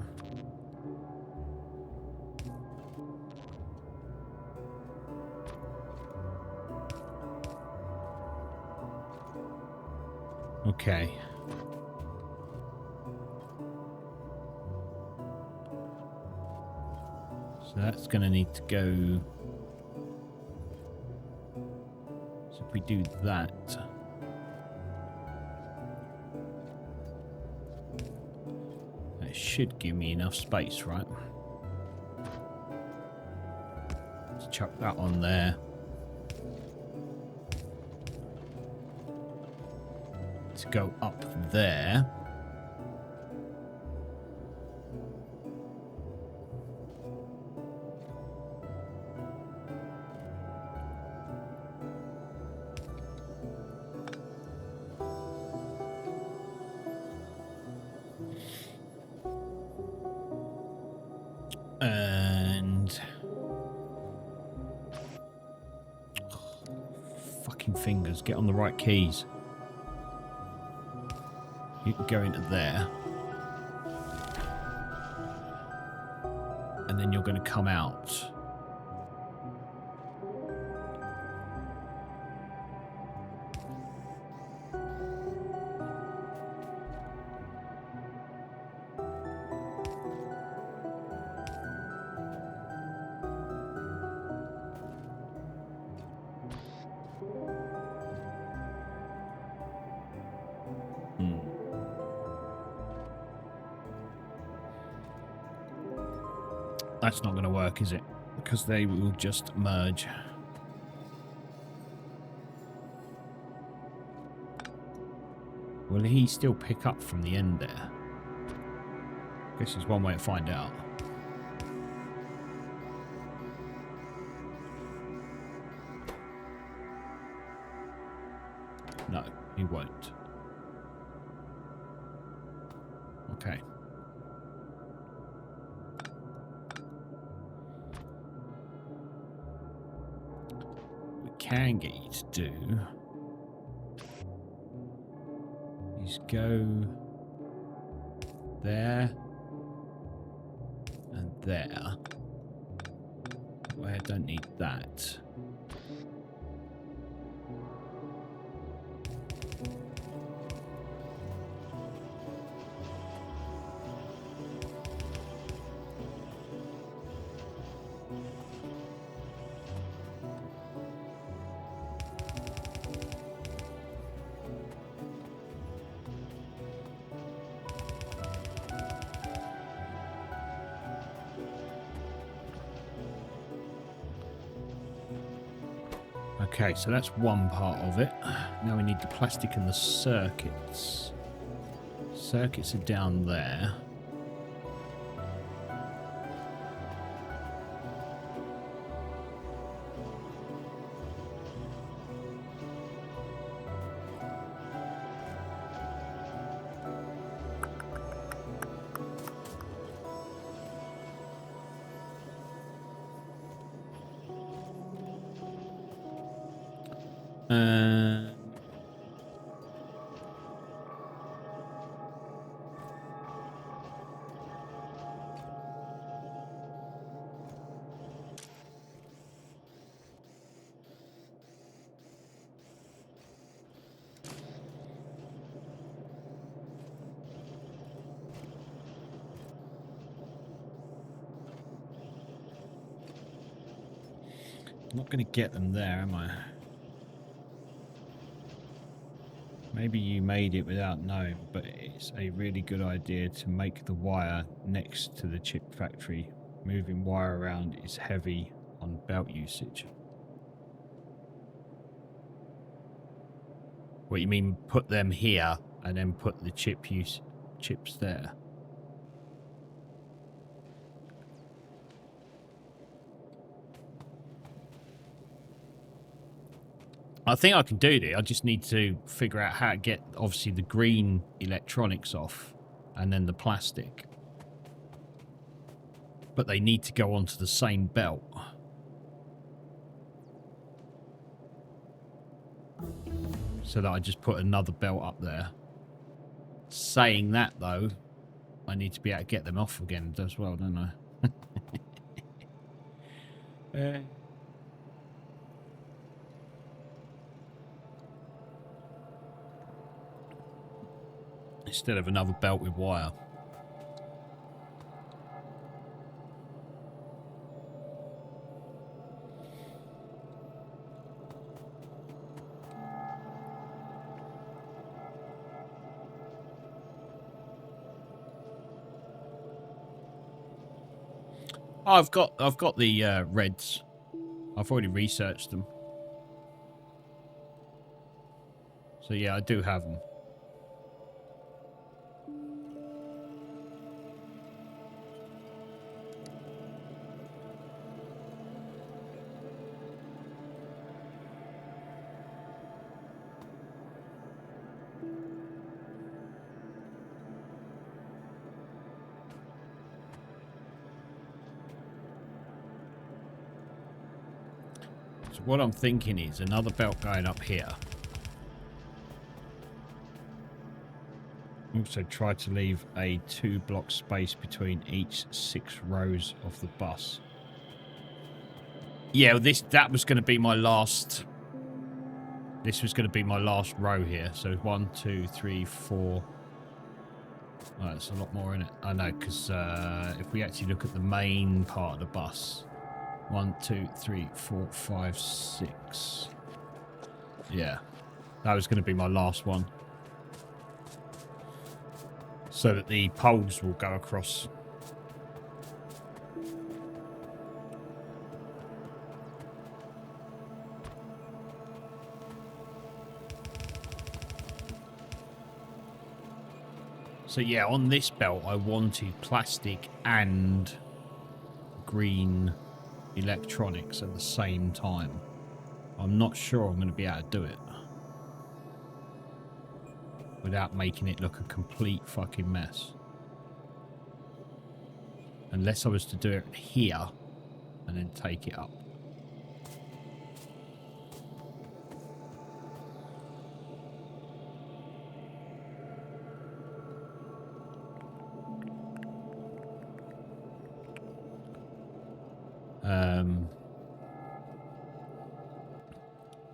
Okay. So that's going to need to go. So if we do that. That should give me enough space, right? Let's chuck that on there. To go up there. And fucking fingers, get on the right keys. You can go into there. And then you're going to come out. That's not going to work, is it? Because they will just merge. Will he still pick up from the end there? Guess there's one way to find out. No, he won't. Okay. can get you to do is go there and there. Where I don't need that. Okay, so that's one part of it. Now we need the plastic and the circuits. Circuits are down there. I'm not going to get them there, am I? Maybe you made it without knowing, but it's a really good idea to make the wire next to the chip factory. Moving wire around is heavy on belt usage. What you mean, put them here and then put the chips there? I think I can do that. I just need to figure out how to get, obviously, the green electronics off and then the plastic. But they need to go onto the same belt. So that I just put another belt up there. Saying that, though, I need to be able to get them off again as well, don't I? Instead of another belt with wire. I've got the reds. I've already researched them. So yeah, I do have them. So what I'm thinking is another belt going up here. Also try to leave a 2-block space between each 6 rows of the bus. Yeah, that was going to be my last. This was going to be my last row here. So 1, 2, 3, 4. Oh, that's a lot more in it. I know, because if we actually look at the main part of the bus, 1, 2, 3, 4, 5, 6. Yeah, that was going to be my last one. So that the poles will go across. So yeah, on this belt, I wanted plastic and green electronics at the same time. I'm not sure I'm going to be able to do it without making it look a complete fucking mess. Unless I was to do it here and then take it up.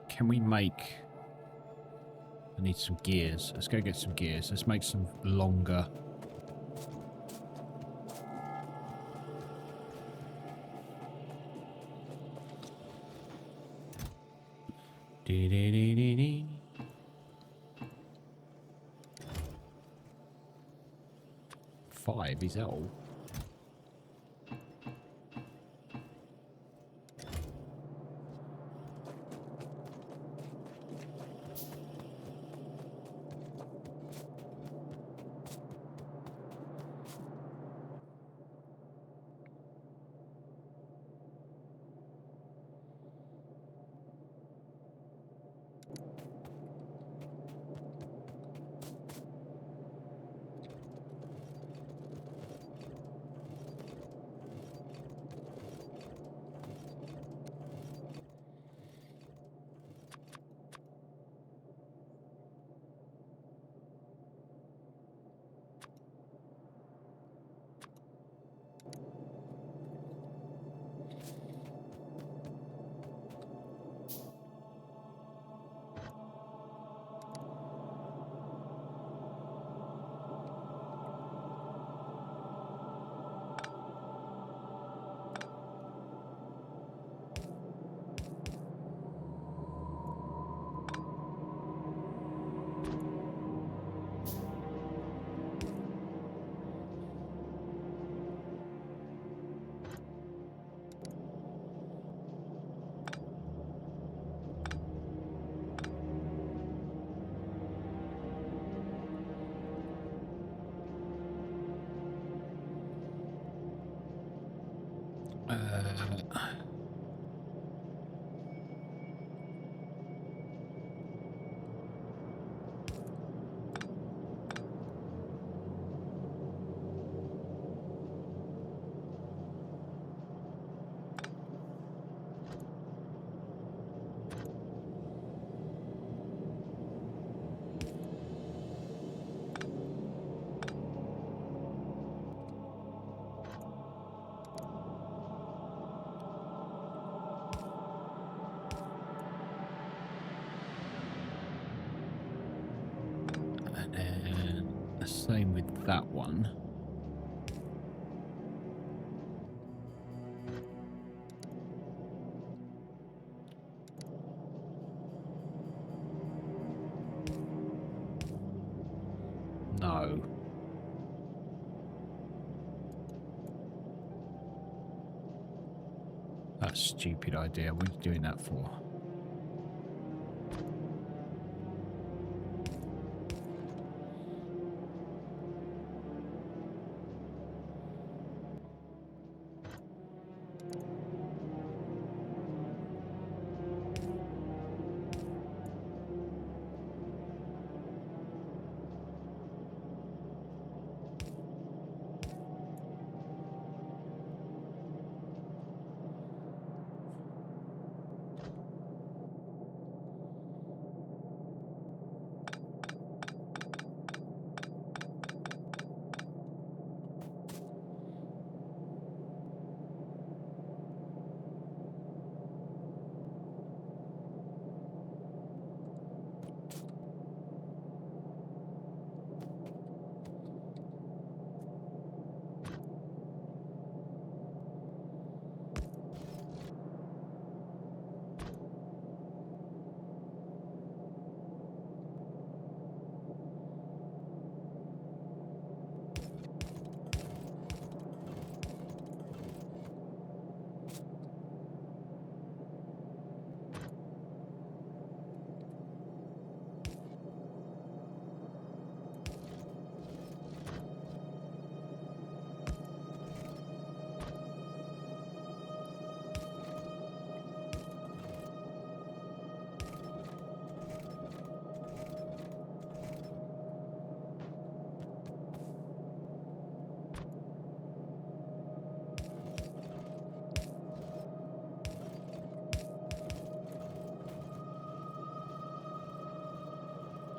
Can we make... I need some gears. Let's go get some gears. Let's make some longer... Five, is that all? And the same with that one. No. That's a stupid idea. What are you doing that for?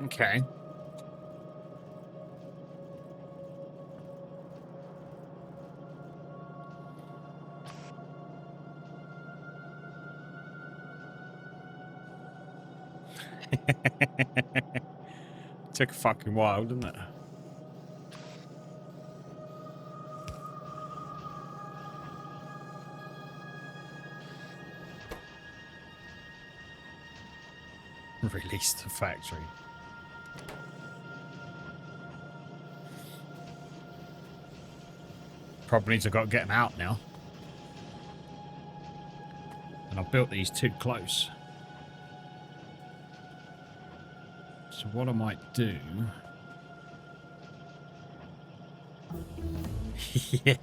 Okay. Took a fucking while, didn't it? Release the factory. Problem is I've got to get them out now. And I've built these too close. So what I might do... Yeah.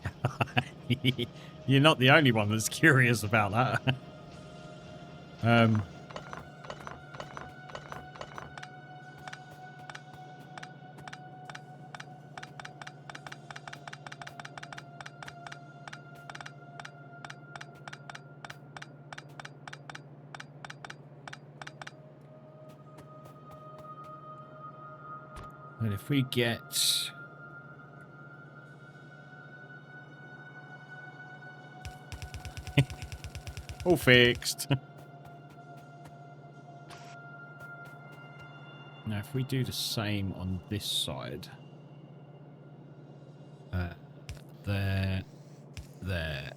You're not the only one that's curious about that. And if we get... all fixed. Now, if we do the same on this side... there, there,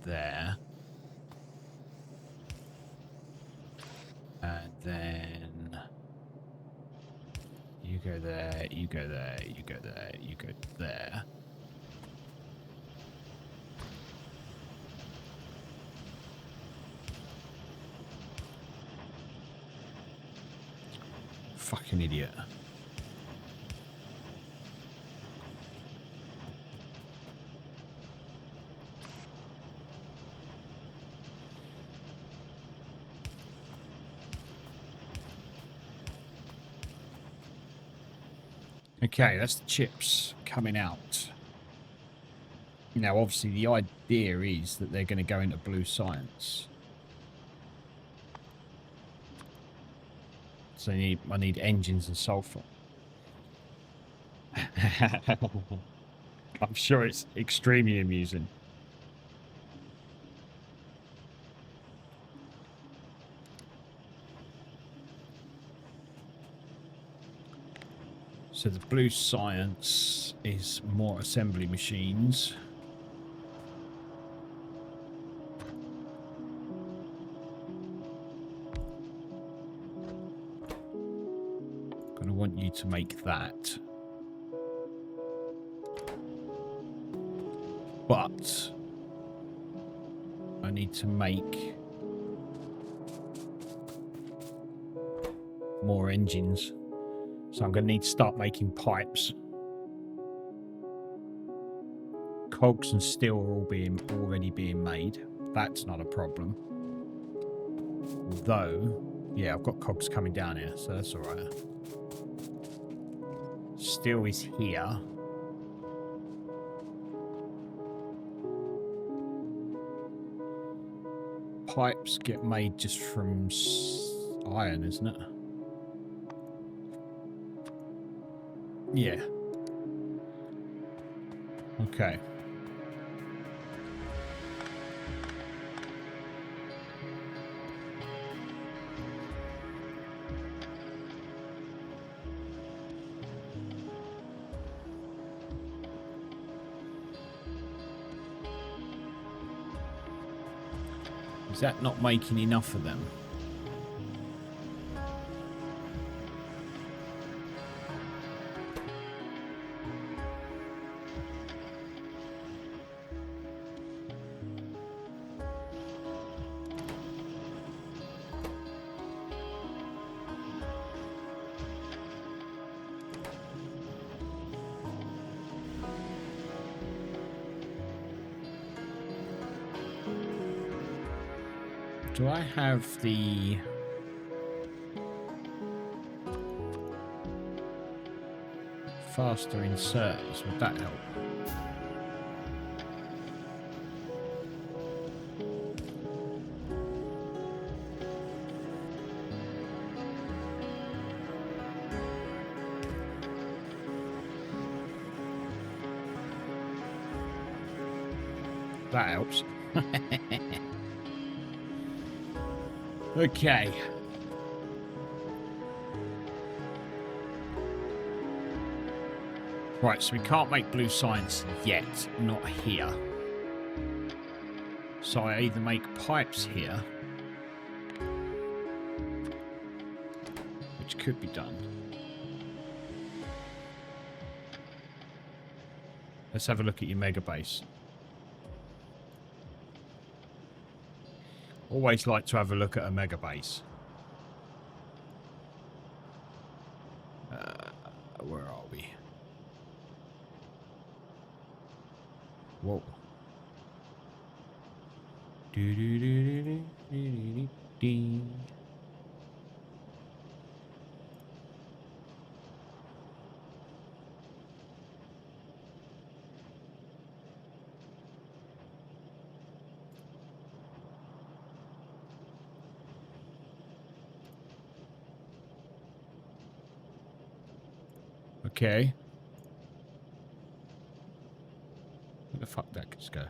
there. And then... you go there, you go there, you go there, you go there. Fucking idiot. Okay, that's the chips coming out. Now, obviously, the idea is that they're going to go into blue science. So I need engines and sulfur. I'm sure it's extremely amusing. So the blue science is more assembly machines. Gonna want you to make that. But I need to make more engines. So I'm going to need to start making pipes. Cogs and steel are all already being made. That's not a problem. Although, yeah, I've got cogs coming down here, so that's all right. Steel is here. Pipes get made just from iron, isn't it? Yeah. Okay. Is that not making enough of them? Do I have the... faster inserters? Would that help? That helps. Okay. Right, so we can't make blue science yet, not here. So I either make pipes here, which could be done. Let's have a look at your mega base. Always like to have a look at a mega base. Where are we? Whoa. Okay. Where the fuck that could go?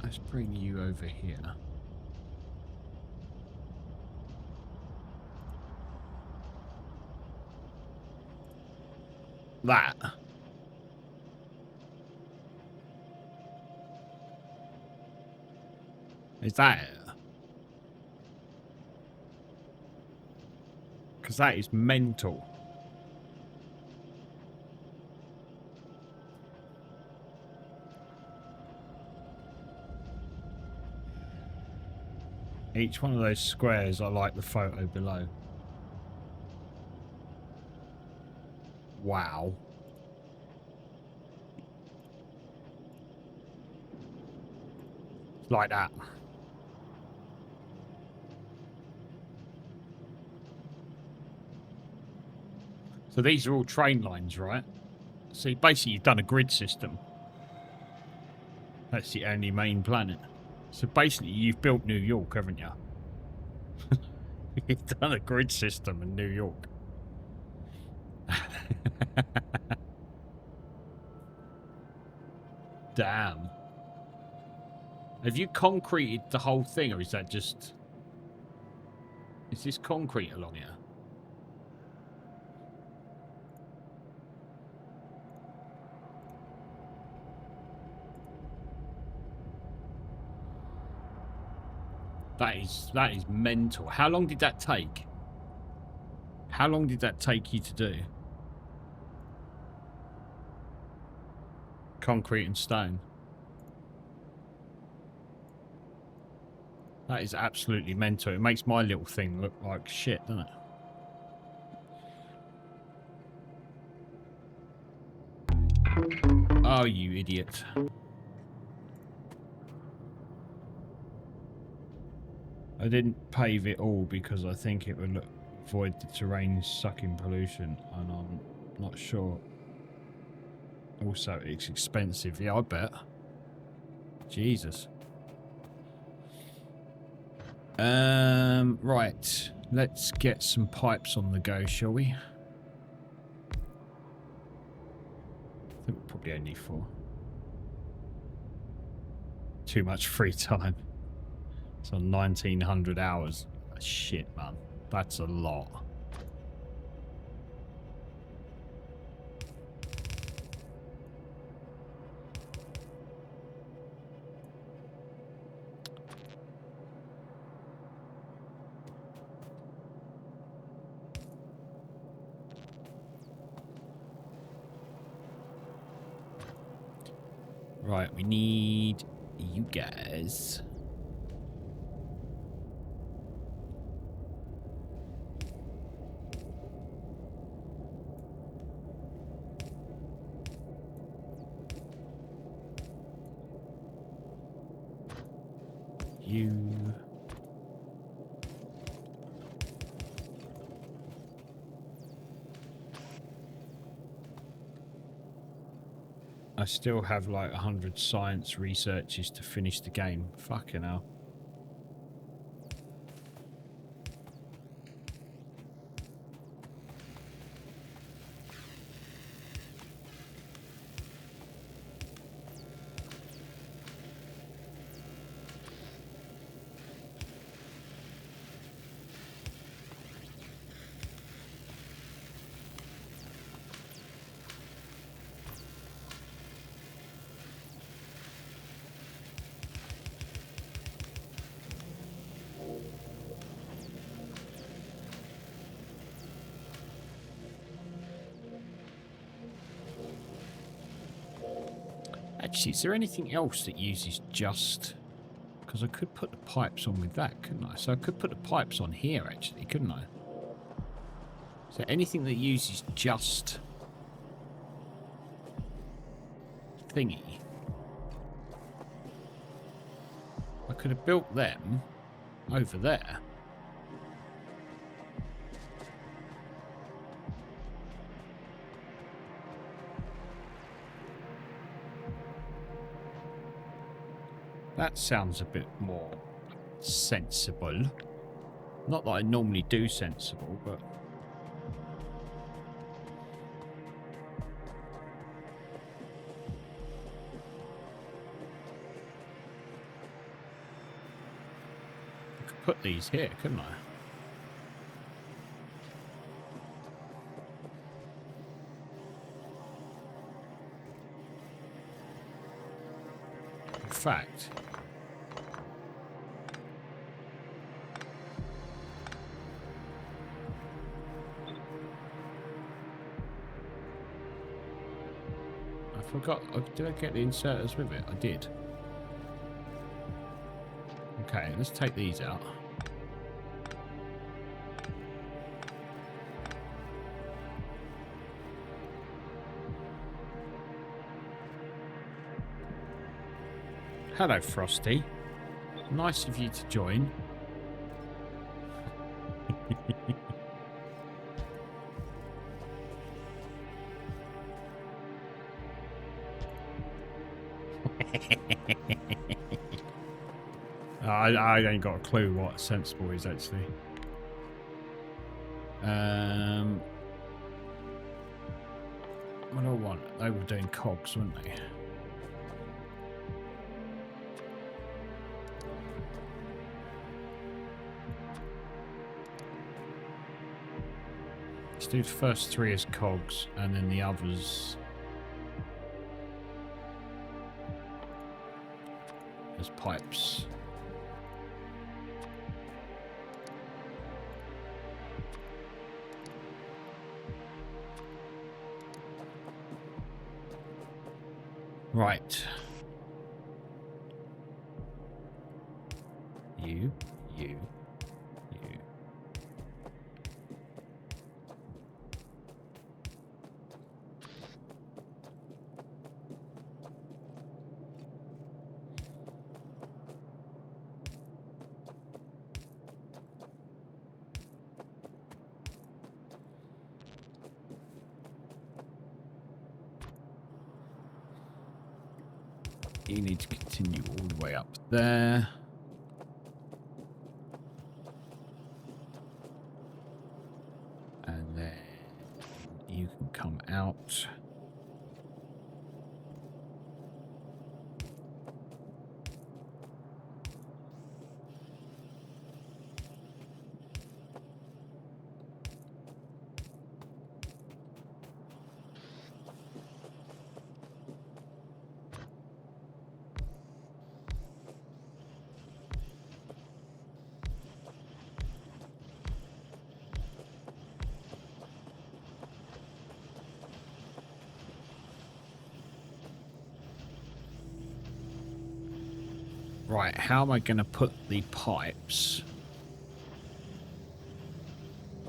Let's bring you over here. That. Is that it? Because that is mental. Each one of those squares, I like the photo below. Wow. Like that. So these are all train lines, right? So basically you've done a grid system. That's the only main planet. So basically you've built New York, haven't you? You've done a grid system in New York. Damn. Have you concreted the whole thing, or is that just... Is this concrete along here? That is mental. How long did that take? How long did that take you to do? Concrete and stone. That is absolutely mental. It makes my little thing look like shit, doesn't it? Oh, you idiot. I didn't pave it all because I think it would avoid the terrain sucking pollution, and I'm not sure. Also, it's expensive. Yeah, I bet. Jesus. Right. Let's get some pipes on the go, shall we? I think we probably only need 4. Too much free time. It's on 1900 hours. Shit, man. That's a lot. Right, we need you guys. you. I still have like 100 science researches to finish the game. Fucking hell. Actually, is there anything else that uses just... Because I could put the pipes on with that, couldn't I? So I could put the pipes on here, actually, couldn't I? Is there anything that uses just... thingy? I could have built them over there. That sounds a bit more sensible. Not that I normally do sensible, but... I could put these here, couldn't I? In fact... I forgot. Did I get the inserters with it? I did. Okay, let's take these out. Hello, Frosty. Nice of you to join. I ain't got a clue what sensible is, actually. What do I want? They were doing cogs, weren't they? Let's do the first 3 as cogs, and then the others as pipes. Right. You. You need to continue all the way up there. And then you can come out. Right, how am I going to put the pipes?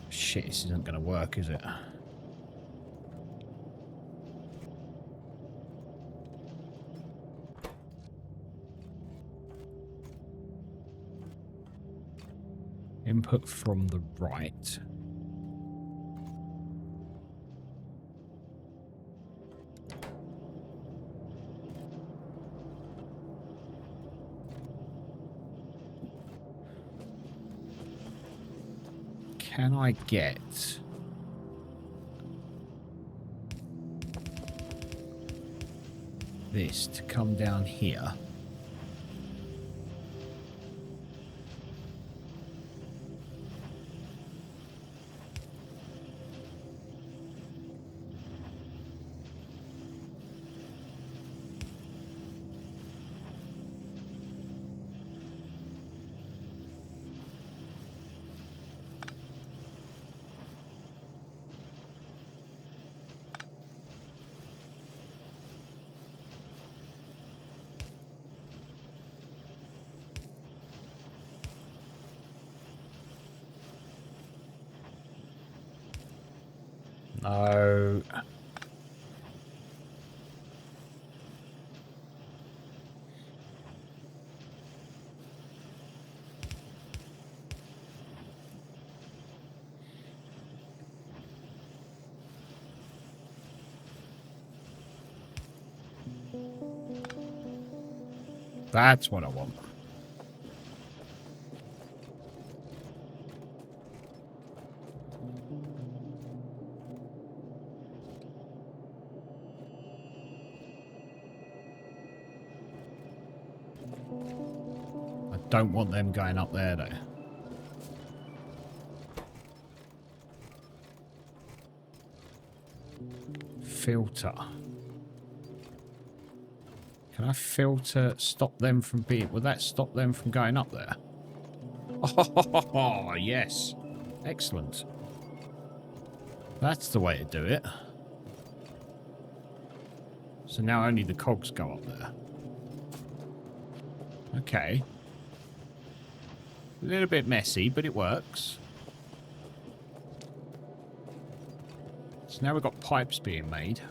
Shit, this isn't going to work, is it? Input from the right. Can I get this to come down here? No. That's what I want. I don't want them going up there, though. Filter. Can I filter, stop them from being... Will that stop them from going up there? Oh, yes. Excellent. That's the way to do it. So now only the cogs go up there. Okay. A little bit messy, but it works. So now we've got pipes being made.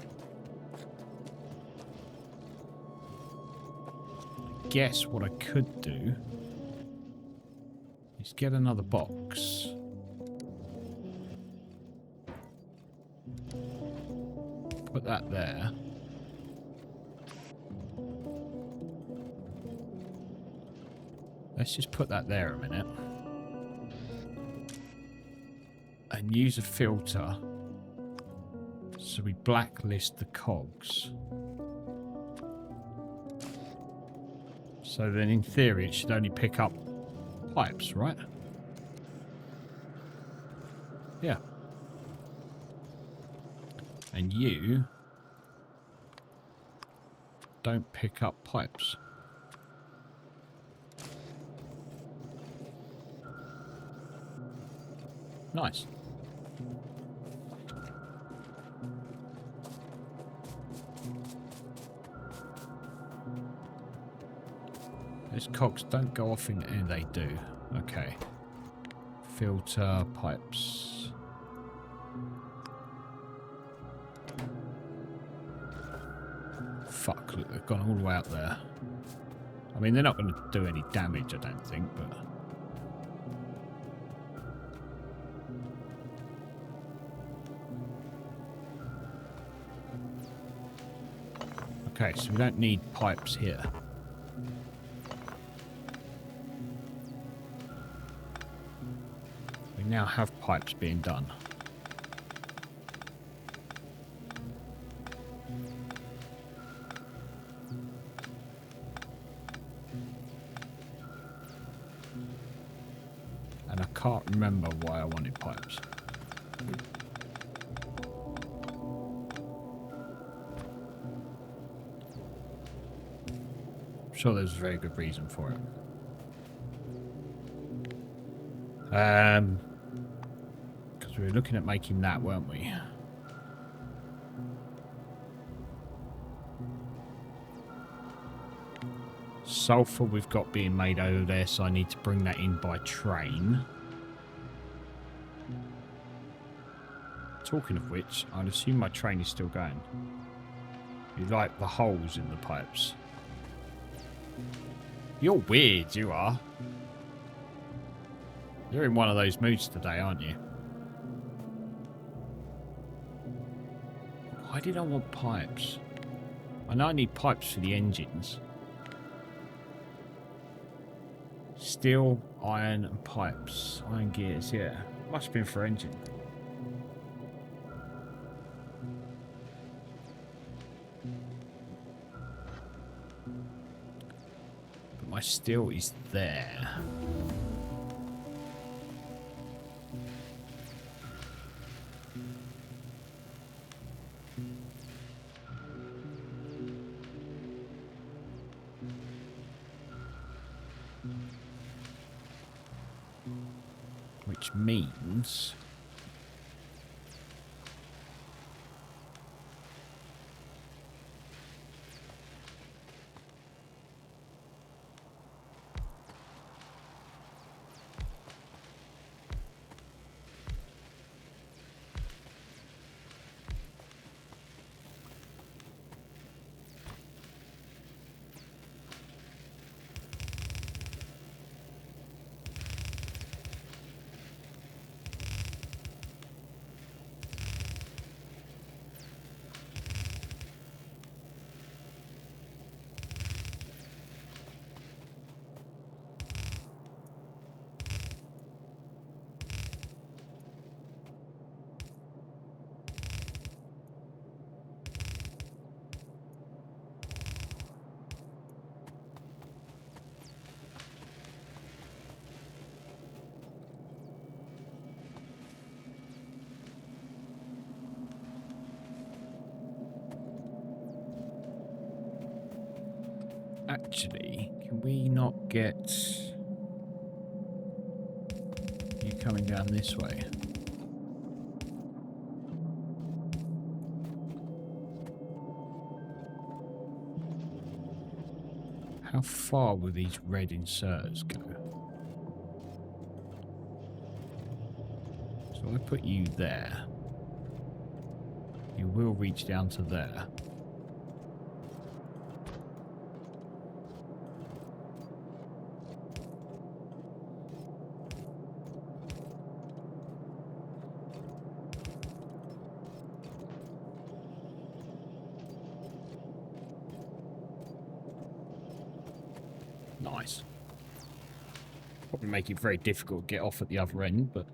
I guess what I could do is get another box. Put that there. Let's just put that there a minute. And use a filter so we blacklist the cogs. So then in theory it should only pick up pipes, right? Yeah. And you don't pick up pipes. Nice. Those cogs don't go off in... And they do. Okay. Filter pipes. Fuck, look, they've gone all the way out there. I mean, they're not going to do any damage, I don't think, but... Okay, so we don't need pipes here. We now have pipes being done. And I can't remember why I wanted pipes. I'm sure there's a very good reason for it. Because we were looking at making that, weren't we? Sulfur we've got being made over there, so I need to bring that in by train. Talking of which, I'd assume my train is still going. You like the holes in the pipes. You're weird, you are. You're in one of those moods today, aren't you? Why did I want pipes? I know I need pipes for the engines. Steel, iron, and pipes. Iron gears, yeah. Must have been for engine. But my steel is there. Which means... Actually, can we not get you coming down this way? How far will these red inserters go? So I put you there. You will reach down to there. Nice. Probably make it very difficult to get off at the other end, but...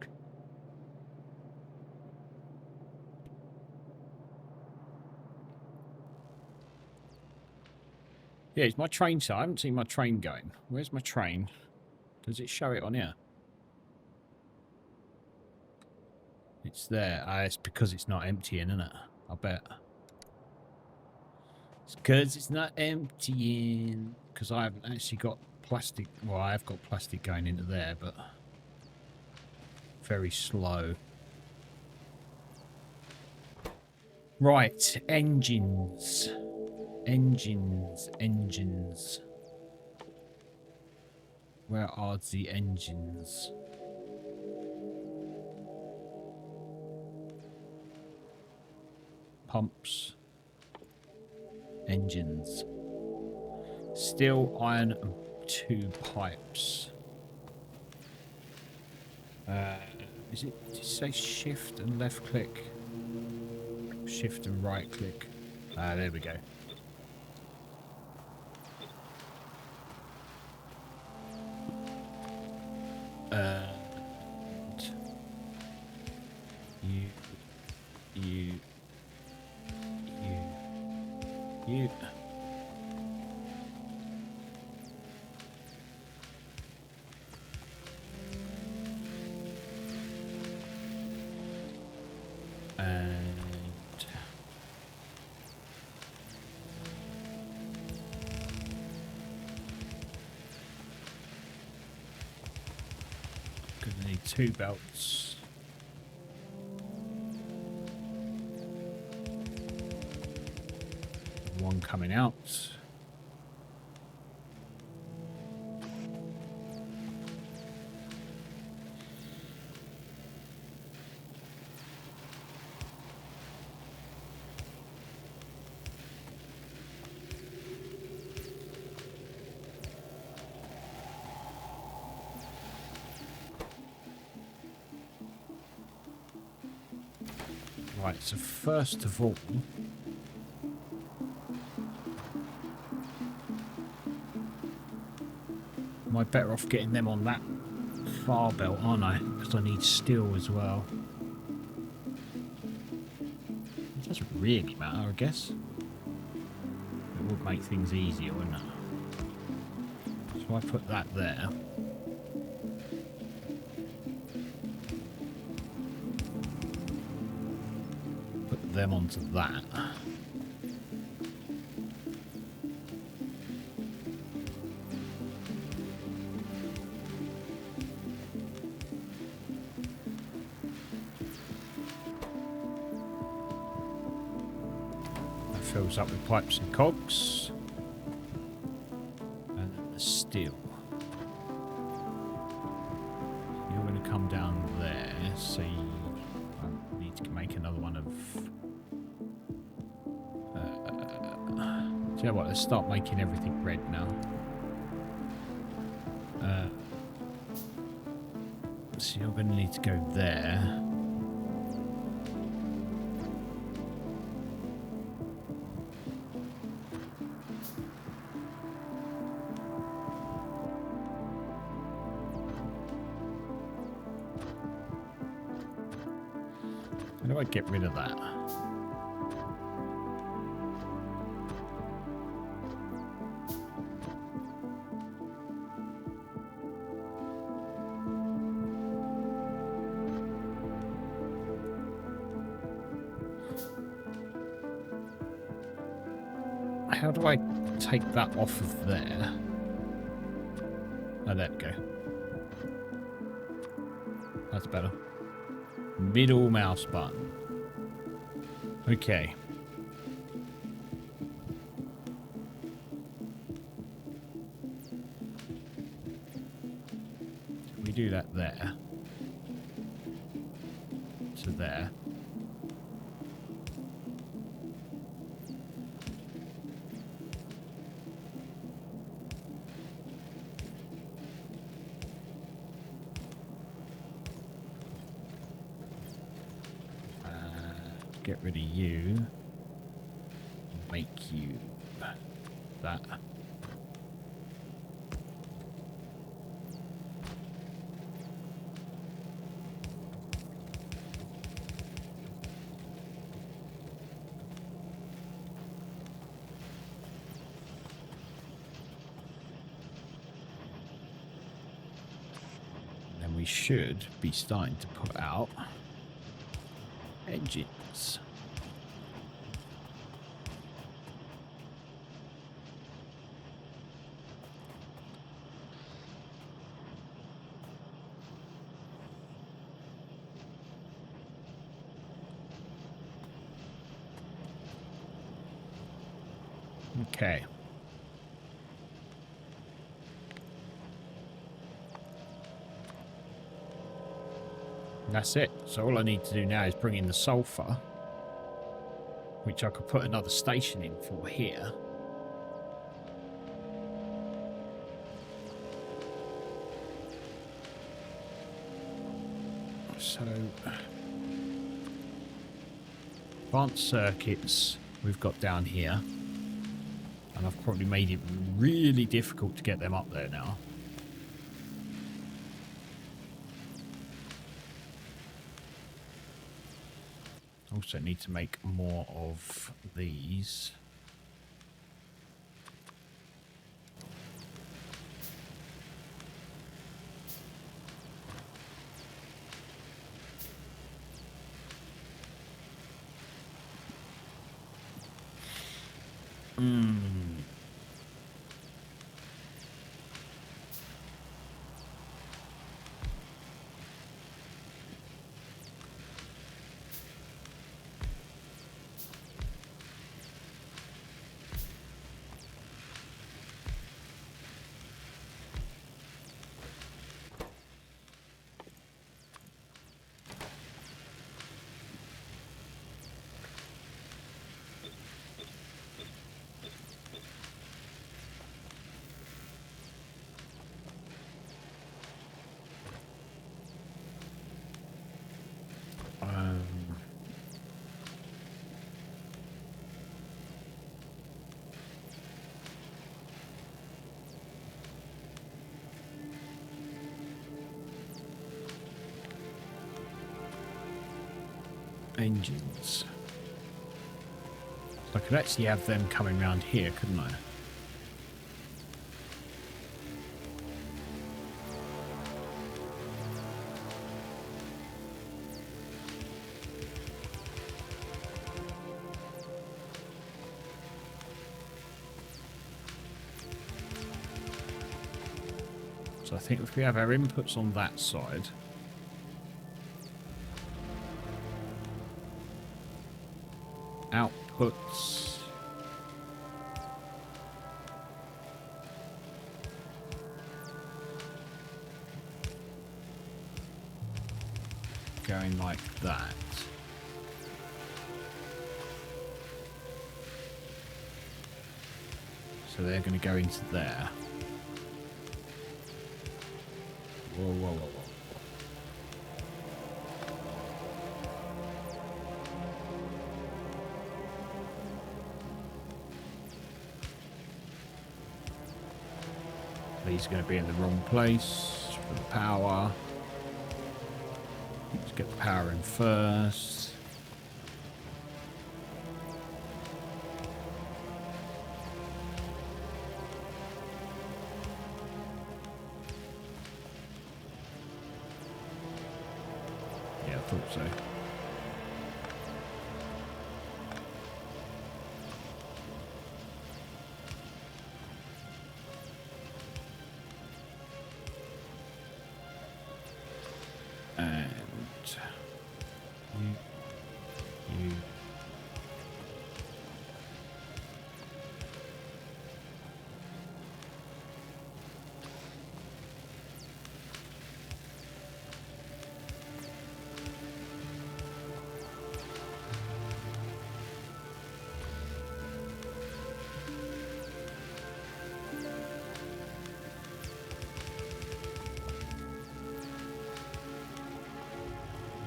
Yeah, it's my train, so I haven't seen my train going. Where's my train? Does it show it on here? It's there. It's because it's not emptying, isn't it? I bet. It's because it's not emptying. Because I haven't actually got plastic. Well, I have got plastic going into there, but very slow. Right, engines. Engines. Where are the engines? Pumps. Engines. Steel, iron, and 2 pipes. Did it say shift and left click? Shift and right click. There we go. And you. And gonna need 2 belts. One coming out. Right, so first of all, am I better off getting them on that far belt, aren't I? Because I need steel as well. It doesn't really matter, I guess. It would make things easier, wouldn't it? So I put that there. Put them onto that. Fills up with pipes and cogs. And then the steel. You're going to come down there, so you need to make another one of... do you know what, let's start making everything red now. So you're going to need to go there. How do I get rid of that? How do I take that off of there? Oh, there we go. That's better. Middle mouse button. Okay. We do that there. To there. Get rid of you. Make you that. Then we should be starting to put out engines. Okay. And that's it. So all I need to do now is bring in the sulfur, which I could put another station in for here. So, advanced circuits we've got down here. And I've probably made it really difficult to get them up there now. Also need to make more of these. Engines. So I could actually have them coming around here, couldn't I? So I think if we have our inputs on that side, outputs going like that. So they're going to go into there. Whoa, whoa, whoa, whoa. These are going to be in the wrong place for the power. Let's get the power in first. Yeah, I thought so. You.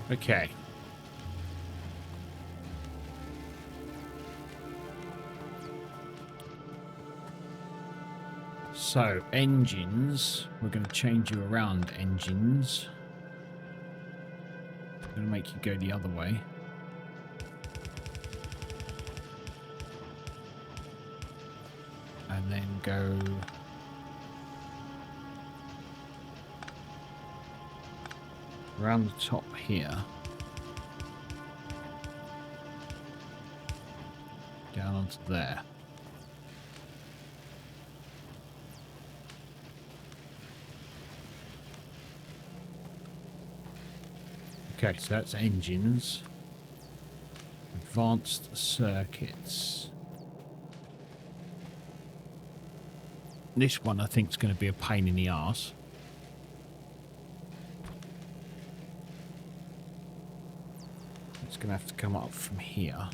Okay. So, engines. We're going to change you around, engines. I'm going to make you go the other way. And then go... around the top here. Down onto there. Okay, so that's engines. Advanced circuits. This one I think is going to be a pain in the arse. It's going to have to come up from here.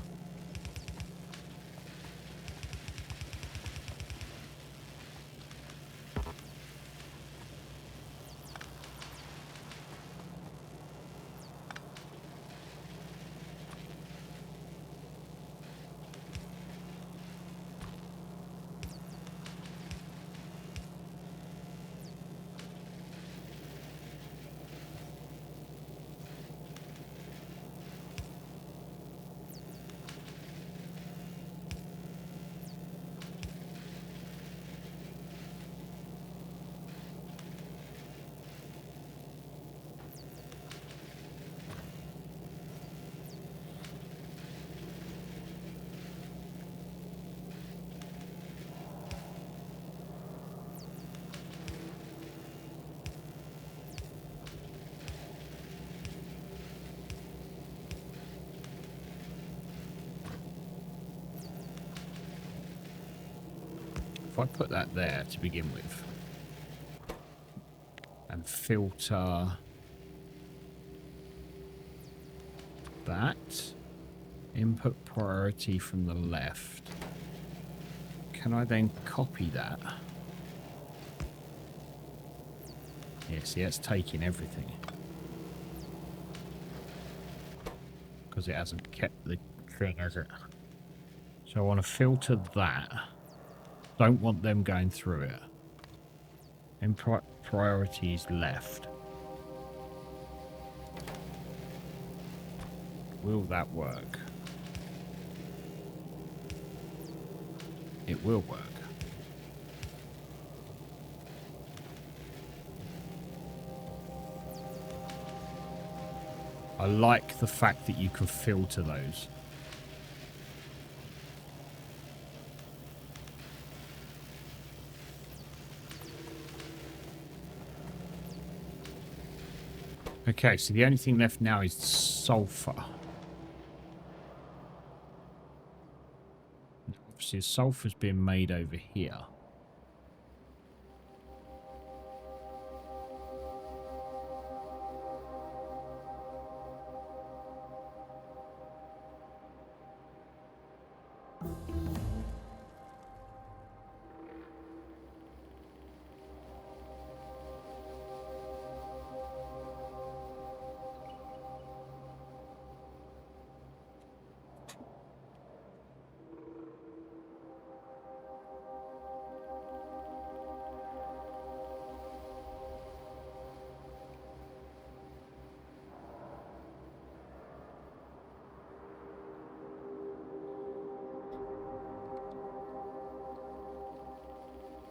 If I put that there to begin with and filter that, input priority from the left, can I then copy that? Yeah, see, that's taking everything because it hasn't kept the thing, has it? So I want to filter that. Don't want them going through it. And priorities left. Will that work? It will work. I like the fact that you can filter those. Okay, so the only thing left now is sulfur. Obviously, sulfur's being made over here.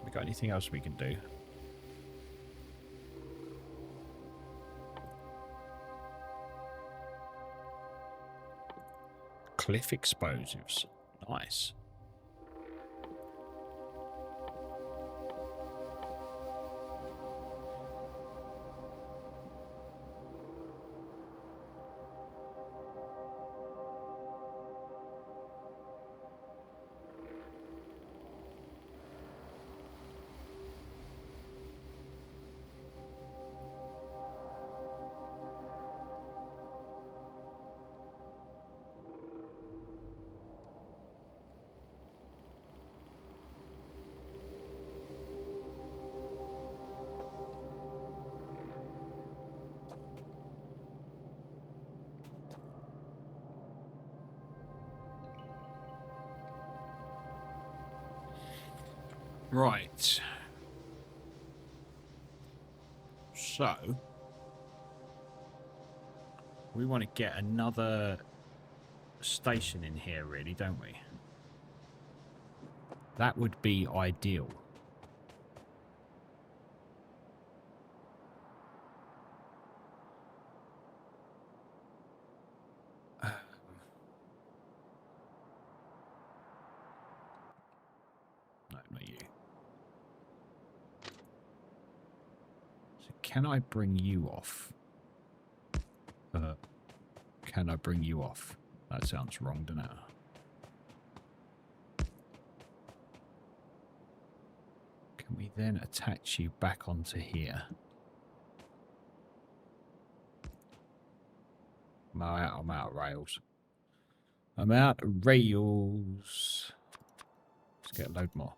We got anything else we can do? Cliff explosives. Nice. Right. So, we want to get another station in here, really, don't we? That would be ideal. No, not you. So can I bring you off? Can I bring you off? That sounds wrong, doesn't it? Can we then attach you back onto here? I'm out of rails. I'm out of rails. Let's get a load more.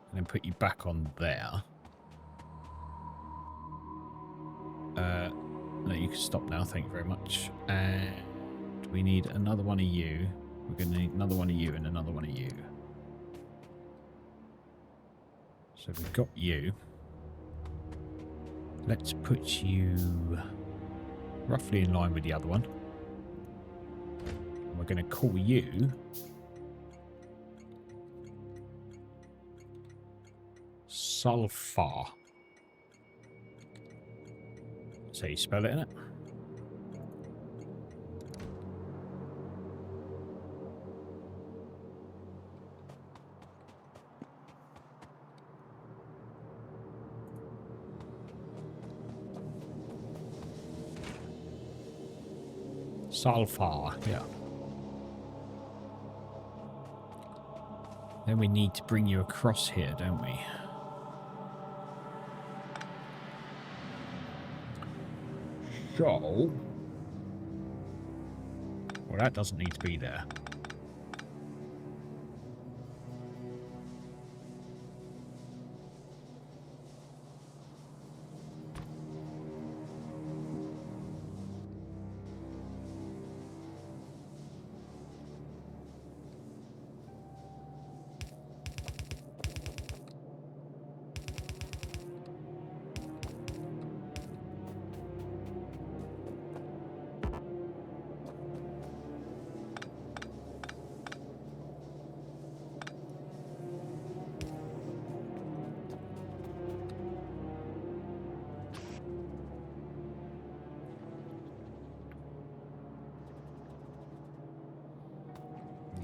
And then put you back on there. No, you can stop now. Thank you very much. And we need another one of you. We're going to need another one of you and another one of you. So we've got you. Let's put you roughly in line with the other one. We're going to call you Sulfur. So you spell it, innit? Sulfur, yeah. Then we need to bring you across here, don't we? So, well, that doesn't need to be there.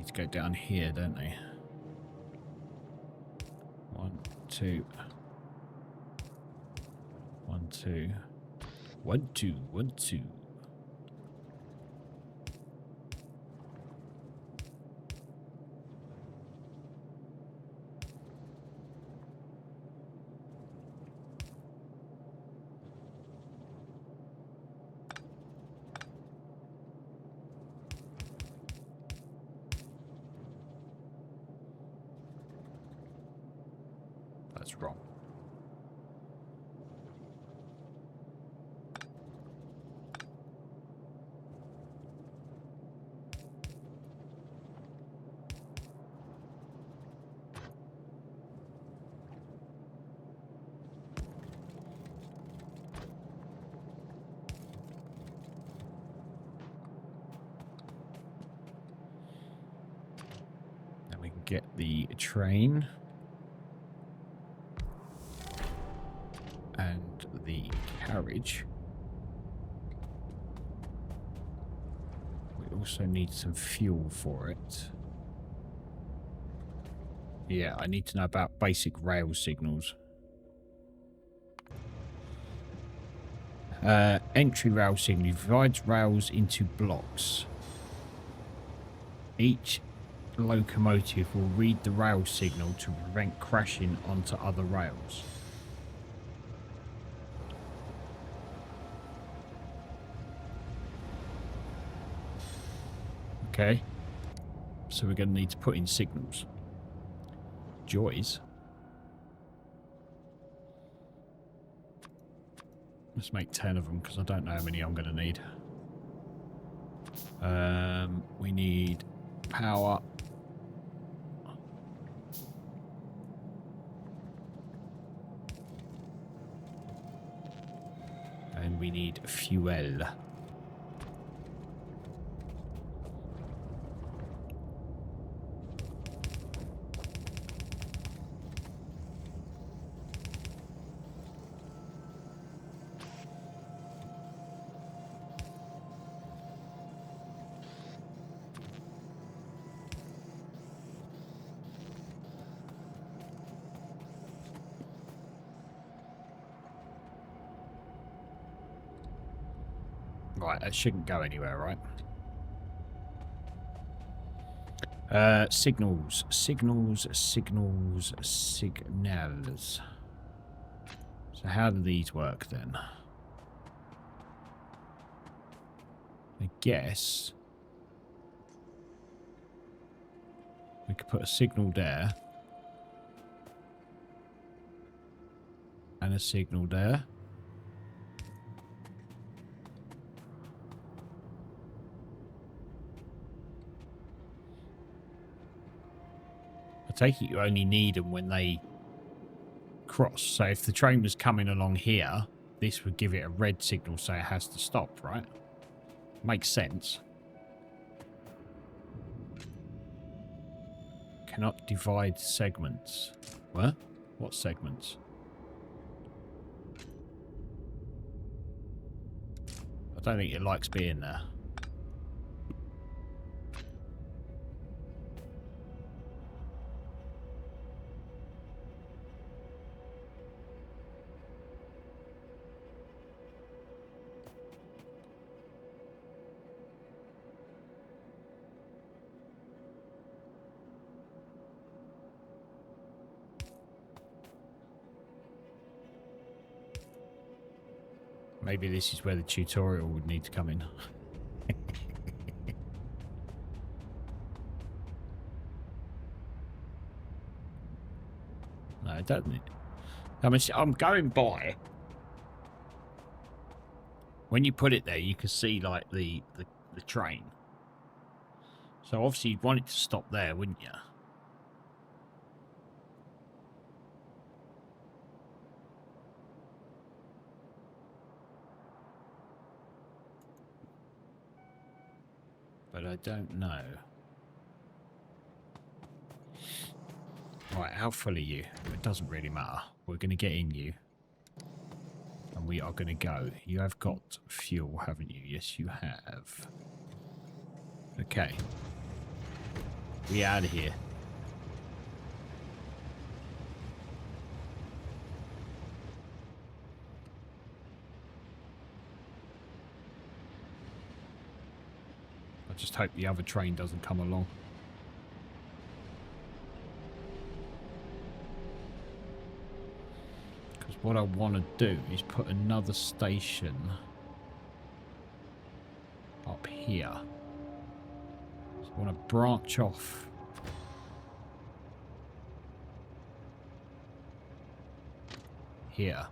need to go down here, don't they? 1, 2. 1, 2. 1, 2, 1, 2. That's wrong. Then we can get the train. And the carriage. We also need some fuel for it. Yeah, I need to know about basic rail signals. Entry rail signal divides rails into blocks. Each locomotive will read the rail signal to prevent crashing onto other rails. Okay, so we're going to need to put in signals. Joys. Let's make 10 of them because I don't know how many I'm going to need. We need power. And we need fuel. Right, that shouldn't go anywhere, right? Signals. Signals. So how do these work then? I guess we could put a signal there. And a signal there. Take it you only need them when they cross. So if the train was coming along here, this would give it a red signal so it has to stop, right? Makes sense. Cannot divide segments. What? What segments? I don't think it likes being there. Maybe this is where the tutorial would need to come in. No, it doesn't. I mean, I'm going by. When you put it there, you can see like the train. So obviously you'd want it to stop there, wouldn't you? But I don't know. Right, how full are you? It doesn't really matter. We're going to get in you. And we are going to go. You have got fuel, haven't you? Yes, you have. Okay. We out of here. I just hope the other train doesn't come along. Because what I want to do is put another station up here. So I want to branch off here.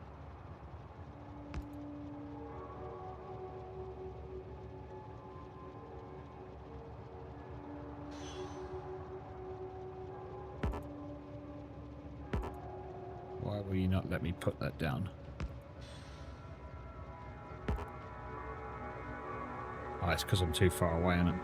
Why will you not let me put that down? Oh, it's because I'm too far away, isn't it?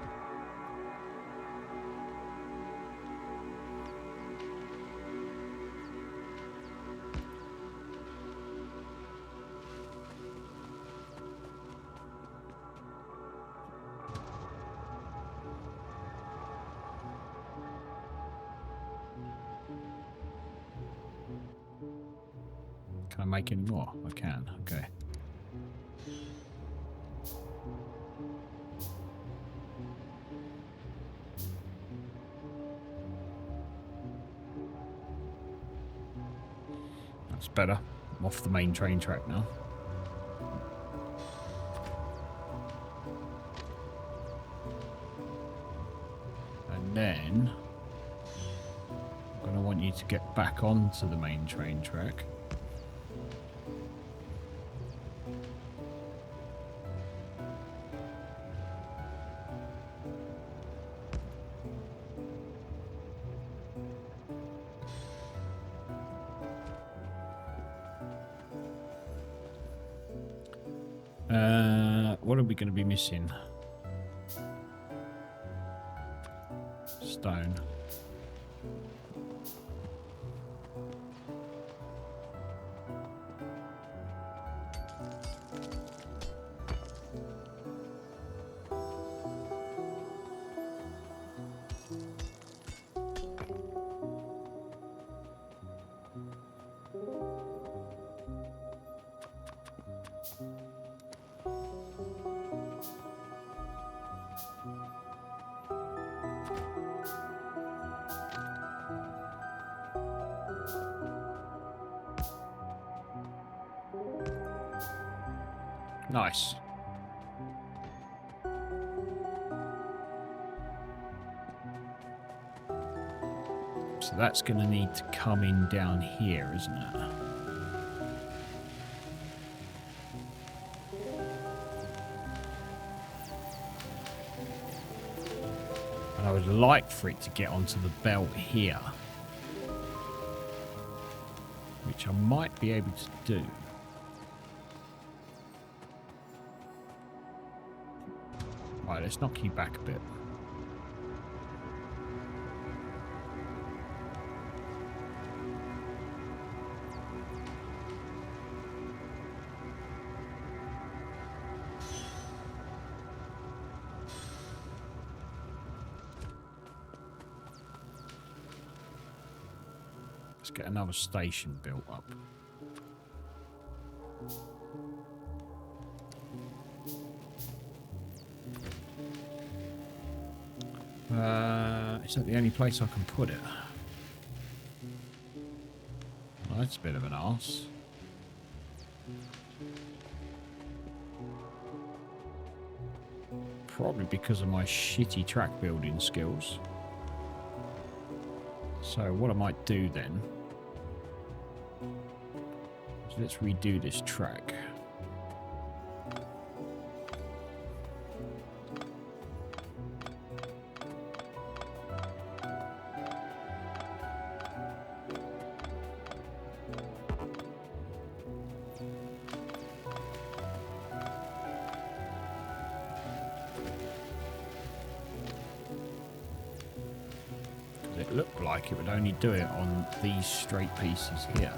Can I make any more? I can, okay. That's better. I'm off the main train track now. And then I'm going to want you to get back onto the main train track. What are we going to be missing? Stone. Nice. So that's going to need to come in down here, isn't it? And I would like for it to get onto the belt here, which I might be able to do. Right, let's knock you back a bit. Let's get another station built up. Is that the only place I can put it? Well, that's a bit of an arse. Probably because of my shitty track building skills. So what I might do then is let's redo this track. It looked like it would only do it on these straight pieces here.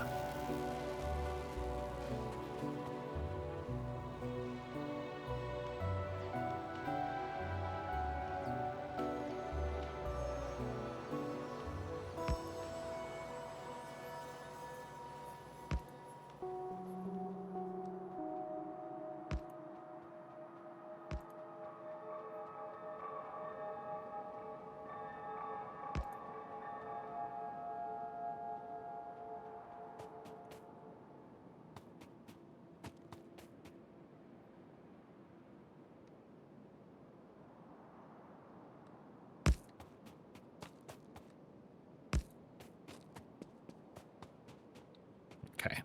Okay.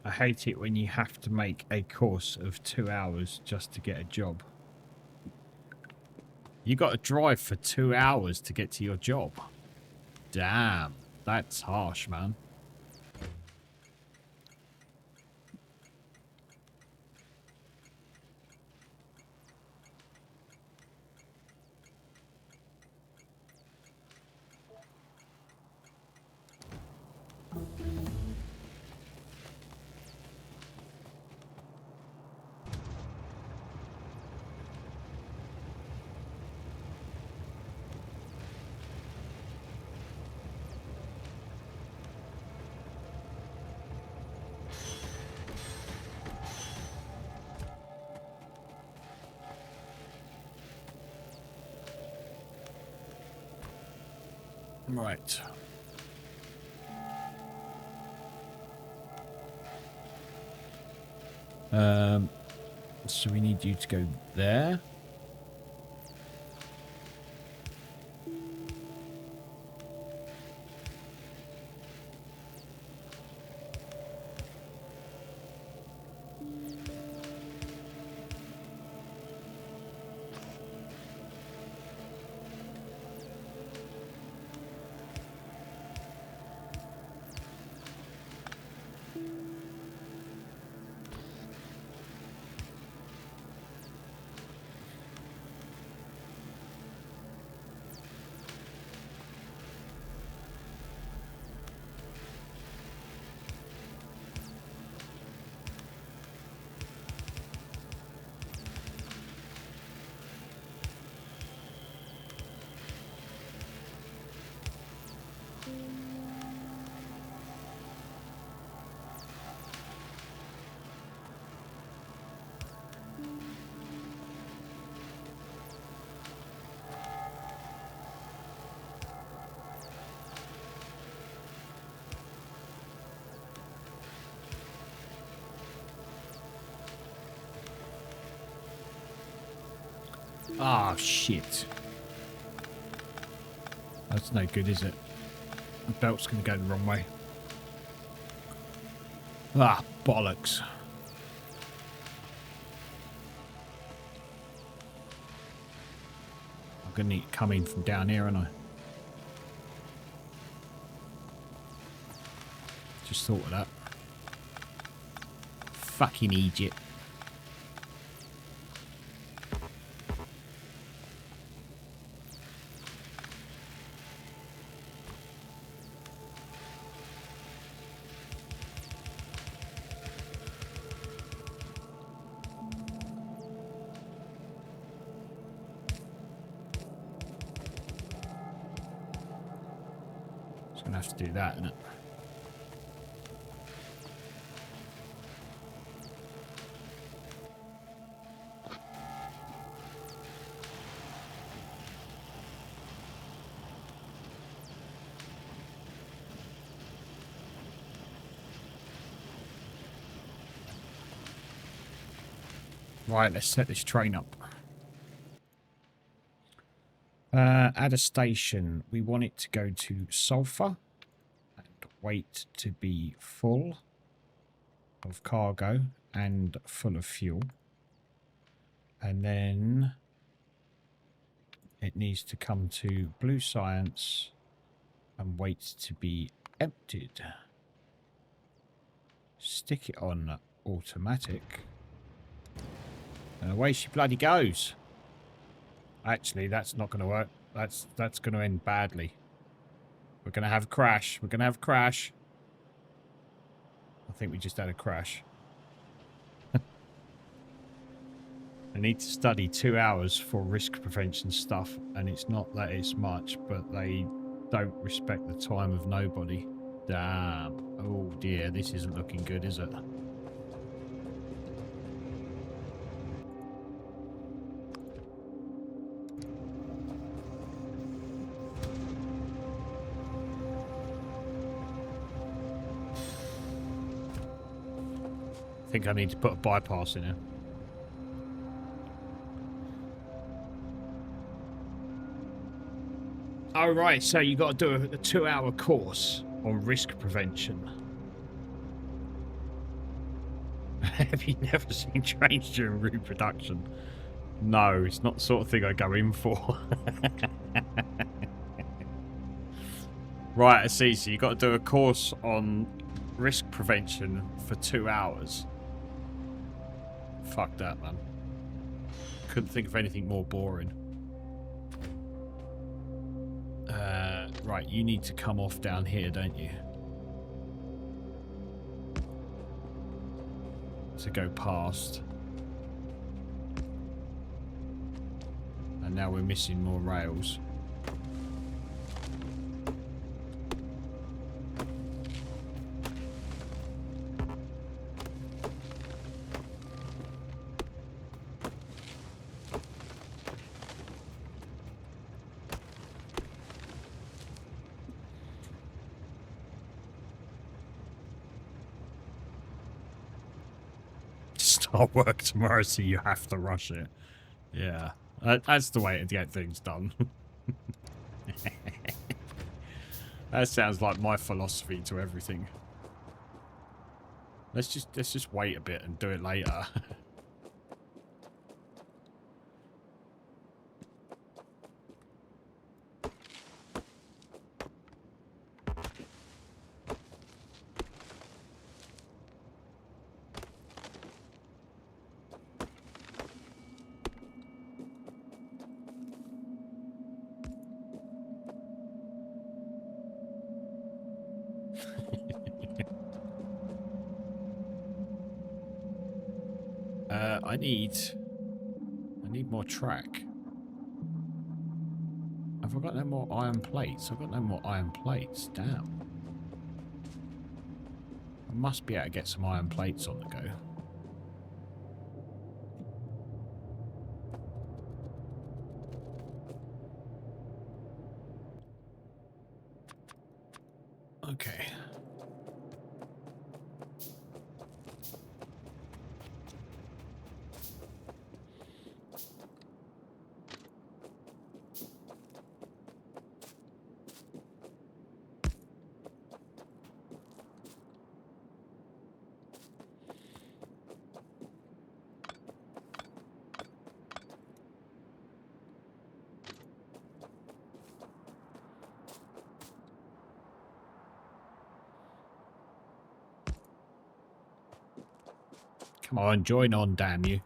I hate it when you have to make a course of 2 hours just to get a job. You got to drive for 2 hours to get to your job. Damn, that's harsh, man. Right. So we need you to go there. Ah, shit. That's no good, is it? The belt's going to go the wrong way. Ah, bollocks. I'm going to need to come in from down here, aren't I? Just thought of that. Fucking Egypt. Just going to have to do that, isn't it? Right, let's set this train up. Add a station. We want it to go to sulfur and wait to be full of cargo and full of fuel. And then it needs to come to blue science and wait to be emptied. Stick it on automatic. And away she bloody goes. Actually, that's not going to work. That's going to end badly. We're going to have a crash. We're going to have a crash. I think we just had a crash. I need to study 2 hours for risk prevention stuff, and it's not that it's much, but they don't respect the time of nobody. Damn. Oh dear, this isn't looking good, is it? I think I need to put a bypass in here. Oh, right. So you got to do a 2-hour course on risk prevention. Have you never seen trains during reproduction? No, it's not the sort of thing I go in for. Right, I see. So you got to do a course on risk prevention for 2 hours. Fuck that, man. Couldn't think of anything more boring. Right, you need to come off down here, don't you? To go past. And now we're missing more rails. Start work tomorrow, so you have to rush it. Yeah, that's the way to get things done. That sounds like my philosophy to everything. Let's just wait a bit and do it later. I need more track. Have I got no more iron plates? I've got no more iron plates. Damn. I must be able to get some iron plates on the go. Okay. Come on, join on, damn you.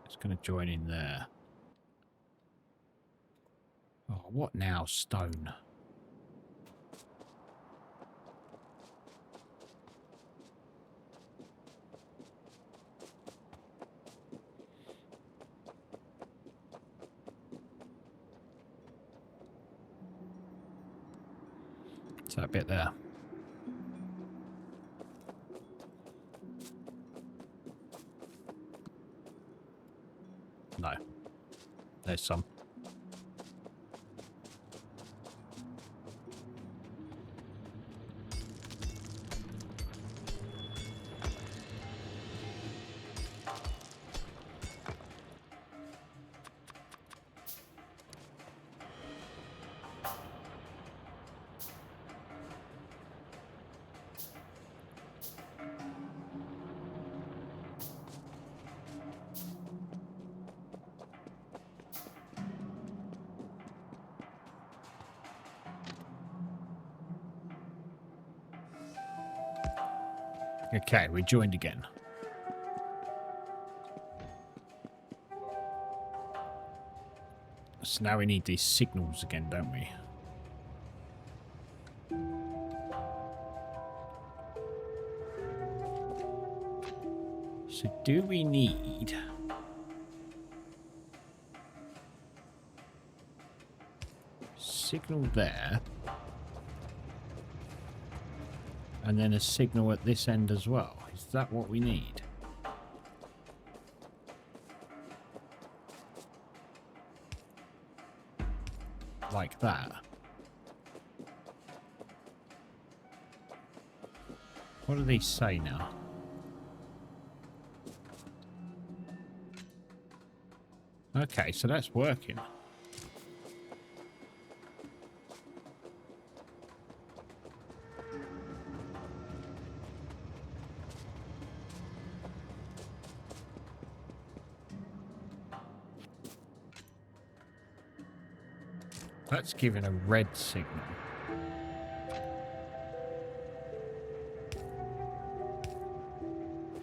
It's going to join in there. Oh, what now? Stone. It's that bit there. No. There's some. Okay, we joined again. So now we need these signals again, don't we? So do we need... signal there? And then a signal at this end as well. Is that what we need? like that. What do these say now? Okay, so that's working. That's giving a red signal.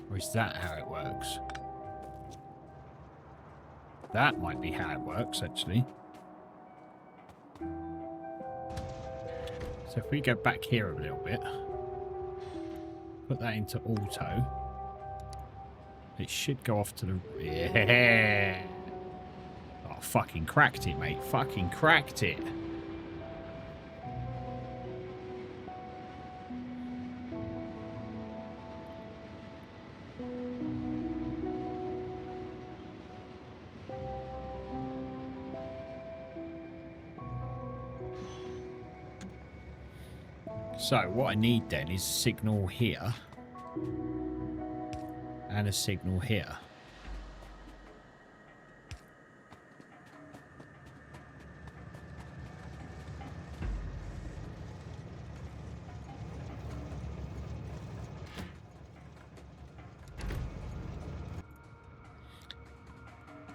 Or is that how it works? That might be how it works, actually. So if we go back here a little bit, put that into auto, it should go off to the... Yeah! Oh, fucking cracked it, mate. Fucking cracked it. So what I need then is a signal here and a signal here.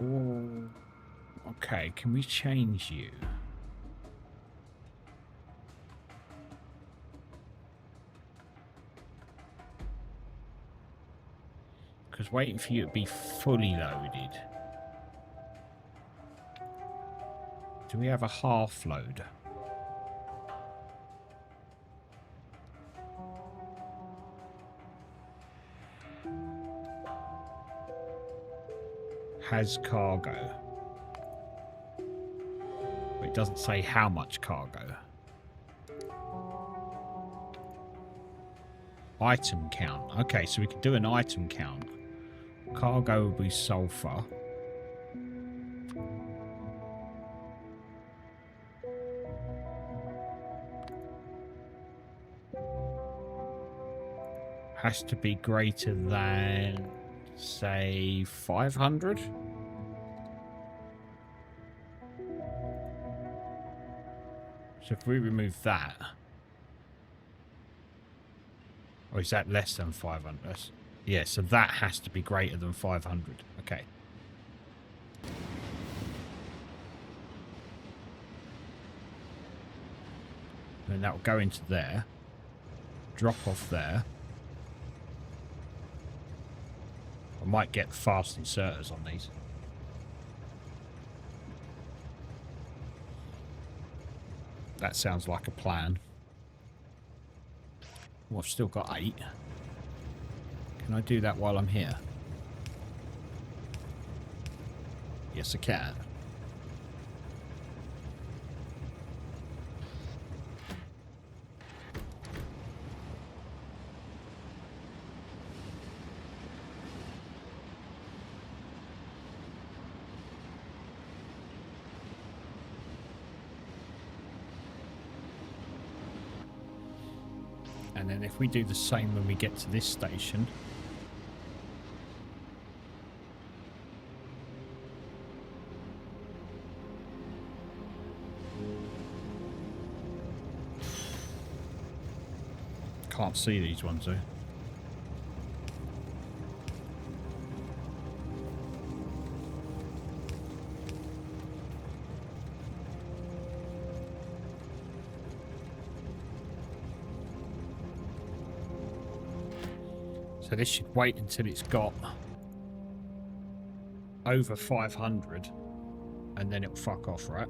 Oh, okay, can we change you? Because waiting for you to be fully loaded. Do we have a half load? Has cargo. But it doesn't say how much cargo. Item count. Okay, so we can do an item count. Cargo will be sulfur. Has to be greater than, say, 500? So if we remove that... Or is that less than 500? Yeah, so that has to be greater than 500. Okay. Then that will go into there. Drop off there. I might get fast inserters on these. That sounds like a plan. Well, I've still got 8. Can I do that while I'm here? Yes, I can. And then if we do the same when we get to this station. Can't see these ones though. So this should wait until it's got over 500 and then it'll fuck off, right?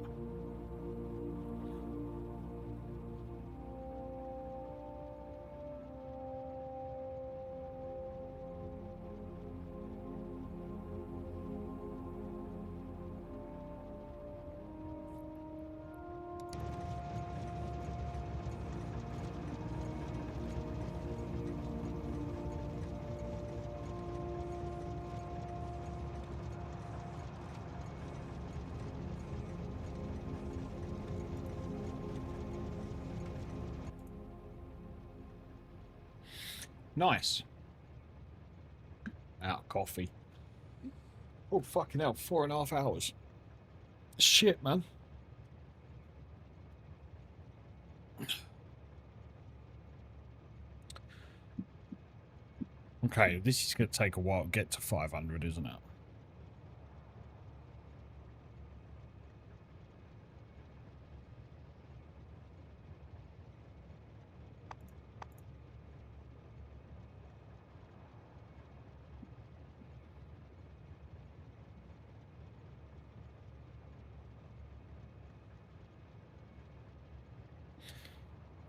Nice. Out of coffee. Oh, fucking hell. 4.5 hours. Shit, man. Okay, this is going to take a while to get to 500, isn't it?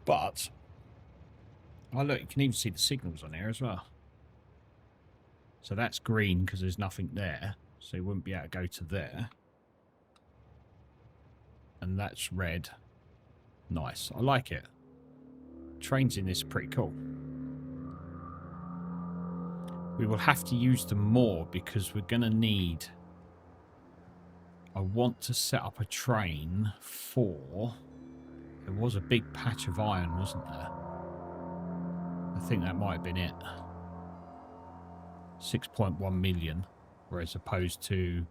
But, oh look, you can even see the signals on here as well. So that's green because there's nothing there. So you wouldn't be able to go to there. And that's red. Nice. I like it. Trains in this are pretty cool. We will have to use them more because we're going to need... I want to set up a train for... There was a big patch of iron, wasn't there? I think that might have been it. 6.1 million. Whereas opposed to...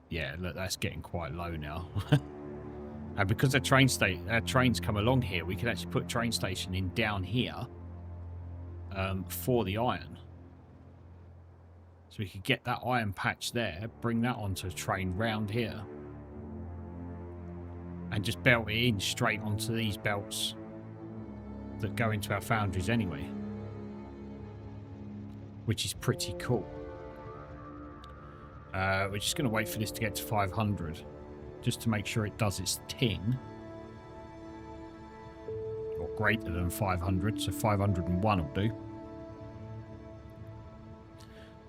Yeah, look, that's getting quite low now. And because the trains come along here, we can actually put a train station in down here for the iron. So we could get that iron patch there, bring that onto a train round here. And just belt it in straight onto these belts that go into our foundries anyway. Which is pretty cool. We're just going to wait for this to get to 500. Just to make sure it does its thing. Or greater than 500, so 501 will do.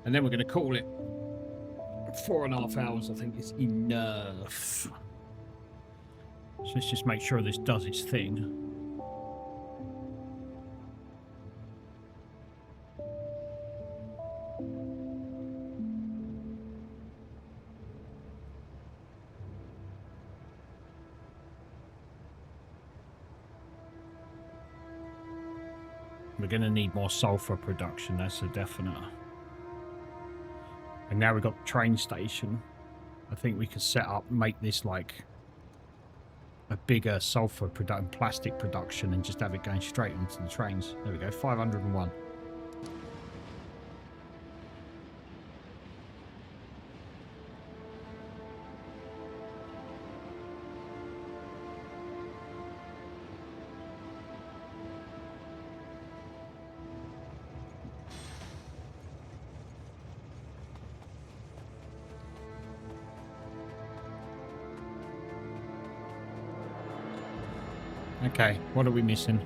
And then we're going to call it 4.5 hours, I think is enough. So let's just make sure this does its thing. We're going to need more sulfur production, that's a definite. And now we've got the train station. I think we can set up, make this like a bigger sulfur plastic production and just have it going straight onto the trains. There we go, 501. Okay, what are we missing?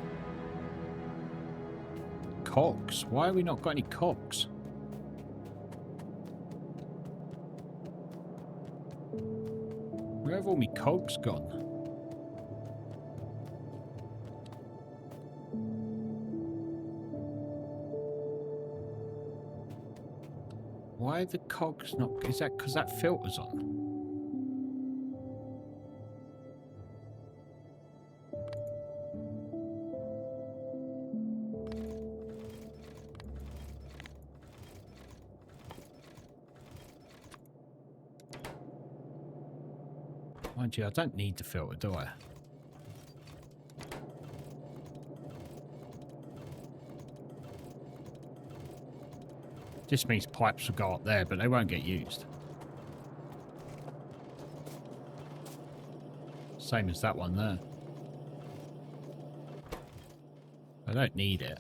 Cogs. Why have we not got any cogs? Where have all my cogs gone? Why are the cogs not... Is that because that filter's on? Mind you, I don't need the filter, do I? Just means pipes will go up there, but they won't get used. Same as that one there. I don't need it.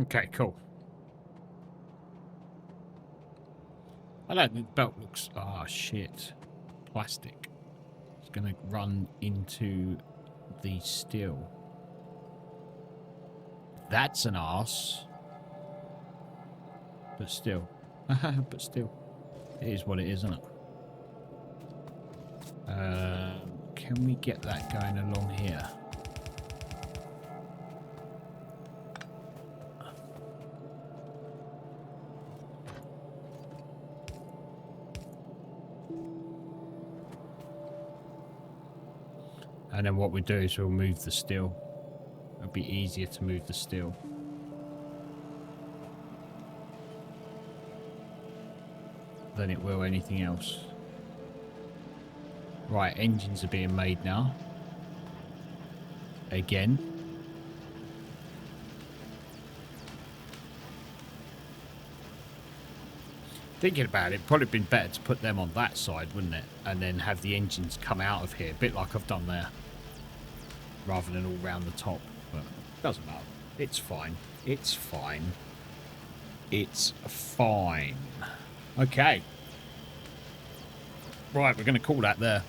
Okay, cool. I like the belt looks... Ah, shit. Plastic. It's going to run into the steel. That's an arse. But still. But still. It is what it is, isn't it? Can we get that going along here? And then what we do is we'll move the steel. It'll be easier to move the steel than it will anything else. Right, engines are being made now. Again. Thinking about it, it'd probably been better to put them on that side, wouldn't it? And then have the engines come out of here, a bit like I've done there. Rather than all round the top. But it doesn't matter. It's fine. It's fine. It's fine. Okay. Right, we're going to call that there.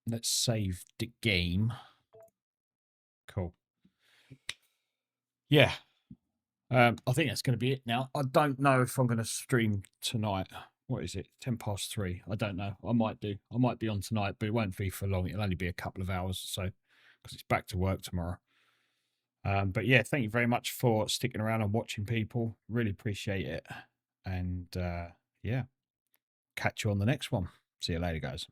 Let's save the game. Cool. Yeah. I think that's going to be it now. I don't know if I'm going to stream tonight. What is it? 3:10. I don't know. I might do. I might be on tonight, but it won't be for long. It'll only be a couple of hours or so because it's back to work tomorrow. But yeah, thank you very much for sticking around and watching, people. Really appreciate it. And yeah, catch you on the next one. See you later, guys.